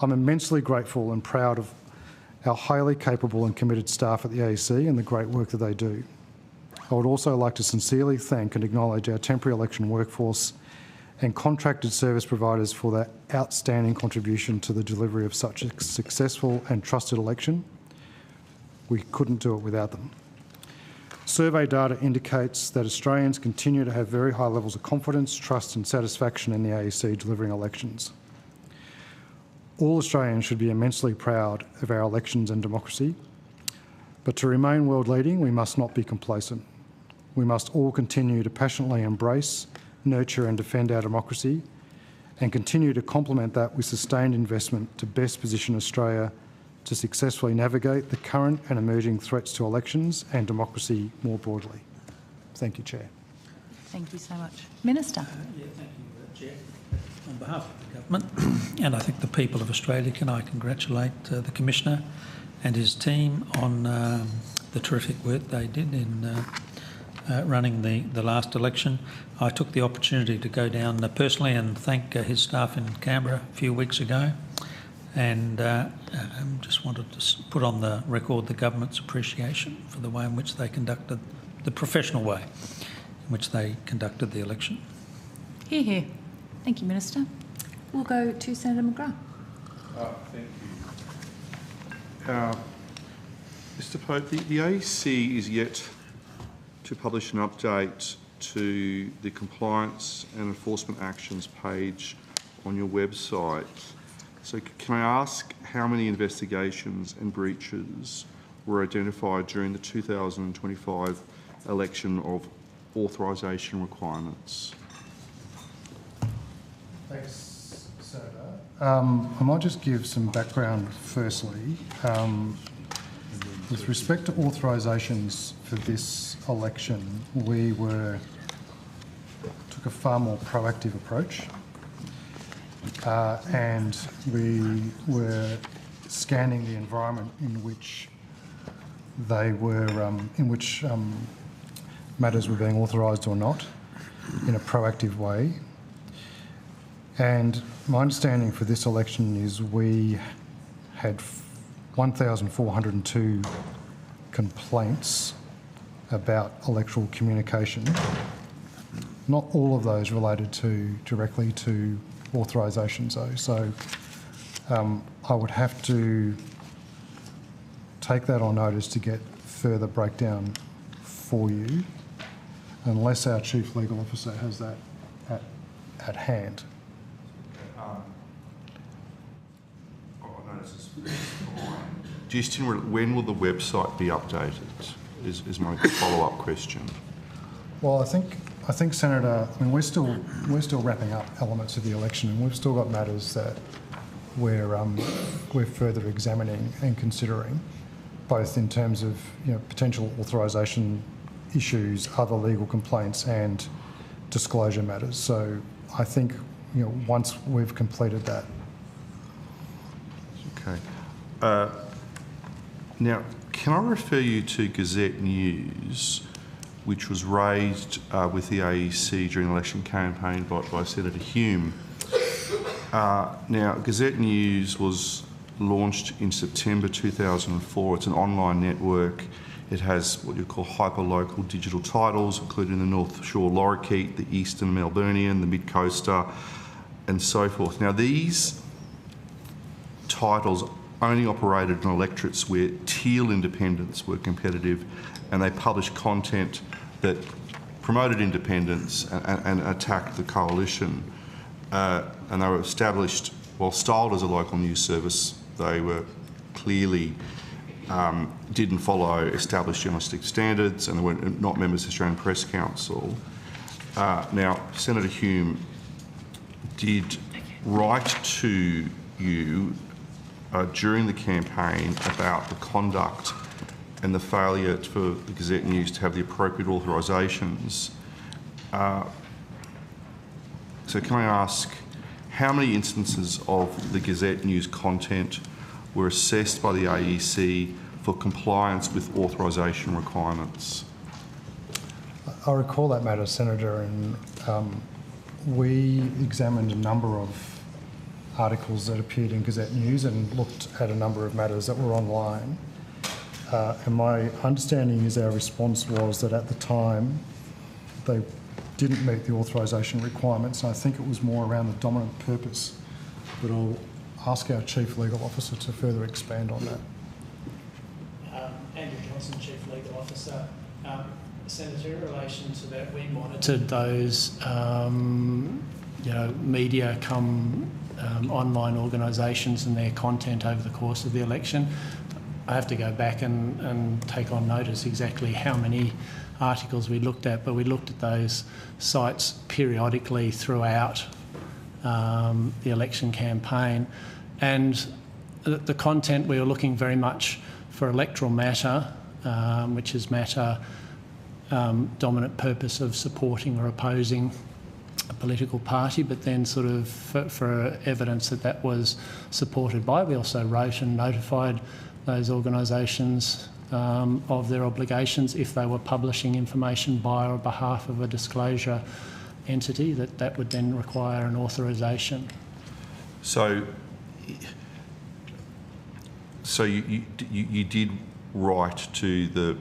I'm immensely grateful and proud of our highly capable and committed staff at the AEC and the great work that they do. I would also like to sincerely thank and acknowledge our temporary election workforce and contracted service providers for their outstanding contribution to the delivery of such a successful and trusted election. We couldn't do it without them. Survey data indicates that Australians continue to have very high levels of confidence, trust and satisfaction in the AEC delivering elections. All Australians should be immensely proud of our elections and democracy, but to remain world leading, we must not be complacent. We must all continue to passionately embrace, nurture and defend our democracy and continue to complement that with sustained investment to best position Australia to successfully navigate the current and emerging threats to elections and democracy more broadly. Thank you, Chair. Thank you so much. Minister. Thank you, Chair. On behalf of the government, and I think the people of Australia, can I congratulate the Commissioner and his team on the terrific work they did in running the last election. I took the opportunity to go down personally and thank his staff in Canberra a few weeks ago, and just wanted to put on the record the government's appreciation for the way in which they conducted, the professional way in which they conducted the election. Hear, hear. Thank you, Minister. We'll go to Senator McGrath. Thank you. Mr Pope, the AEC is yet to publish an update to the compliance and enforcement actions page on your website. So can I ask how many investigations and breaches were identified during the 2025 election of authorisation requirements? Thanks, Senator. I might just give some background firstly. With respect to authorisations for this election, we took a far more proactive approach, and we were scanning the environment in which they were, matters were being authorised or not, in a proactive way. And my understanding for this election is we had 1,402 complaints about electoral communication. Not all of those related directly to authorisations though, so I would have to take that on notice to get further breakdown for you, unless our Chief Legal Officer has that at hand. Justin, when will the website be updated? Is my follow-up question. Well, I think, Senator, I mean, we're still wrapping up elements of the election, and we've still got matters that we're further examining and considering, both in terms of potential authorisation issues, other legal complaints, and disclosure matters. So I think once we've completed that. Okay. Now, can I refer you to Gazette News, which was raised with the AEC during the election campaign by Senator Hume. Now, Gazette News was launched in September 2004. It's an online network. It has what you call hyper-local digital titles, including the North Shore Lorikeet, the Eastern Melburnian, the Mid-Coaster, and so forth. Now, these titles only operated in electorates where teal independents were competitive, and they published content that promoted independence and attacked the coalition. And they were established, while styled as a local news service, they were clearly didn't follow established journalistic standards, and they were not members of the Australian Press Council. Now, Senator Hume did write to you during the campaign about the conduct and the failure for the Gazette News to have the appropriate authorisations. So can I ask, how many instances of the Gazette News content were assessed by the AEC for compliance with authorisation requirements? I recall that matter, Senator, and we examined a number of articles that appeared in Gazette News and looked at a number of matters that were online. And my understanding is our response was that at the time they didn't meet the authorisation requirements, and I think it was more around the dominant purpose. But I'll ask our Chief Legal Officer to further expand on that. Andrew Johnson, Chief Legal Officer. Senator, in relation to that, we monitored those media online organisations and their content over the course of the election. I have to go back and take on notice exactly how many articles we looked at, but we looked at those sites periodically throughout the election campaign. And the content, we were looking very much for electoral matter, which is matter dominant purpose of supporting or opposing a political party, but then sort of for evidence that that was supported by. We also wrote and notified those organisations of their obligations if they were publishing information by or behalf of a disclosure entity, that would then require an authorisation. So you did write to the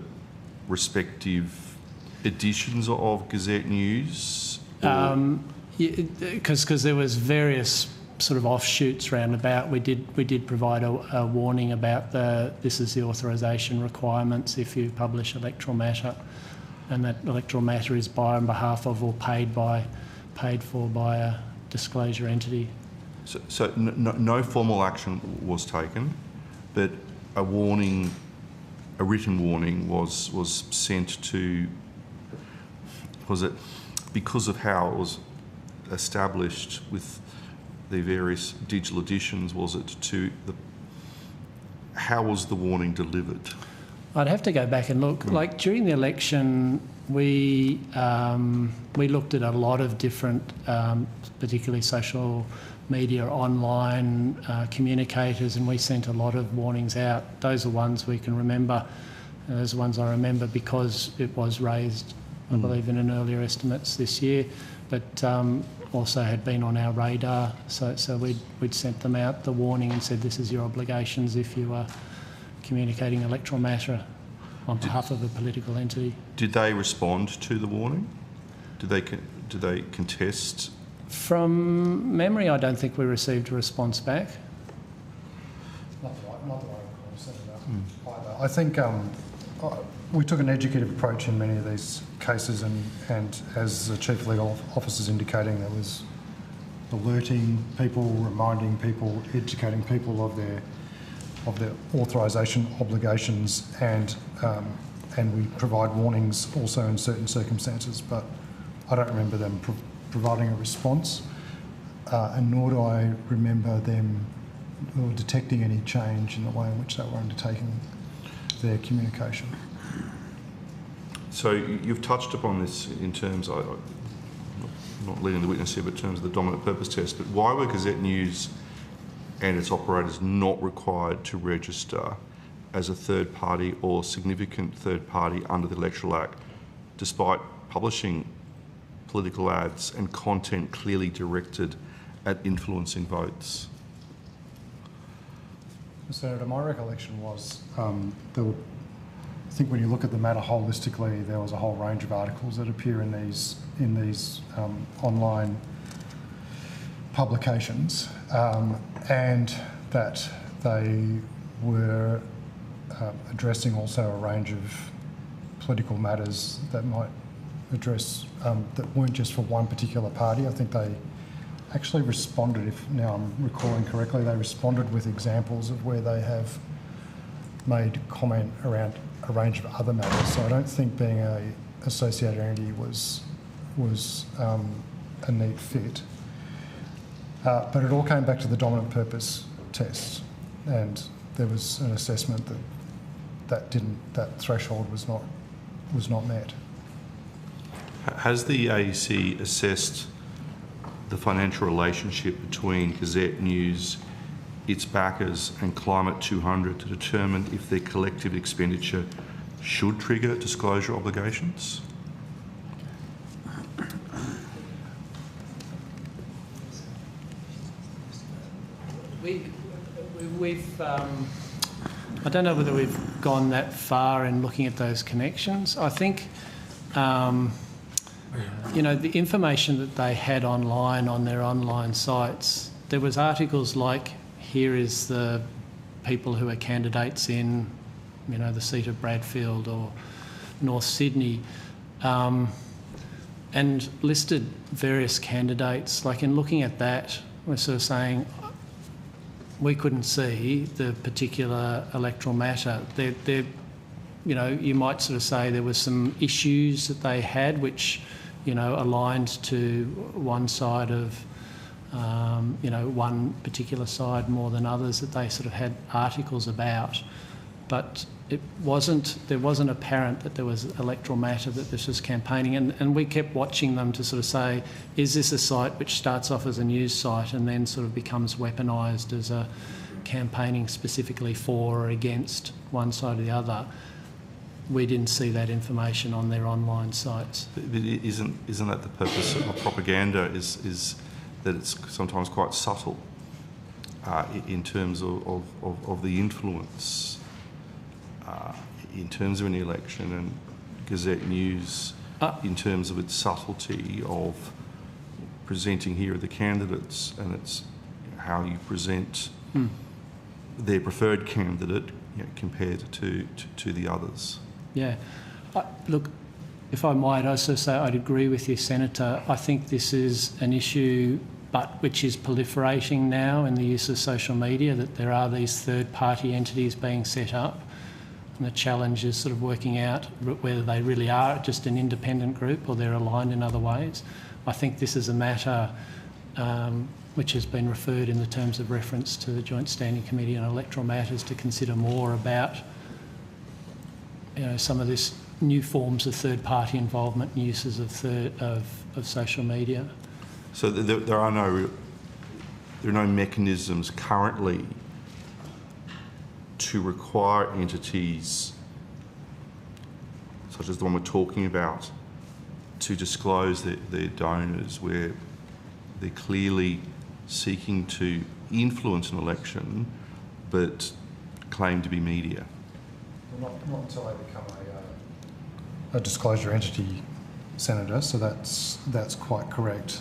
respective editions of Gazette News? Because there was various sort of offshoots round about. We did provide a warning about this is the authorisation requirements if you publish electoral matter, and that electoral matter is by on behalf of or paid for by a disclosure entity. So no formal action was taken, but a written warning was sent to. Was it because of how it was established with the various digital editions? Was it to the? How was the warning delivered? I'd have to go back and look. Like during the election, we looked at a lot of different, particularly social media, online communicators, and we sent a lot of warnings out. Those are ones we can remember. Those are ones I remember because it was raised, I believe, in an earlier estimates this year, but also had been on our radar. So we'd sent them out the warning and said this is your obligations if you are communicating electoral matter on behalf of a political entity. Did they respond to the warning? Did they contest? From memory, I don't think we received a response back. Not the way I recall, Senator, either. I think we took an educative approach in many of these cases, and as the Chief Legal Officer is indicating, there was alerting people, reminding people, educating people of their authorisation obligations, and we provide warnings also in certain circumstances, but I don't remember them providing a response, and nor do I remember them or detecting any change in the way in which they were undertaking their communication. So you've touched upon this in terms, I'm not leading the witness here, but in terms of the dominant purpose test, but why were Gazette News and its operators not required to register as a third party or significant third party under the Electoral Act, despite publishing political ads and content clearly directed at influencing votes? Senator, my recollection was I think when you look at the matter holistically, there was a whole range of articles that appear in these online publications, and that they were addressing also a range of political matters that might address that weren't just for one particular party. I think they actually responded, if now I'm recalling correctly, they responded with examples of where they have made comment around a range of other matters. So I don't think being an associated entity was a neat fit. But it all came back to the dominant purpose test, and there was an assessment that threshold was not met. Has the AEC assessed the financial relationship between Gazette News, its backers and Climate 200 to determine if their collective expenditure should trigger disclosure obligations? I don't know whether we've gone that far in looking at those connections. I think, the information that they had online on their online sites, there was articles like, here is the people who are candidates in, the seat of Bradfield or North Sydney, and listed various candidates. Like in looking at that, we're sort of saying we couldn't see the particular electoral matter. You might sort of say there were some issues that they had which, aligned to one side of one particular side more than others that they sort of had articles about, but there wasn't apparent that there was electoral matter, that this was campaigning, and we kept watching them to sort of say, is this a site which starts off as a news site and then sort of becomes weaponised as a campaigning specifically for or against one side or the other? We didn't see that information on their online sites. But isn't that the purpose of propaganda? Is that it's sometimes quite subtle in terms of the influence in terms of an election, and Gazette News in terms of its subtlety of presenting here are the candidates, and it's how you present their preferred candidate compared to the others. Yeah. Look, if I might also say, I'd agree with you, Senator. I think this is an issue which is proliferating now in the use of social media, that there are these third-party entities being set up, and the challenge is sort of working out whether they really are just an independent group or they're aligned in other ways. I think this is a matter which has been referred in the terms of reference to the Joint Standing Committee on Electoral Matters to consider more about some of this new forms of third-party involvement and uses of social media. So there are no mechanisms currently to require entities such as the one we're talking about to disclose their donors, where they're clearly seeking to influence an election but claim to be media. Well, not until they become a disclosure entity, Senator, so that's quite correct.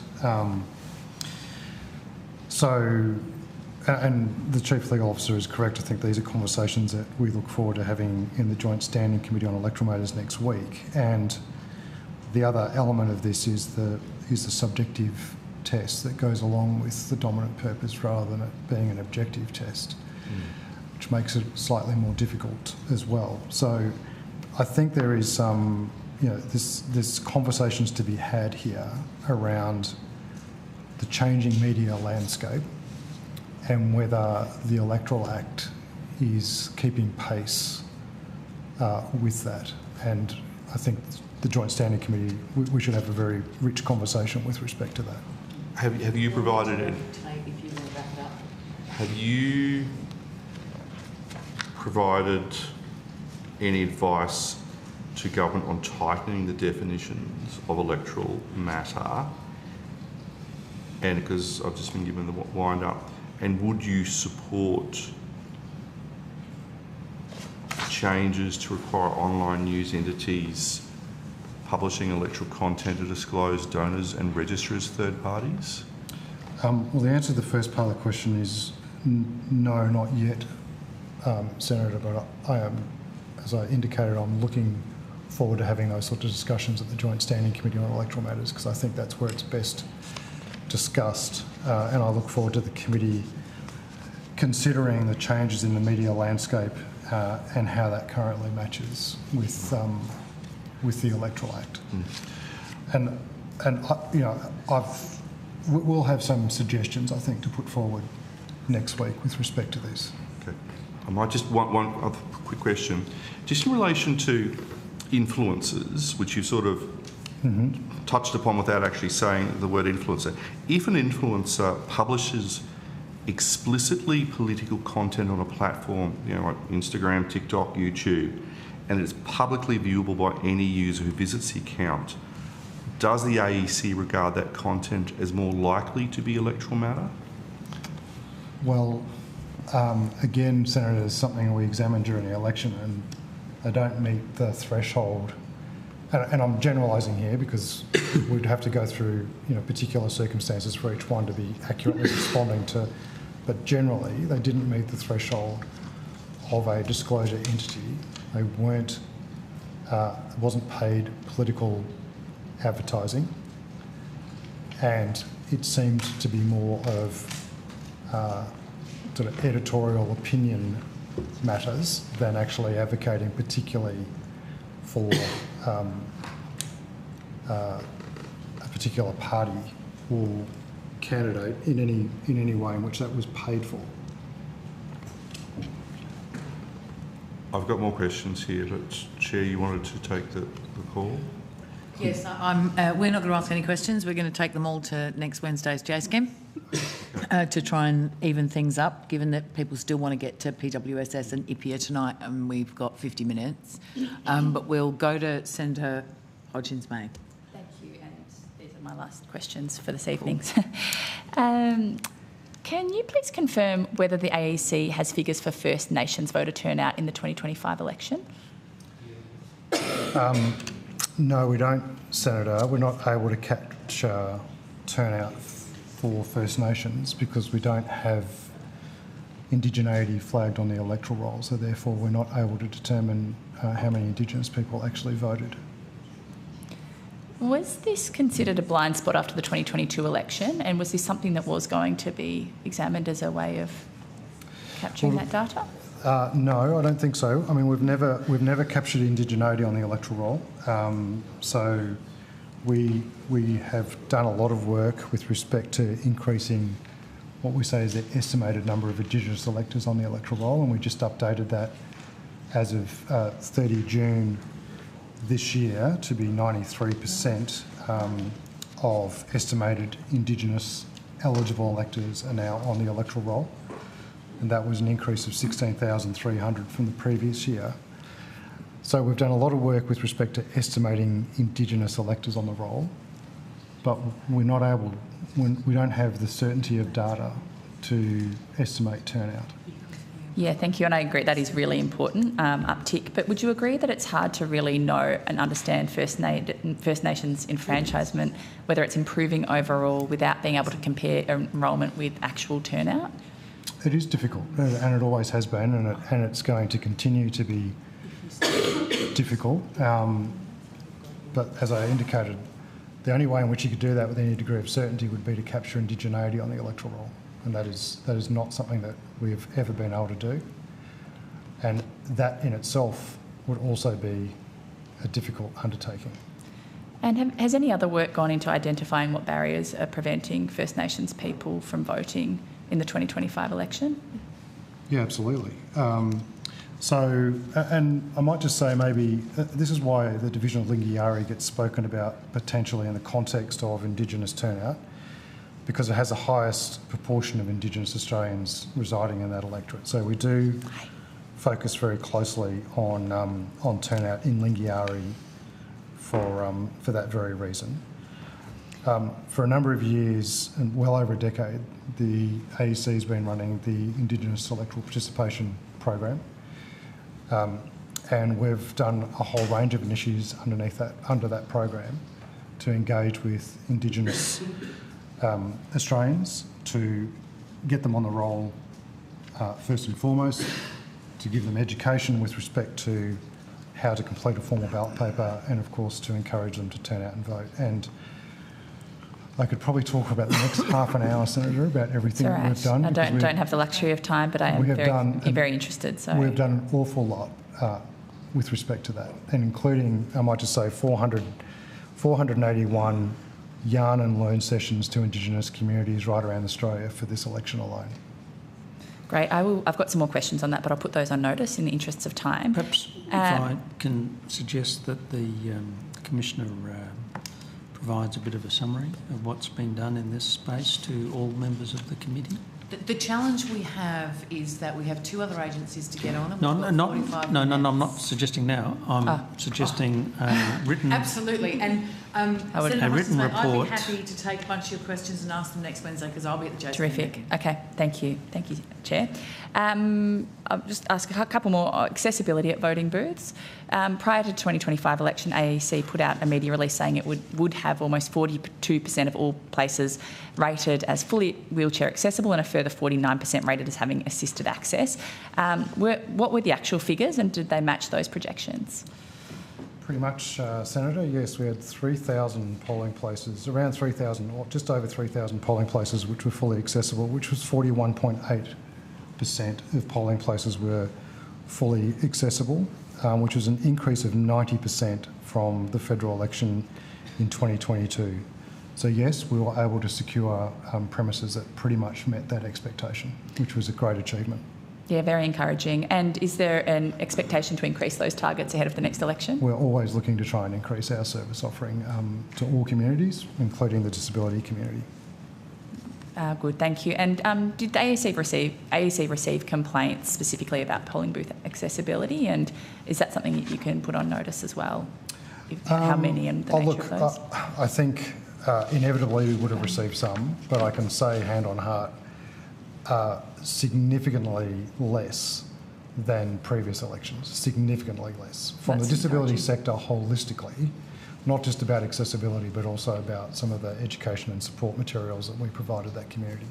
And the Chief Legal Officer is correct. I think these are conversations that we look forward to having in the Joint Standing Committee on Electoral Matters next week. And the other element of this is the subjective test that goes along with the dominant purpose rather than it being an objective test, which makes it slightly more difficult as well. So I think there is some, there's conversations to be had here around the changing media landscape and whether the Electoral Act is keeping pace with that. And I think the Joint Standing Committee, we should have a very rich conversation with respect to that. Have you provided it? Have you provided any advice to government on tightening the definitions of electoral matter? And because I've just been given the wind up, and would you support changes to require online news entities publishing electoral content to disclose donors and register as third parties? Well, the answer to the first part of the question is no, not yet, Senator, but I am, as I indicated, I'm looking forward to having those sorts of discussions at the Joint Standing Committee on Electoral Matters, because I think that's where it's best discussed, and I look forward to the committee considering the changes in the media landscape and how that currently matches with the Electoral Act. And we'll have some suggestions, I think, to put forward next week with respect to this. Okay. I might just one other quick question, just in relation to influencers, which you sort of touched upon without actually saying the word influencer. If an influencer publishes explicitly political content on a platform, like Instagram, TikTok, YouTube, and it's publicly viewable by any user who visits the account, does the AEC regard that content as more likely to be electoral matter? Well, again, Senator, it's something we examined during the election, and they don't meet the threshold. And I'm generalising here because we'd have to go through particular circumstances for each one to be accurately responding to. But generally, they didn't meet the threshold of a disclosure entity. They weren't. It wasn't paid political advertising, and it seemed to be more of sort of editorial opinion matters than actually advocating particularly for a particular party or candidate in any way in which that was paid for. I've got more questions here, but Chair, you wanted to take the call? Yes, we're not going to ask any questions. We're going to take them all to next Wednesday's JSCAM to try and even things up, given that people still want to get to PWSS and IPIA tonight, and we've got 50 minutes. But we'll go to Senator Hodgins-May. Thank you, and these are my last questions for this evening. Can you please confirm whether the AEC has figures for First Nations voter turnout in the 2025 election? No, we don't, Senator. We're not able to capture turnout for First Nations because we don't have indigeneity flagged on the electoral roll, so therefore we're not able to determine how many Indigenous people actually voted. Was this considered a blind spot after the 2022 election, and was this something that was going to be examined as a way of capturing that data? No, I don't think so. I mean, we've never captured indigeneity on the electoral roll. So we have done a lot of work with respect to increasing what we say is the estimated number of Indigenous electors on the electoral roll, and we just updated that as of 30 June this year to be 93% of estimated Indigenous eligible electors are now on the electoral roll. And that was an increase of 16,300 from the previous year. So we've done a lot of work with respect to estimating Indigenous electors on the roll, but we don't have the certainty of data to estimate turnout. Yeah, thank you, and I agree that is really important, uptick. But would you agree that it's hard to really know and understand First Nations enfranchisement, whether it's improving overall without being able to compare enrolment with actual turnout? It is difficult, and it always has been, and it's going to continue to be difficult. But as I indicated, the only way in which you could do that with any degree of certainty would be to capture indigeneity on the electoral roll, and that is not something that we have ever been able to do. And that in itself would also be a difficult undertaking. And has any other work gone into identifying what barriers are preventing First Nations people from voting in the 2025 election? Yeah, absolutely. And I might just say maybe this is why the Division of Lingiari gets spoken about potentially in the context of Indigenous turnout, because it has the highest proportion of Indigenous Australians residing in that electorate. So we do focus very closely on turnout in Lingiari for that very reason. For a number of years, and well over a decade, the AEC has been running the Indigenous Electoral Participation Program, and we've done a whole range of initiatives under that program to engage with Indigenous Australians, to get them on the roll first and foremost, to give them education with respect to how to complete a formal ballot paper, and of course to encourage them to turn out and vote. And I could probably talk about the next half an hour, Senator, about everything that we've done. I don't have the luxury of time, but I am very interested. So we've done an awful lot with respect to that, and including, I might just say, 481 yarn and learn sessions to Indigenous communities right around Australia for this election alone. Great. I've got some more questions on that, but I'll put those on notice in the interests of time. Perhaps if I can suggest that the Commissioner provides a bit of a summary of what's been done in this space to all members of the committee. The challenge we have is that we have two other agencies to get on. And No, I'm not suggesting now. I'm suggesting a written... Absolutely. And a written report. I'd be happy to take a bunch of your questions and ask them next Wednesday, because I'll be at the JSCAM. Terrific. Okay, thank you. Thank you, Chair. I'll just ask a couple more. Accessibility at voting booths. Prior to the 2025 election, AEC put out a media release saying it would have almost 42% of all places rated as fully wheelchair accessible and a further 49% rated as having assisted access. What were the actual figures, and did they match those projections? Pretty much, Senator, yes, we had 3,000 polling places, around 3,000, or just over 3,000 polling places which were fully accessible, which was 41.8% of polling places were fully accessible, which was an increase of 90% from the federal election in 2022. So yes, we were able to secure premises that pretty much met that expectation, which was a great achievement. Yeah, very encouraging. And is there an expectation to increase those targets ahead of the next election? We're always looking to try and increase our service offering to all communities, including the disability community. Good, thank you. And did the AEC receive complaints specifically about polling booth accessibility? And is that something that you can put on notice as well? How many and the nature of those? I think inevitably we would have received some, but I can say hand on heart, significantly less than previous elections, significantly less. From the disability sector holistically, not just about accessibility, but also about some of the education and support materials that we provided that community.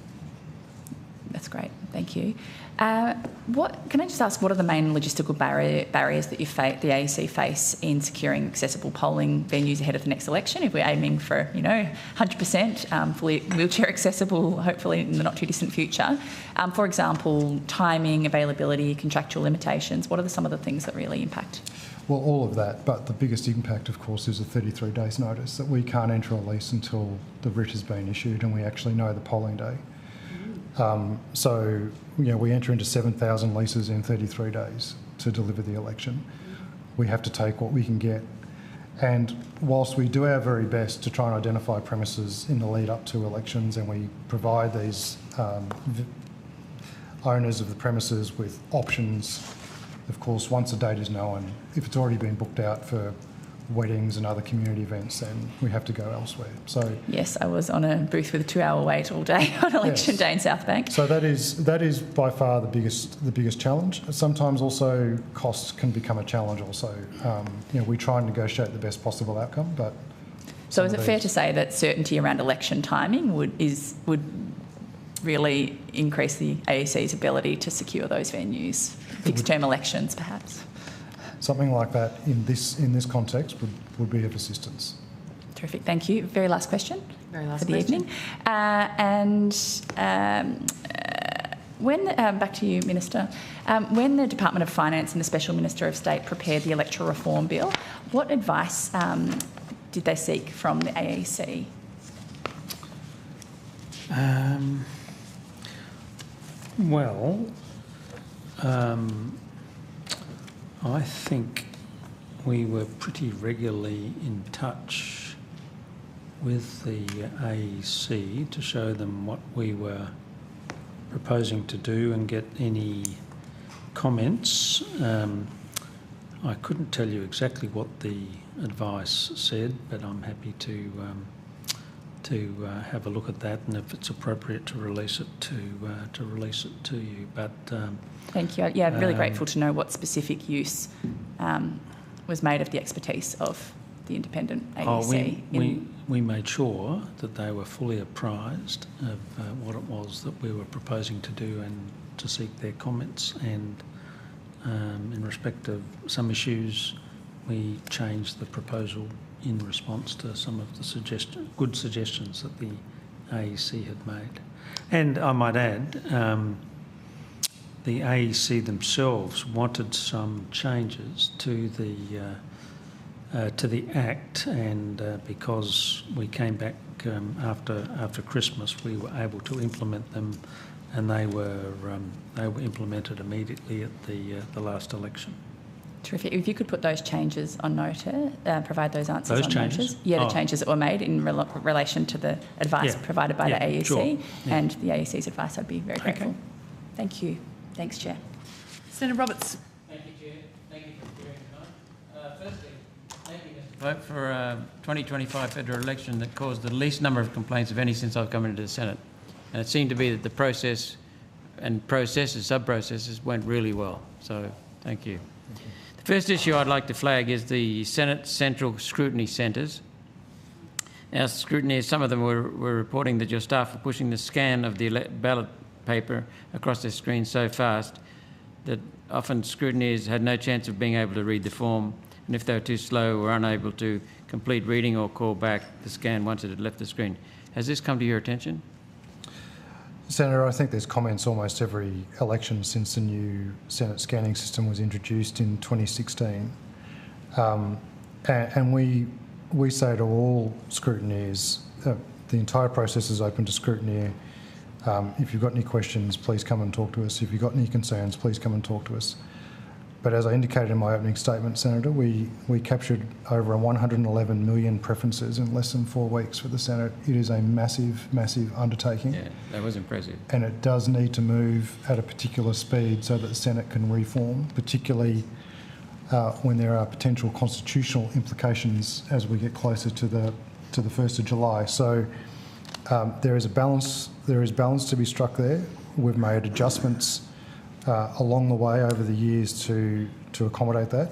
That's great, thank you. Can I just ask, what are the main logistical barriers that the AEC face in securing accessible polling venues ahead of the next election? If we're aiming for, 100% fully wheelchair accessible, hopefully in the not too distant future. For example, timing, availability, contractual limitations. What are some of the things that really impact? Well, all of that, but the biggest impact, of course, is a 33 days notice that we can't enter a lease until the writ has been issued and we actually know the polling day. We enter into 7,000 leases in 33 days to deliver the election. We have to take what we can get. And whilst we do our very best to try and identify premises in the lead up to elections, and we provide these owners of the premises with options, of course, once a date is known, if it's already been booked out for weddings and other community events, then we have to go elsewhere. So yes, I was on a booth with a 2-hour wait all day on election day in South Bank. So that is by far the biggest challenge. Sometimes also costs can become a challenge. Also, we try and negotiate the best possible outcome. But so is it fair to say that certainty around election timing would really increase the AEC's ability to secure those venues, fixed term elections, perhaps? Something like that in this context would be of assistance. Terrific, thank you. Very last question for the evening. When back to you, Minister. When the Department of Finance and the Special Minister of State prepared the electoral reform bill, what advice did they seek from the AEC? I think we were pretty regularly in touch with the AEC to show them what we were proposing to do and get any comments. I couldn't tell you exactly what the advice said, but I'm happy to have a look at that, and if it's appropriate to release it to you. But thank you. Yeah, I'm really grateful to know what specific use was made of the expertise of the independent AEC. We made sure that they were fully apprised of what it was that we were proposing to do and to seek their comments. And in respect of some issues, we changed the proposal in response to some of the good suggestions that the AEC had made. And I might add, the AEC themselves wanted some changes to the Act, and because we came back after Christmas, we were able to implement them, and they were implemented immediately at the last election. Terrific. If you could put those changes on notice, provide those answers those on changes? notice. Yeah, the changes that were made in relation to the advice provided by the AEC sure. and the AEC's advice, I'd be very grateful. Thank you. Thanks, Chair. Senator Roberts. Thank you, Chair. Thank you for appearing tonight. Firstly, thank you, Mr. Vote for a 2025 federal election that caused the least number of complaints of any since I've come into the Senate. And it seemed to be that the process and sub-processes went really well. So thank you. The first issue I'd like to flag is the Senate Central Scrutiny Centres. Our scrutineers, some of them were reporting that your staff were pushing the scan of the ballot paper across their screen so fast that often scrutineers had no chance of being able to read the form, and if they were too slow, were unable to complete reading or call back the scan once it had left the screen. Has this come to your attention? Senator, I think there's comments almost every election since the new Senate scanning system was introduced in 2016. And we say to all scrutineers, the entire process is open to scrutiny. If you've got any questions, please come and talk to us. If you've got any concerns, please come and talk to us. But as I indicated in my opening statement, Senator, we captured over 111 million preferences in less than 4 weeks for the Senate. It is a massive, massive undertaking. Yeah, that was impressive. And it does need to move at a particular speed so that the Senate can reform, particularly when there are potential constitutional implications as we get closer to the 1st of July. So there is a balance. There is balance to be struck there. We've made adjustments along the way over the years to accommodate that,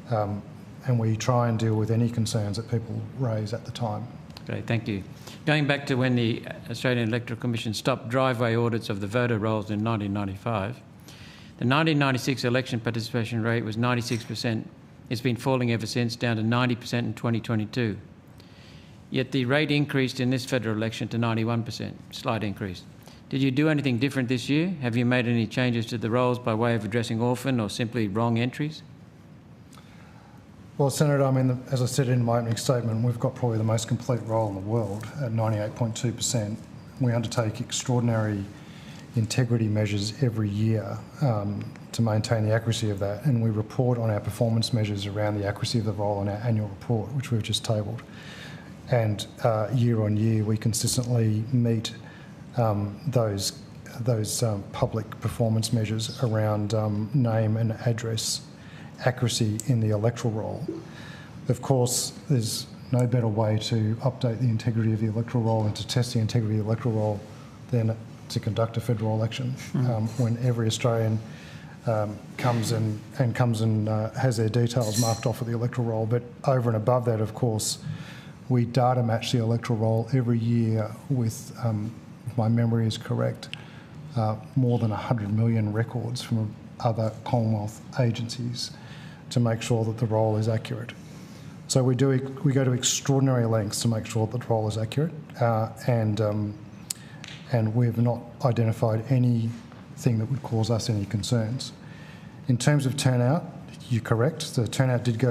and we try and deal with any concerns that people raise at the time. Okay, thank you. Going back to when the Australian Electoral Commission stopped driveway audits of the voter rolls in 1995, the 1996 election participation rate was 96%. It's been falling ever since, down to 90% in 2022. Yet the rate increased in this federal election to 91%, slight increase. Did you do anything different this year? Have you made any changes to the rolls by way of addressing orphan or simply wrong entries? Well, Senator, I mean, as I said in my opening statement, we've got probably the most complete roll in the world at 98.2%. We undertake extraordinary integrity measures every year to maintain the accuracy of that, and we report on our performance measures around the accuracy of the roll in our annual report, which we've just tabled. And year on year, we consistently meet those public performance measures around name and address accuracy in the electoral roll. Of course, there's no better way to update the integrity of the electoral roll and to test the integrity of the electoral roll than to conduct a federal election when every Australian comes and has their details marked off at the electoral roll. But over and above that, of course, we data match the electoral roll every year with, if my memory is correct, more than 100 million records from other Commonwealth agencies to make sure that the roll is accurate. So we go to extraordinary lengths to make sure that the roll is accurate, and we've not identified anything that would cause us any concerns. In terms of turnout, you're correct. The turnout did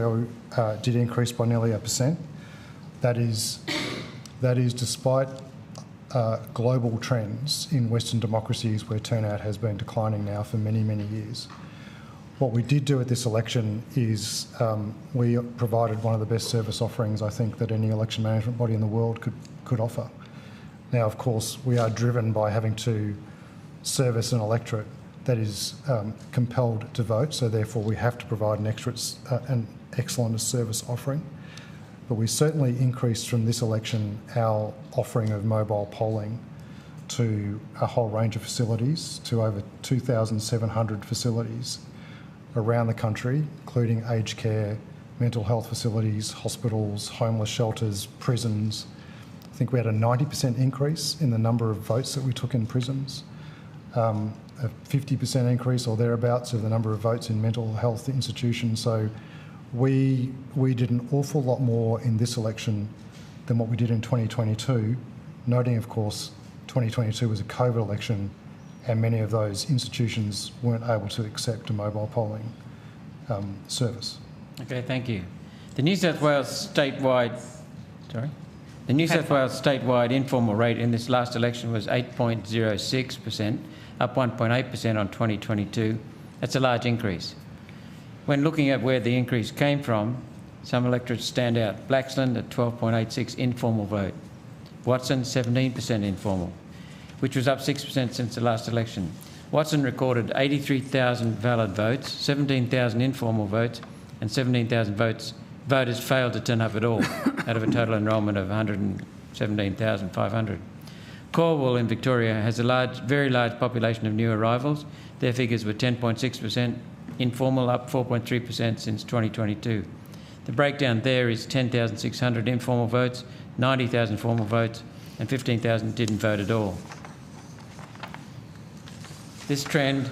increase by nearly 1%. That is despite global trends in Western democracies where turnout has been declining now for many, many years. What we did do at this election is we provided one of the best service offerings I think that any election management body in the world could offer. Now, of course, we are driven by having to service an electorate that is compelled to vote, so therefore we have to provide an excellent service offering. But we certainly increased from this election our offering of mobile polling to a whole range of facilities, to over 2,700 facilities around the country, including aged care, mental health facilities, hospitals, homeless shelters, prisons. I think we had a 90% increase in the number of votes that we took in prisons, a 50% increase or thereabouts of the number of votes in mental health institutions. So we did an awful lot more in this election than what we did in 2022, noting, of course, 2022 was a COVID election and many of those institutions weren't able to accept a mobile polling service. Okay, thank you. The New South Wales statewide informal rate in this last election was 8.06%, up 1.8% on 2022. That's a large increase. When looking at where the increase came from, some electorates stand out. Blaxland at 12.86 informal vote. Watson 17% informal, which was up 6% since the last election. Watson recorded 83,000 valid votes, 17,000 informal votes, and 17,000 voters failed to turn up at all, out of a total enrolment of 117,500. Cornwall in Victoria has a very large population of new arrivals. Their figures were 10.6%, informal up 4.3% since 2022. The breakdown there is 10,600 informal votes, 90,000 formal votes, and 15,000 didn't vote at all. This trend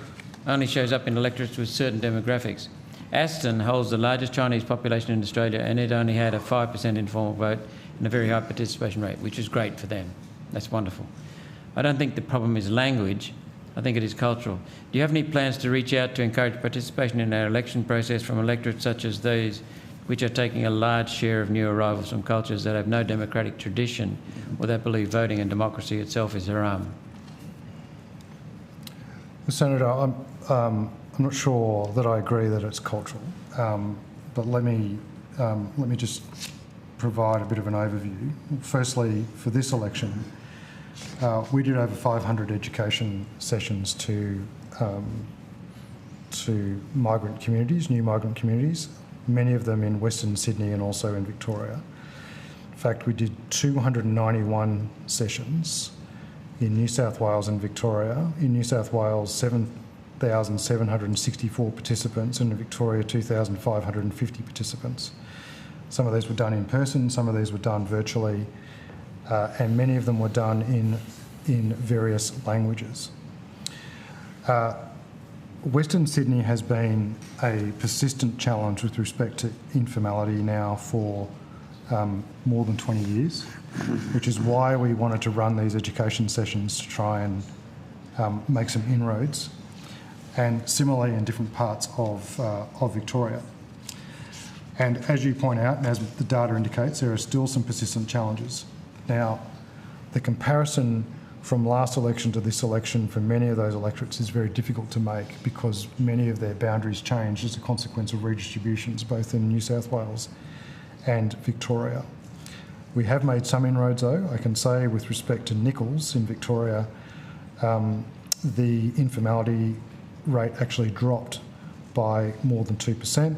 only shows up in electorates with certain demographics. Aston holds the largest Chinese population in Australia, and it only had a 5% informal vote and a very high participation rate, which is great for them. That's wonderful. I don't think the problem is language. I think it is cultural. Do you have any plans to reach out to encourage participation in our election process from electorates such as those which are taking a large share of new arrivals from cultures that have no democratic tradition or that believe voting and democracy itself is haram? Senator, I'm not sure that I agree that it's cultural, but let me just provide a bit of an overview. Firstly, for this election, we did over 500 education sessions to migrant communities, new migrant communities, many of them in Western Sydney and also in Victoria. In fact, we did 291 sessions in New South Wales and Victoria. In New South Wales, 7,764 participants, and in Victoria, 2,550 participants. Some of these were done in person, some of these were done virtually, and many of them were done in various languages. Western Sydney has been a persistent challenge with respect to informality now for more than 20 years, which is why we wanted to run these education sessions to try and make some inroads, and similarly in different parts of Victoria. And as you point out, and as the data indicates, there are still some persistent challenges. Now, the comparison from last election to this election for many of those electorates is very difficult to make because many of their boundaries changed as a consequence of redistributions, both in New South Wales and Victoria. We have made some inroads, though. I can say with respect to Nichols in Victoria, the informality rate actually dropped by more than 2%.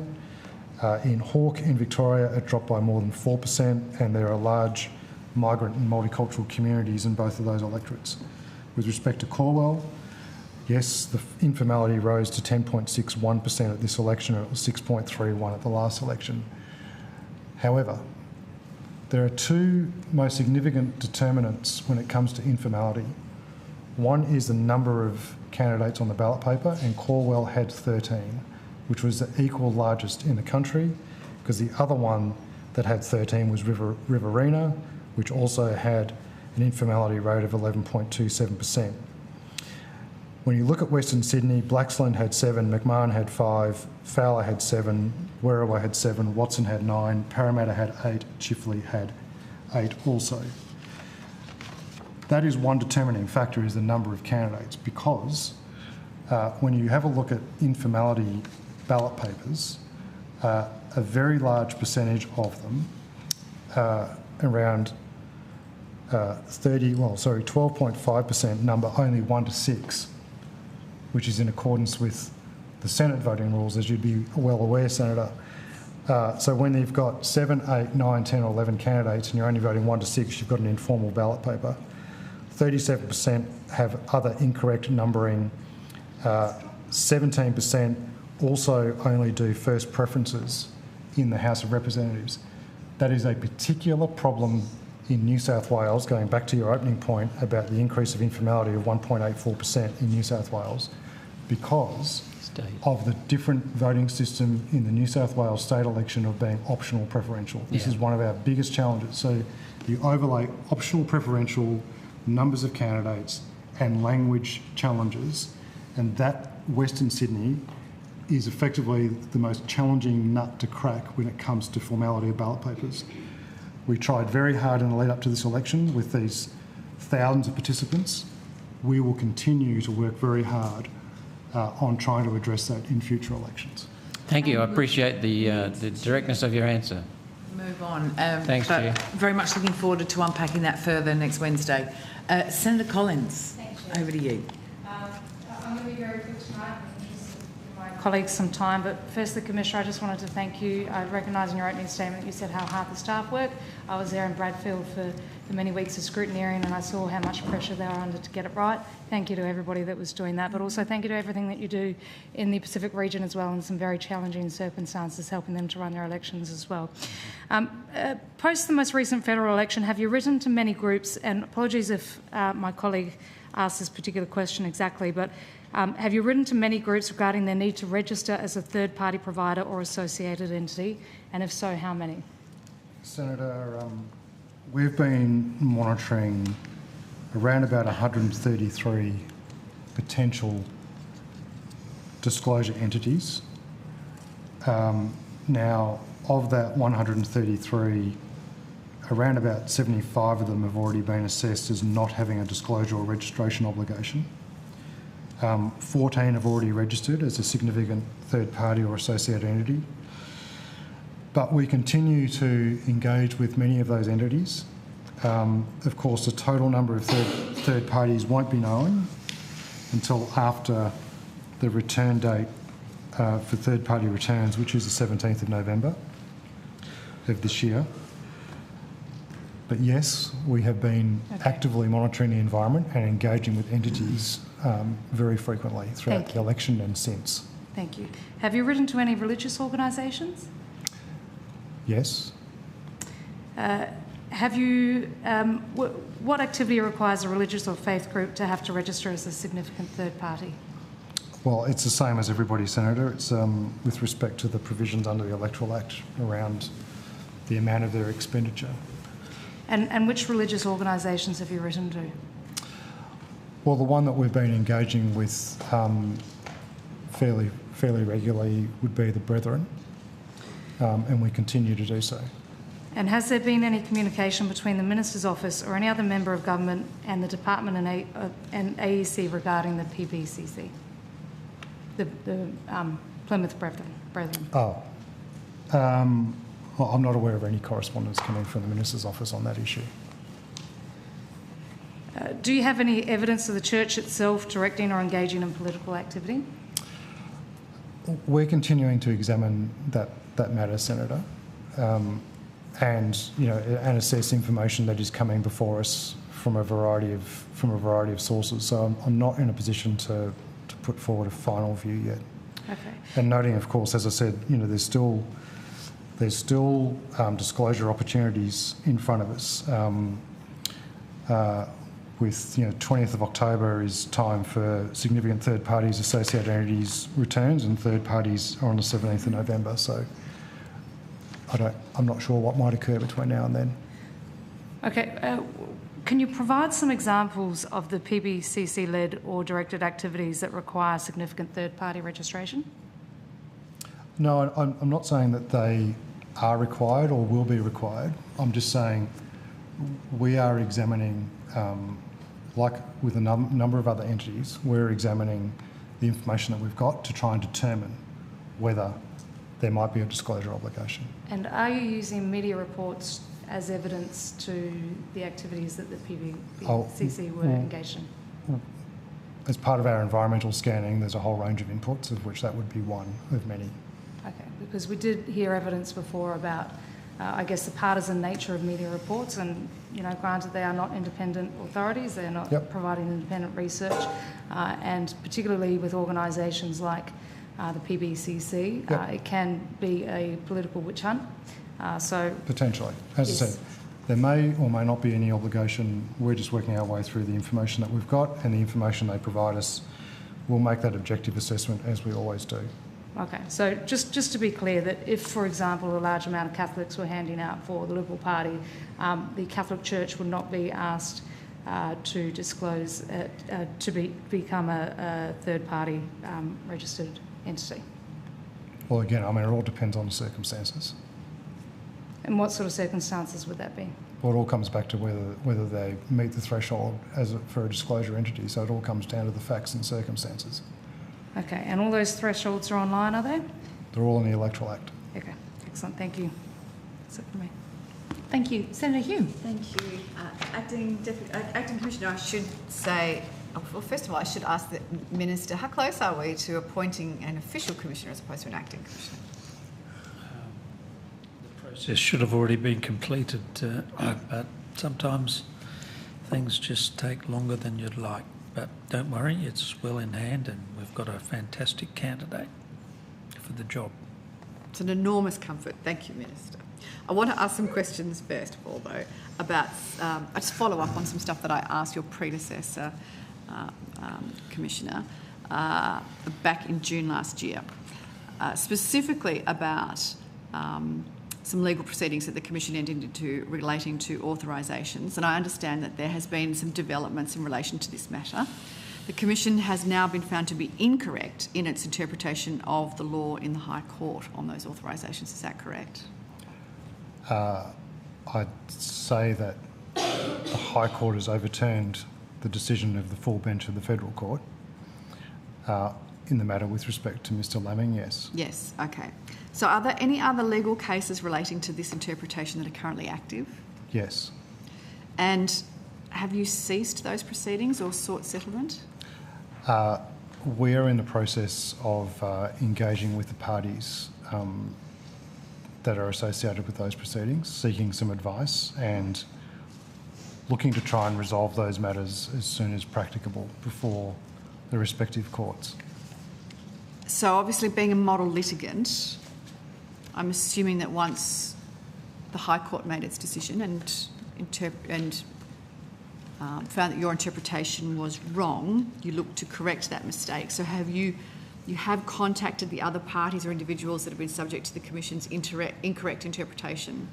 In Hawke in Victoria, it dropped by more than 4%, and there are large migrant and multicultural communities in both of those electorates. With respect to Corwell, yes, the informality rose to 10.61% at this election, and it was 6.31% at the last election. However, there are two most significant determinants when it comes to informality. One is the number of candidates on the ballot paper, and Corwell had 13, which was the equal largest in the country, because the other one that had 13 was Riverina, which also had an informality rate of 11.27%. When you look at Western Sydney, Blaxland had 7, McMahon had 5, Fowler had 7, Werriwa had 7, Watson had 9, Parramatta had 8, Chifley had 8 also. That is one determining factor, is the number of candidates, because when you have a look at informality ballot papers, a very large percentage of them, around 12.5% number only 1 to 6, which is in accordance with the Senate voting rules, as you'd be well aware, Senator. So when you've got 7, 8, 9, 10 or 11 candidates and you're only voting 1 to 6, you've got an informal ballot paper. 37% have other incorrect numbering. 17% also only do first preferences in the House of Representatives. That is a particular problem in New South Wales, going back to your opening point about the increase of informality of 1.84% in New South Wales, because of the different voting system in the New South Wales state election of being optional preferential. This is one of our biggest challenges. So you overlay optional preferential, numbers of candidates and language challenges, and that Western Sydney is effectively the most challenging nut to crack when it comes to formality of ballot papers. We tried very hard in the lead up to this election with these thousands of participants. We will continue to work very hard on trying to address that in future elections. Thank you. I appreciate the directness of your answer. Move on. Thanks, Chair. Very much looking forward to unpacking that further next Wednesday. Senator Collins, over to you. I'm going to be very quick tonight. Colleagues some time, but firstly, Commissioner, I just wanted to thank you. I recognise in your opening statement that you said how hard the staff work. I was there in Bradfield for the many weeks of scrutineering, and I saw how much pressure they were under to get it right. Thank you to everybody that was doing that, but also thank you to everything that you do in the Pacific region as well, in some very challenging circumstances, helping them to run their elections as well. Post the most recent federal election, have you written to many groups, and apologies if my colleague asked this particular question exactly, but have you written to many groups regarding their need to register as a third-party provider or associated entity, and if so, how many? Senator, we've been monitoring around about 133 potential disclosure entities. Now, of that 133, around about 75 of them have already been assessed as not having a disclosure or registration obligation. 14 have already registered as a significant third party or associated entity. But we continue to engage with many of those entities. Of course, the total number of third parties won't be known until after the return date for third party returns, which is the 17th of November of this year. But yes, we have been actively monitoring the environment and engaging with entities very frequently throughout the election and since. Thank you. Have you written to any religious organisations? Yes. Have you, what activity requires a religious or faith group to have to register as a significant third party? Well, it's the same as everybody, Senator. It's with respect to the provisions under the Electoral Act around the amount of their expenditure. And which religious organisations have you written to? Well, the one that we've been engaging with fairly regularly would be the Brethren, and we continue to do so. And has there been any communication between the Minister's Office or any other member of government and the Department and AEC regarding the PBCC, the Plymouth Brethren? Oh. Well, I'm not aware of any correspondence coming from the Minister's Office on that issue. Do you have any evidence of the Church itself directing or engaging in political activity? We're continuing to examine that matter, Senator, and and assess information that is coming before us from a variety of sources. So I'm not in a position to put forward a final view yet. Okay. And noting, of course, as I said, there's still disclosure opportunities in front of us. With 20th of October is time for significant third parties, associated entities returns, and third parties are on the 17th of November. So I'm not sure what might occur between now and then. Okay. Can you provide some examples of the PBCC-led or directed activities that require significant third-party registration? No, I'm not saying that they are required or will be required. I'm just saying we are examining, like with a number of other entities, we're examining the information that we've got to try and determine whether there might be a disclosure obligation. And are you using media reports as evidence to the activities that the PBCC were engaged in? As part of our environmental scanning, there's a whole range of inputs, of which that would be one of many. Okay, because we did hear evidence before about, I guess, the partisan nature of media reports, and granted they are not independent authorities, they're not providing independent research, and particularly with organisations like the PBCC, it can be a political witch hunt. Potentially. As I said, there may or may not be any obligation. We're just working our way through the information that we've got, and the information they provide us, we'll make that objective assessment as we always do. Okay, so just to be clear, that if, for example, a large amount of Catholics were handing out for the Liberal Party, the Catholic Church would not be asked to disclose, become a third-party registered entity? Well, again, it all depends on the circumstances. And what sort of circumstances would that be? Well, it all comes back to whether they meet the threshold for a disclosure entity, so it all comes down to the facts and circumstances. Okay, and all those thresholds are online, are they? They're all in the Electoral Act. Okay, excellent, thank you. That's it for me. Thank you. Senator Hume. Thank you. Acting Commissioner, I should say, well, first of all, I should ask the Minister, how close are we to appointing an official commissioner as opposed to an acting commissioner? The process should have already been completed, but sometimes things just take longer than you'd like. But don't worry, it's well in hand, and we've got a fantastic candidate for the job. It's an enormous comfort. Thank you, Minister. I want to ask some questions first of all, though, about, I just follow up on some stuff that I asked your predecessor, Commissioner, back in June last year, specifically about some legal proceedings that the Commission entered into relating to authorisations. And I understand that there has been some developments in relation to this matter. The Commission has now been found to be incorrect in its interpretation of the law in the High Court on those authorisations. Is that correct? I'd say that the High Court has overturned the decision of the full bench of the Federal Court in the matter with respect to Mr Laming, yes. Yes, okay. So are there any other legal cases relating to this interpretation that are currently active? Yes. And have you ceased those proceedings or sought settlement? We are in the process of engaging with the parties that are associated with those proceedings, seeking some advice and looking to try and resolve those matters as soon as practicable before the respective courts. So obviously being a model litigant, I'm assuming that once the High Court made its decision and found that your interpretation was wrong, you looked to correct that mistake. So have you have contacted the other parties or individuals that have been subject to the Commission's incorrect interpretation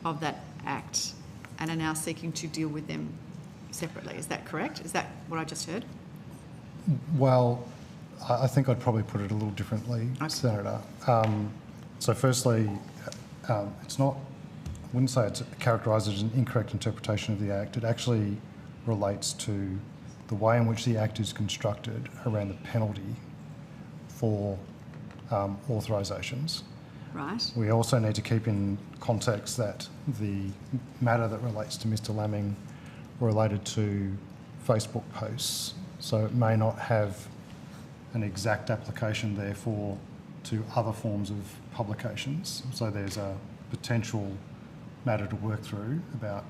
of that Act and are now seeking to deal with them separately. Is that correct? Is that what I just heard? Well, I think I'd probably put it a little differently, okay. Senator. So firstly, it's not, I wouldn't say it's characterised as an incorrect interpretation of the Act. It actually relates to the way in which the Act is constructed around the penalty for authorisations. Right. We also need to keep in context that the matter that relates to Mr Laming related to Facebook posts, so it may not have an exact application therefore to other forms of publications. So there's a potential matter to work through about,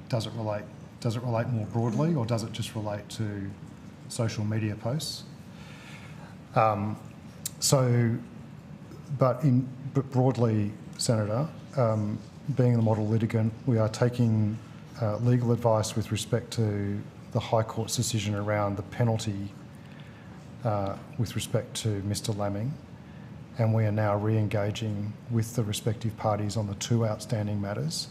does it relate more broadly or does it just relate to social media posts? But broadly, Senator, being the model litigant, we are taking legal advice with respect to the High Court's decision around the penalty with respect to Mr Laming, and we are now re-engaging with the respective parties on the two outstanding matters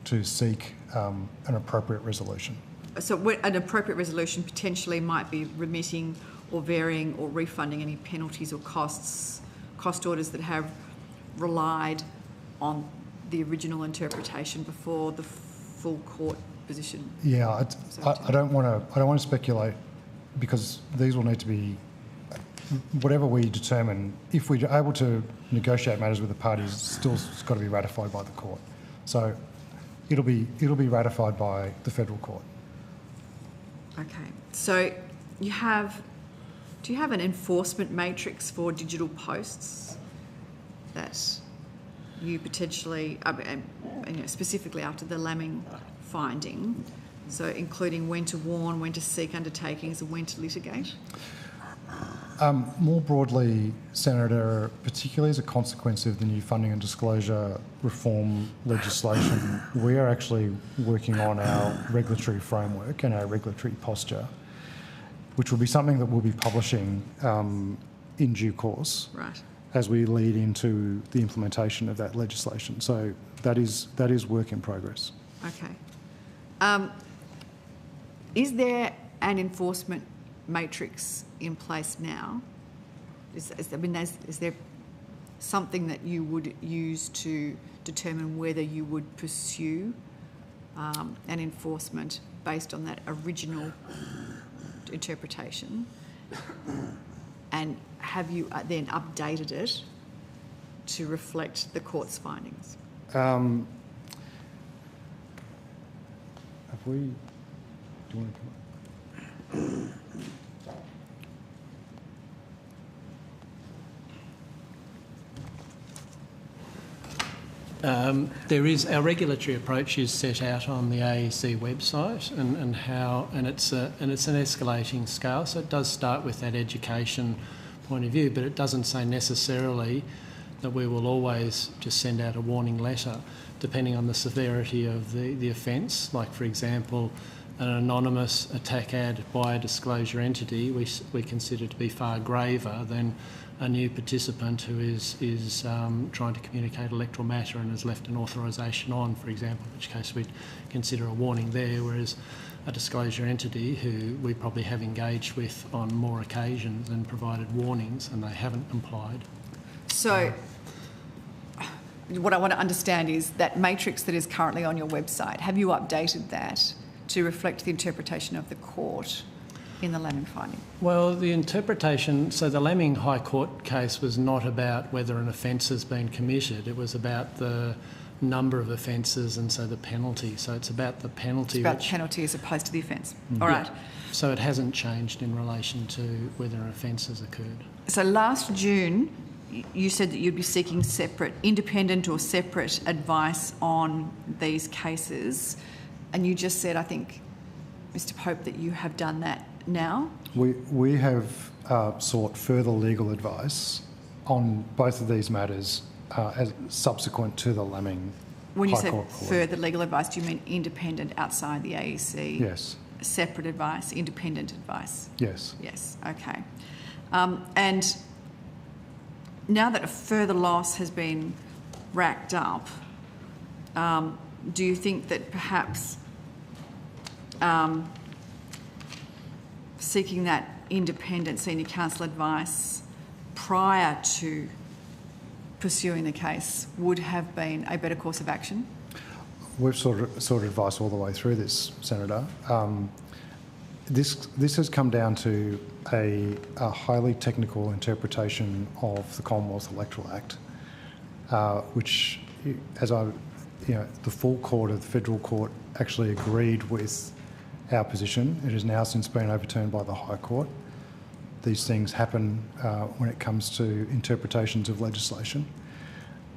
to seek an appropriate resolution. So an appropriate resolution potentially might be remitting or varying or refunding any penalties or cost orders that have relied on the original interpretation before the full court position. Yeah, I don't want to speculate, because these will need to be, whatever we determine, if we're able to negotiate matters with the parties, still it's got to be ratified by the court. So it'll be ratified by the federal court. Okay. So do you have an enforcement matrix for digital posts that you potentially, specifically after the Laming finding, so including when to warn, when to seek undertakings and when to litigate? More broadly, Senator, particularly as a consequence of the new funding and disclosure reform legislation, we are actually working on our regulatory framework and our regulatory posture, which will be something that we'll be publishing in due course, right, as we lead into the implementation of that legislation. So that is work in progress. Okay. Is there an enforcement matrix in place now? Is there something that you would use to determine whether you would pursue an enforcement based on that original interpretation? And have you then updated it to reflect the court's findings? Have we... Do you want to come up? Our regulatory approach is set out on the AEC website, and it's an escalating scale. So it does start with that education point of view, but it doesn't say necessarily that we will always just send out a warning letter, depending on the severity of the offence. Like, for example, an anonymous attack ad by a disclosure entity we consider to be far graver than a new participant who is trying to communicate electoral matter and has left an authorisation on, for example, in which case we'd consider a warning there, whereas a disclosure entity who we probably have engaged with on more occasions and provided warnings and they haven't complied. So what I want to understand is that matrix that is currently on your website, have you updated that to reflect the interpretation of the court in the Laming finding? Well, the interpretation, so the Laming High Court case was not about whether an offence has been committed, it was about the number of offences and so the penalty. So it's about the penalty. It's about the penalty as opposed to the offence. All right. Yeah. So it hasn't changed in relation to whether an offence has occurred. So last June, you said that you'd be seeking separate, independent or separate advice on these cases. And you just said, I think, Mr Pope, that you have done that now? We have sought further legal advice on both of these matters as subsequent to the Laming When you High say Court ruling. further legal advice, do you mean independent outside the AEC? Yes. Separate advice, independent advice? Yes. Yes, okay. And now that a further loss has been racked up, do you think that perhaps seeking that independent senior counsel advice prior to pursuing the case would have been a better course of action? We've sought advice all the way through this, Senator. This has come down to a highly technical interpretation of the Commonwealth Electoral Act, which, the full court of the Federal Court actually agreed with our position. It has now since been overturned by the High Court. These things happen when it comes to interpretations of legislation.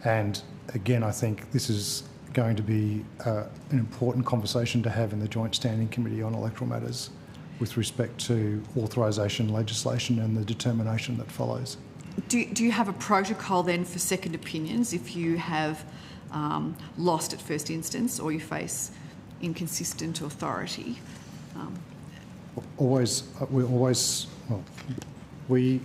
And again, I think this is going to be an important conversation to have in the Joint Standing Committee on Electoral Matters with respect to authorisation legislation and the determination that follows. Do you have a protocol then for second opinions if you have lost at first instance or you face inconsistent authority? We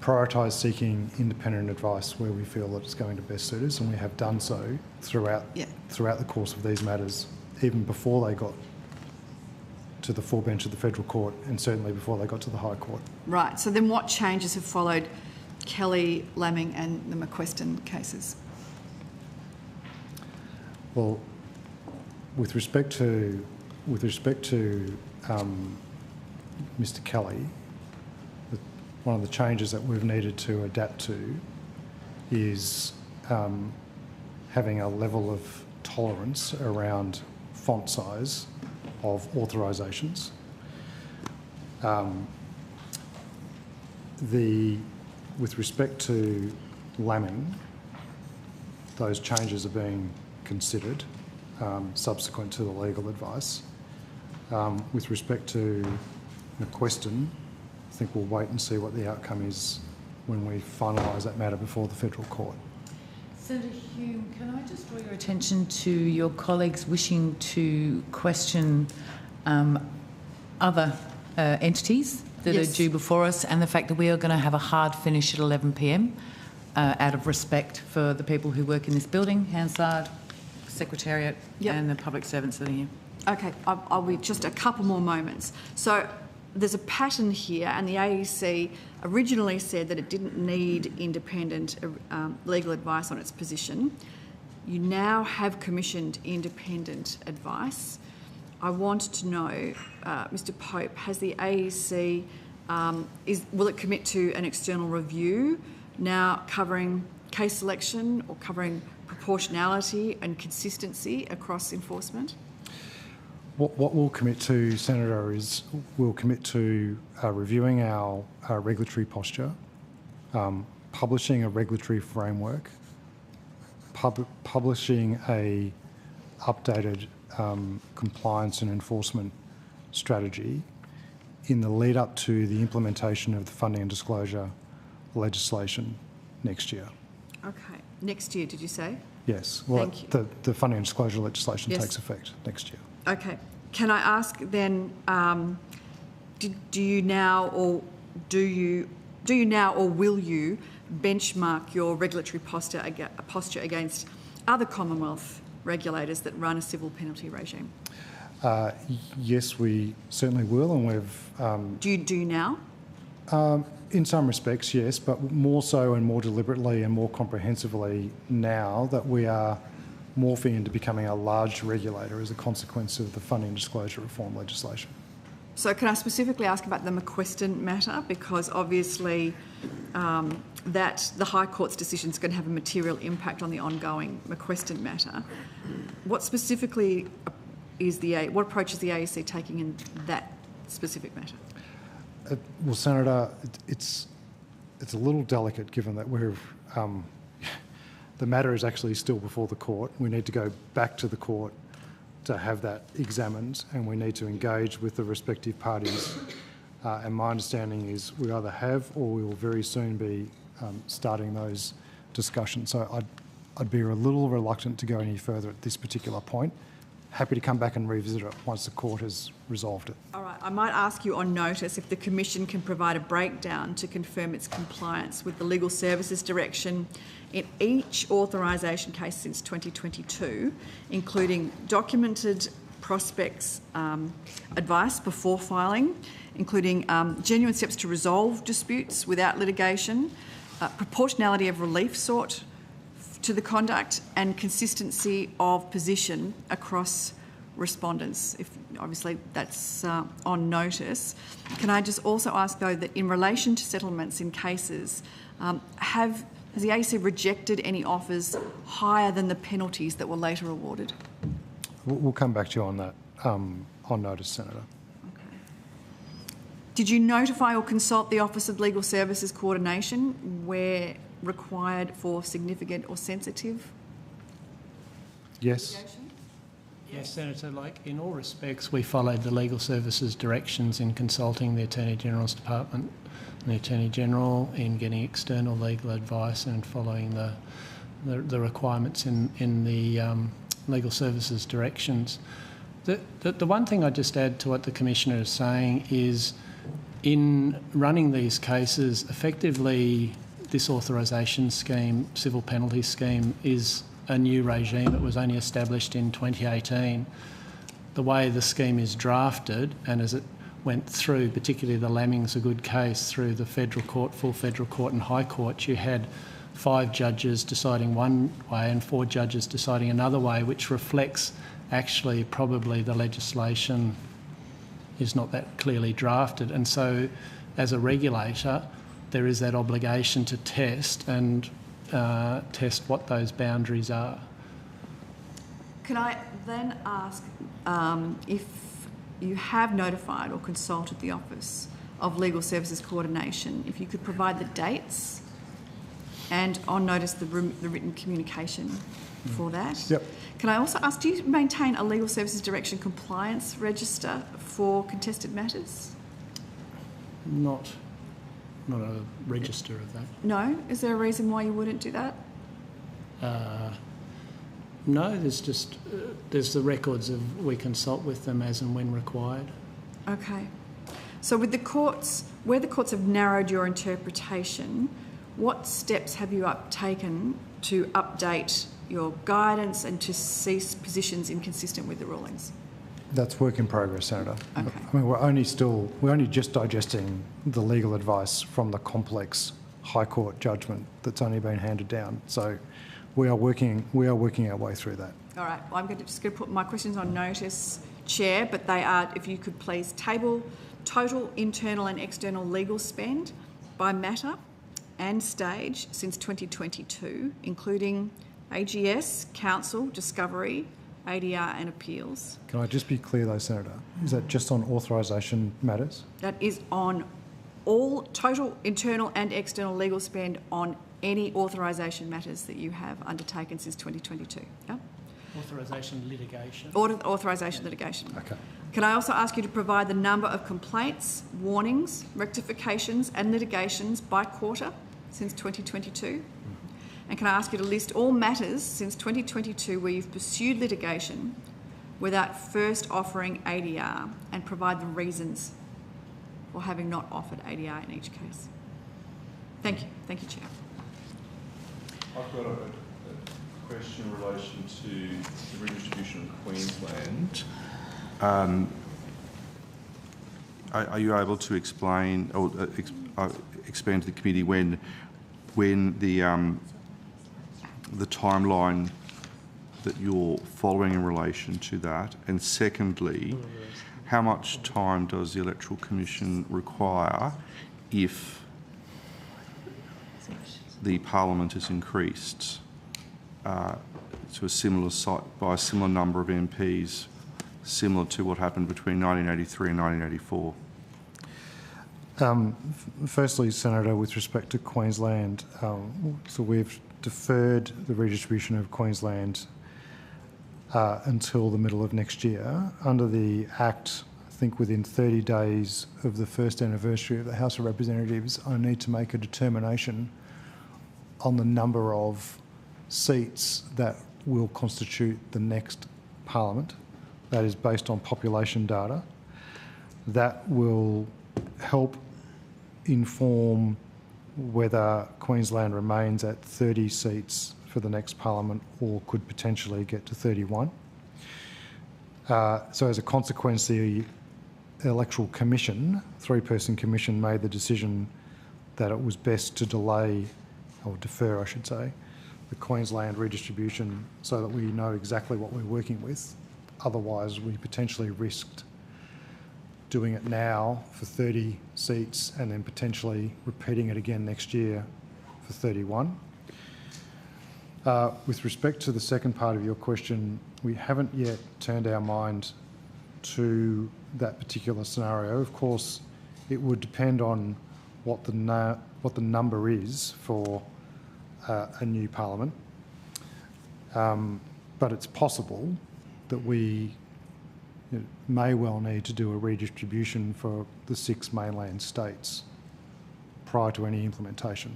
prioritise seeking independent advice where we feel that it's going to best suit us, and we have done so throughout the course of these matters, even before they got to the full bench of the Federal Court and certainly before they got to the High Court. Right, so then what changes have followed Kelly, Laming and the McQuestion cases? Well, with respect to Mr Kelly, one of the changes that we've needed to adapt to is having a level of tolerance around font size of authorisations. With respect to Laming, those changes are being considered subsequent to the legal advice. With respect to McQuestion, I think we'll wait and see what the outcome is when we finalise that matter before the Federal Court. Senator Hume, can I just draw your attention to your colleagues wishing to question other entities that are due before us, and the fact that we are going to have a hard finish at 11 p.m. Out of respect for the people who work in this building, Hansard, Secretariat and the public servants that are here. Okay, I'll be just a couple more moments. So there's a pattern here, and the AEC originally said that it didn't need independent legal advice on its position. You now have commissioned independent advice. I want to know, Mr Pope, has the AEC, will it commit to an external review now covering case selection or covering proportionality and consistency across enforcement? What we'll commit to, Senator, is we'll commit to reviewing our regulatory posture, publishing a regulatory framework, publishing a updated compliance and enforcement strategy in the lead up to the implementation of the funding and disclosure legislation next year. Okay. Next year, did you say? Yes. Well, Thank you. The funding and disclosure legislation takes effect next year. Okay. Can I ask then, do you now or do you do you now or will you benchmark your regulatory posture against other Commonwealth regulators that run a civil penalty regime? Yes, we certainly will, and we've... Do you now? In some respects, yes, but more so and more deliberately and more comprehensively now that we are morphing into becoming a large regulator as a consequence of the funding disclosure reform legislation. So can I specifically ask about the McQuestion matter? Because obviously that the High Court's decision is going to have a material impact on the ongoing McQuestion matter. What specifically what approach is the AEC taking in that specific matter? Well, Senator, it's a little delicate given that we're the matter is actually still before the court. We need to go back to the court to have that examined, and we need to engage with the respective parties. And my understanding is we either have or we will very soon be starting those discussions. So I'd be a little reluctant to go any further at this particular point. Happy to come back and revisit it once the court has resolved it. All right. I might ask you on notice if the Commission can provide a breakdown to confirm its compliance with the Legal Services Direction in each authorisation case since 2022, including documented prospects advice before filing, including genuine steps to resolve disputes without litigation, proportionality of relief sought to the conduct, and consistency of position across respondents. If obviously that's on notice. Can I just also ask though that in relation to settlements in cases, has the AEC rejected any offers higher than the penalties that were later awarded? We'll come back to you on that on notice, Senator. Okay. Did you notify or consult the Office of Legal Services Coordination where required for significant or sensitive? Yes. Yes, Senator, in all respects, we followed the Legal Services directions in consulting the Attorney General's Department and the Attorney General in getting external legal advice and following the requirements in the Legal Services directions. The one thing I'd just add to what the Commissioner is saying is in running these cases, effectively this authorisation scheme, civil penalty scheme, is a new regime. It was only established in 2018. The way the scheme is drafted, and as it went through, particularly the Lamming's a good case, through the federal court, full federal court and high court, you had 5 judges deciding one way and 4 judges deciding another way, which reflects actually probably the legislation is not that clearly drafted. And so as a regulator, there is that obligation to test and test what those boundaries are. Can I then ask if you have notified or consulted the Office of Legal Services Coordination, if you could provide the dates and on notice the written communication for that? Yep. Can I also ask, do you maintain a Legal Services Direction compliance register for contested matters? Not a register of that. No? Is there a reason why you wouldn't do that? No, there's the records of we consult with them as and when required. Okay. So with the courts, where the courts have narrowed your interpretation, what steps have you taken to update your guidance and to cease positions inconsistent with the rulings? That's work in progress, Senator. Okay. I mean, we're only just digesting the legal advice from the complex High Court judgment that's only been handed down. So we are working our way through that. All right. Well, I'm just going to put my questions on notice, Chair, but they are, if you could please table total internal and external legal spend by matter and stage since 2022, including AGS, Council, Discovery, ADR and appeals. Can I just be clear though, Senator? Is that just on authorisation matters? That is on all total internal and external legal spend on any authorisation matters that you have undertaken since 2022. Yeah? Authorisation litigation. Authorisation litigation. Okay. Can I also ask you to provide the number of complaints, warnings, rectifications and litigations by quarter since 2022? And can I ask you to list all matters since 2022 where you've pursued litigation without first offering ADR and provide the reasons for having not offered ADR in each case? Thank you. Thank you, Chair. I've got a question in relation to the redistribution in Queensland. Are you able to explain or expand to the committee when the timeline that you're following in relation to that? And secondly, how much time does the Electoral Commission require if the Parliament is increased to a similar site by a similar number of MPs, similar to what happened between 1983 and 1984? Firstly, Senator, with respect to Queensland, so we've deferred the redistribution of Queensland until the middle of next year. Under the Act, I think within 30 days of the first anniversary of the House of Representatives, I need to make a determination on the number of seats that will constitute the next Parliament. That is based on population data. That will help inform whether Queensland remains at 30 seats for the next Parliament or could potentially get to 31. So as a consequence, the Electoral Commission, three-person commission, made the decision that it was best to delay, or defer I should say, the Queensland redistribution so that we know exactly what we're working with. Otherwise, we potentially risked doing it now for 30 seats and then potentially repeating it again next year for 31. With respect to the second part of your question, we haven't yet turned our mind to that particular scenario. Of course, it would depend on what the number is for a new Parliament, but it's possible that we may well need to do a redistribution for the 6 mainland states prior to any implementation.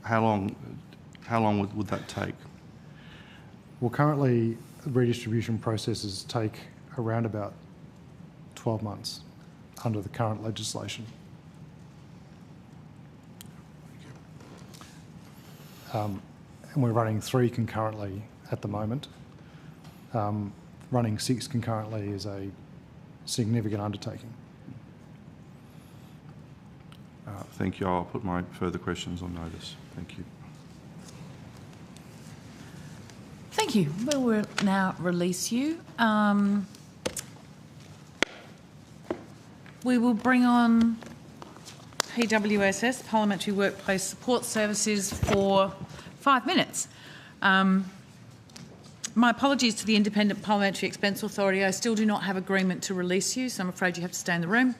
How long would that take? Well, currently redistribution processes take around about 12 months under the current legislation. And we're running 3 concurrently at the moment. Running 6 concurrently is a significant undertaking. Thank you. I'll put my further questions on notice. Thank you. Thank you. We will now release you. We will bring on PWSS, Parliamentary Workplace Support Services, for 5 minutes. My apologies to the Independent Parliamentary Expense Authority. I still do not have agreement to release you, so I'm afraid you have to stay in the room.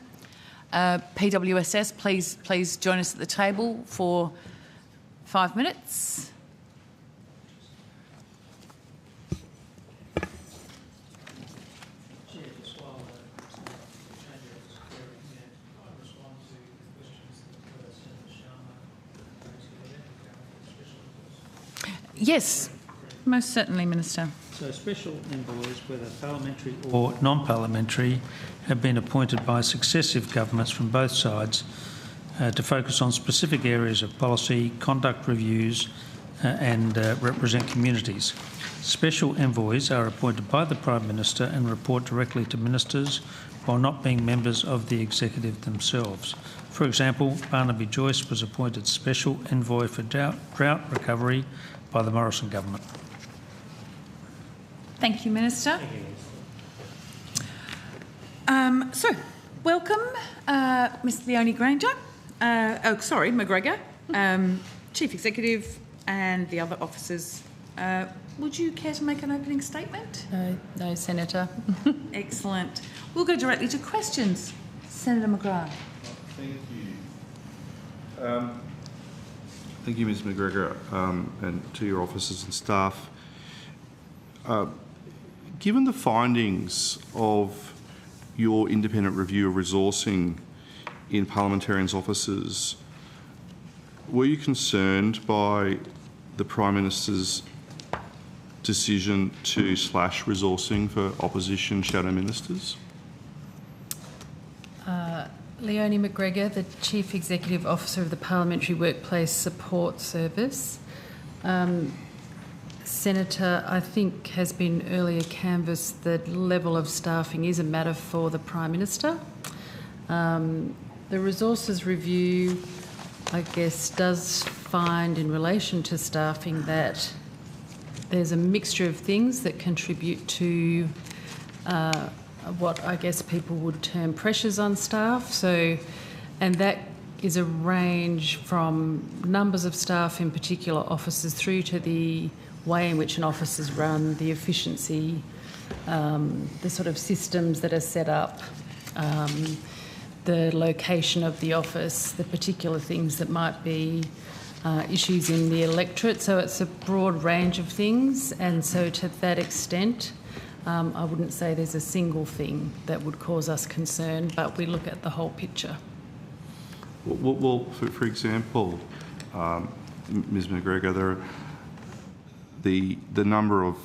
PWSS, please join us at the table for 5 minutes. Yes, most certainly, Minister. So special envoys, whether parliamentary or non-parliamentary, have been appointed by successive governments from both sides to focus on specific areas of policy, conduct reviews and represent communities. Special envoys are appointed by the Prime Minister and report directly to ministers while not being members of the executive themselves. For example, Barnaby Joyce was appointed Special Envoy for Drought Recovery by the Morrison government. Thank you, Minister. So, welcome, Ms Leonie Granger. McGregor, Chief Executive, and the other officers. Would you care to make an opening statement? No, Senator. Excellent. We'll go directly to questions. Senator McGrath. Thank you. Thank you, Ms McGregor, and to your officers and staff. Given the findings of your independent review of resourcing in parliamentarians' offices, were you concerned by the Prime Minister's decision to slash resourcing for opposition shadow ministers? Leonie McGregor, the Chief Executive Officer of the Parliamentary Workplace Support Service. Senator, I think, has been earlier canvassed that level of staffing is a matter for the Prime Minister. The resources review, I guess, does find in relation to staffing that there's a mixture of things that contribute to what I guess people would term pressures on staff. So, and that is a range from numbers of staff in particular offices through to the way in which an office is run, the efficiency, the sort of systems that are set up, the location of the office, the particular things that might be issues in the electorate. So it's a broad range of things, and so to that extent, I wouldn't say there's a single thing that would cause us concern, but we look at the whole picture. Well, for example, Ms McGregor, the number of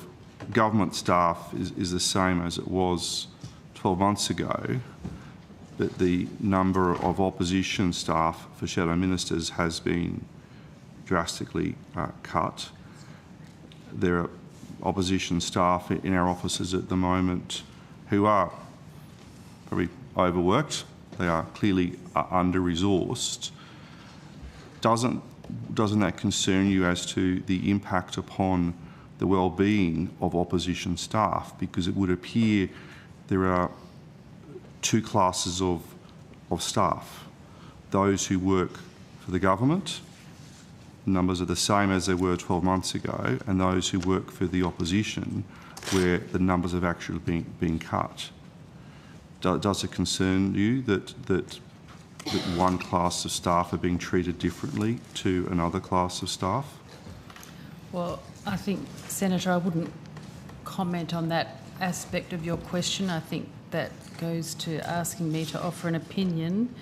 government staff is the same as it was 12 months ago, but the number of opposition staff for shadow ministers has been drastically cut. There are opposition staff in our offices at the moment who are probably overworked. They are clearly under-resourced. Doesn't that concern you as to the impact upon the well-being of opposition staff? Because it would appear there are two classes of staff. Those who work for the government, numbers are the same as they were 12 months ago, and those who work for the opposition, where the numbers have actually been cut. Does it concern you that one class of staff are being treated differently to another class of staff? Well, I think, Senator, I wouldn't comment on that aspect of your question. I think that goes to asking me to offer an opinion,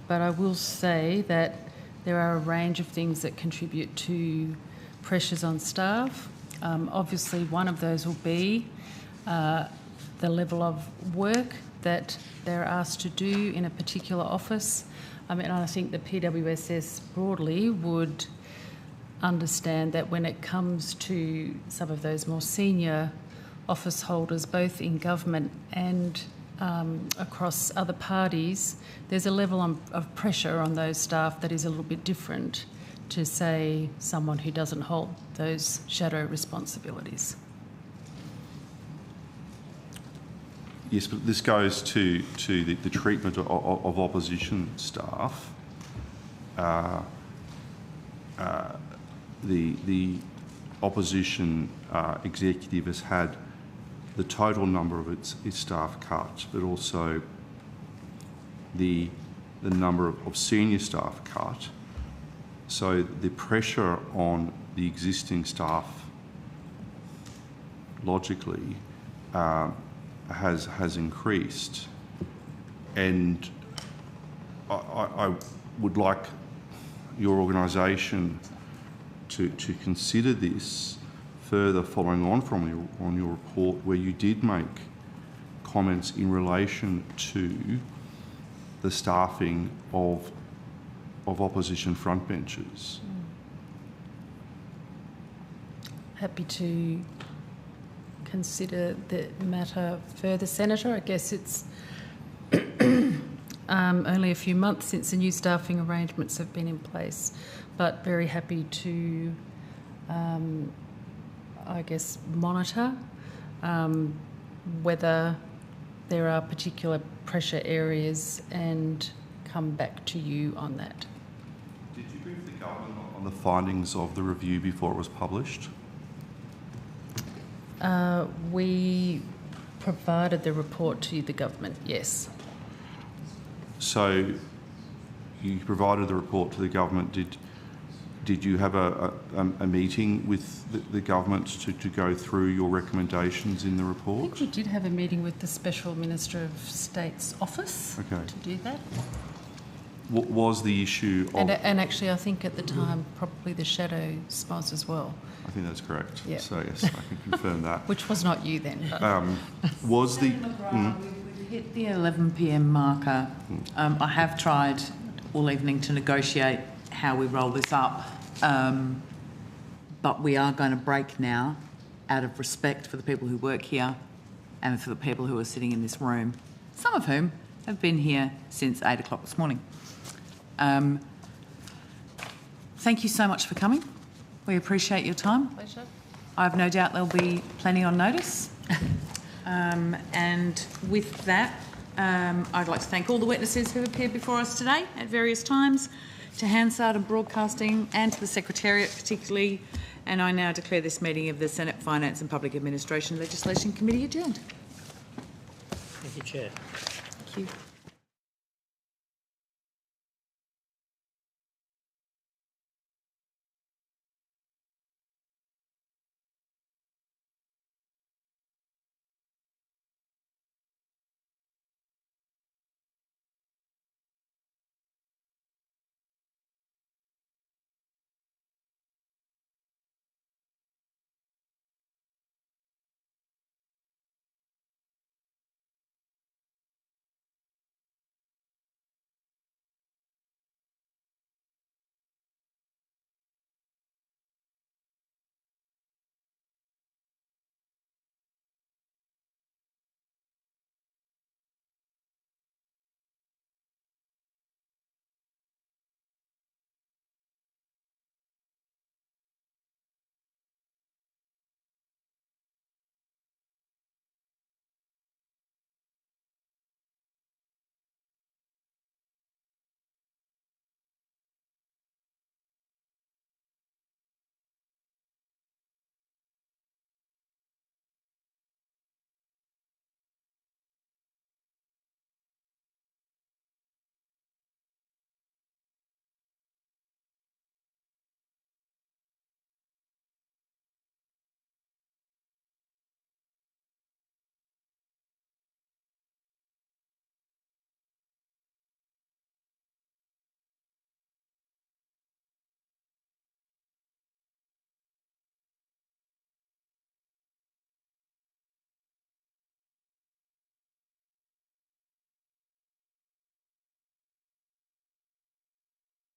but I will say that there are a range of things that contribute to pressures on staff. Obviously, one of those will be the level of work that they're asked to do in a particular office. I mean, I think the PWSS broadly would understand that when it comes to some of those more senior office holders, both in government and across other parties, there's a level of pressure on those staff that is a little bit different to, say, someone who doesn't hold those shadow responsibilities. Yes, but this goes to the treatment of opposition staff. The opposition executive has had the total number of its staff cut, but also the number of senior staff cut. So the pressure on the existing staff, logically, has increased, and I would like your organisation to consider this further, following on from your report, where you did make comments in relation to the staffing of opposition frontbenchers. Happy to consider the matter further, Senator. I guess it's only a few months since the new staffing arrangements have been in place, but very happy to, I guess, monitor whether there are particular pressure areas and come back to you on that. Did you brief the government on the findings of the review before it was published? We provided the report to the government, yes. So you provided the report to the government. Did you have a meeting with the government to go through your recommendations in the report? I think we did have a meeting with the Special Minister of State's office to do that. What was the issue of... And actually, I think at the time, probably the shadow SPOS as well. I think that's correct. Yep. So, yes, I can confirm that. Which was not you then. But Was the... With hit the 11 p.m. marker. I have tried all evening to negotiate how we roll this up, but we are going to break now out of respect for the people who work here and for the people who are sitting in this room, some of whom have been here since 8 o'clock this morning. Thank you so much for coming. We appreciate your time. Pleasure. I have no doubt there'll be plenty on notice. And with that, I'd like to thank all the witnesses who appeared before us today at various times, to Hansard and Broadcasting and to the Secretariat particularly, and I now declare this meeting of the Senate Finance and Public Administration Legislation Committee adjourned. Thank you, Chair. Thank you.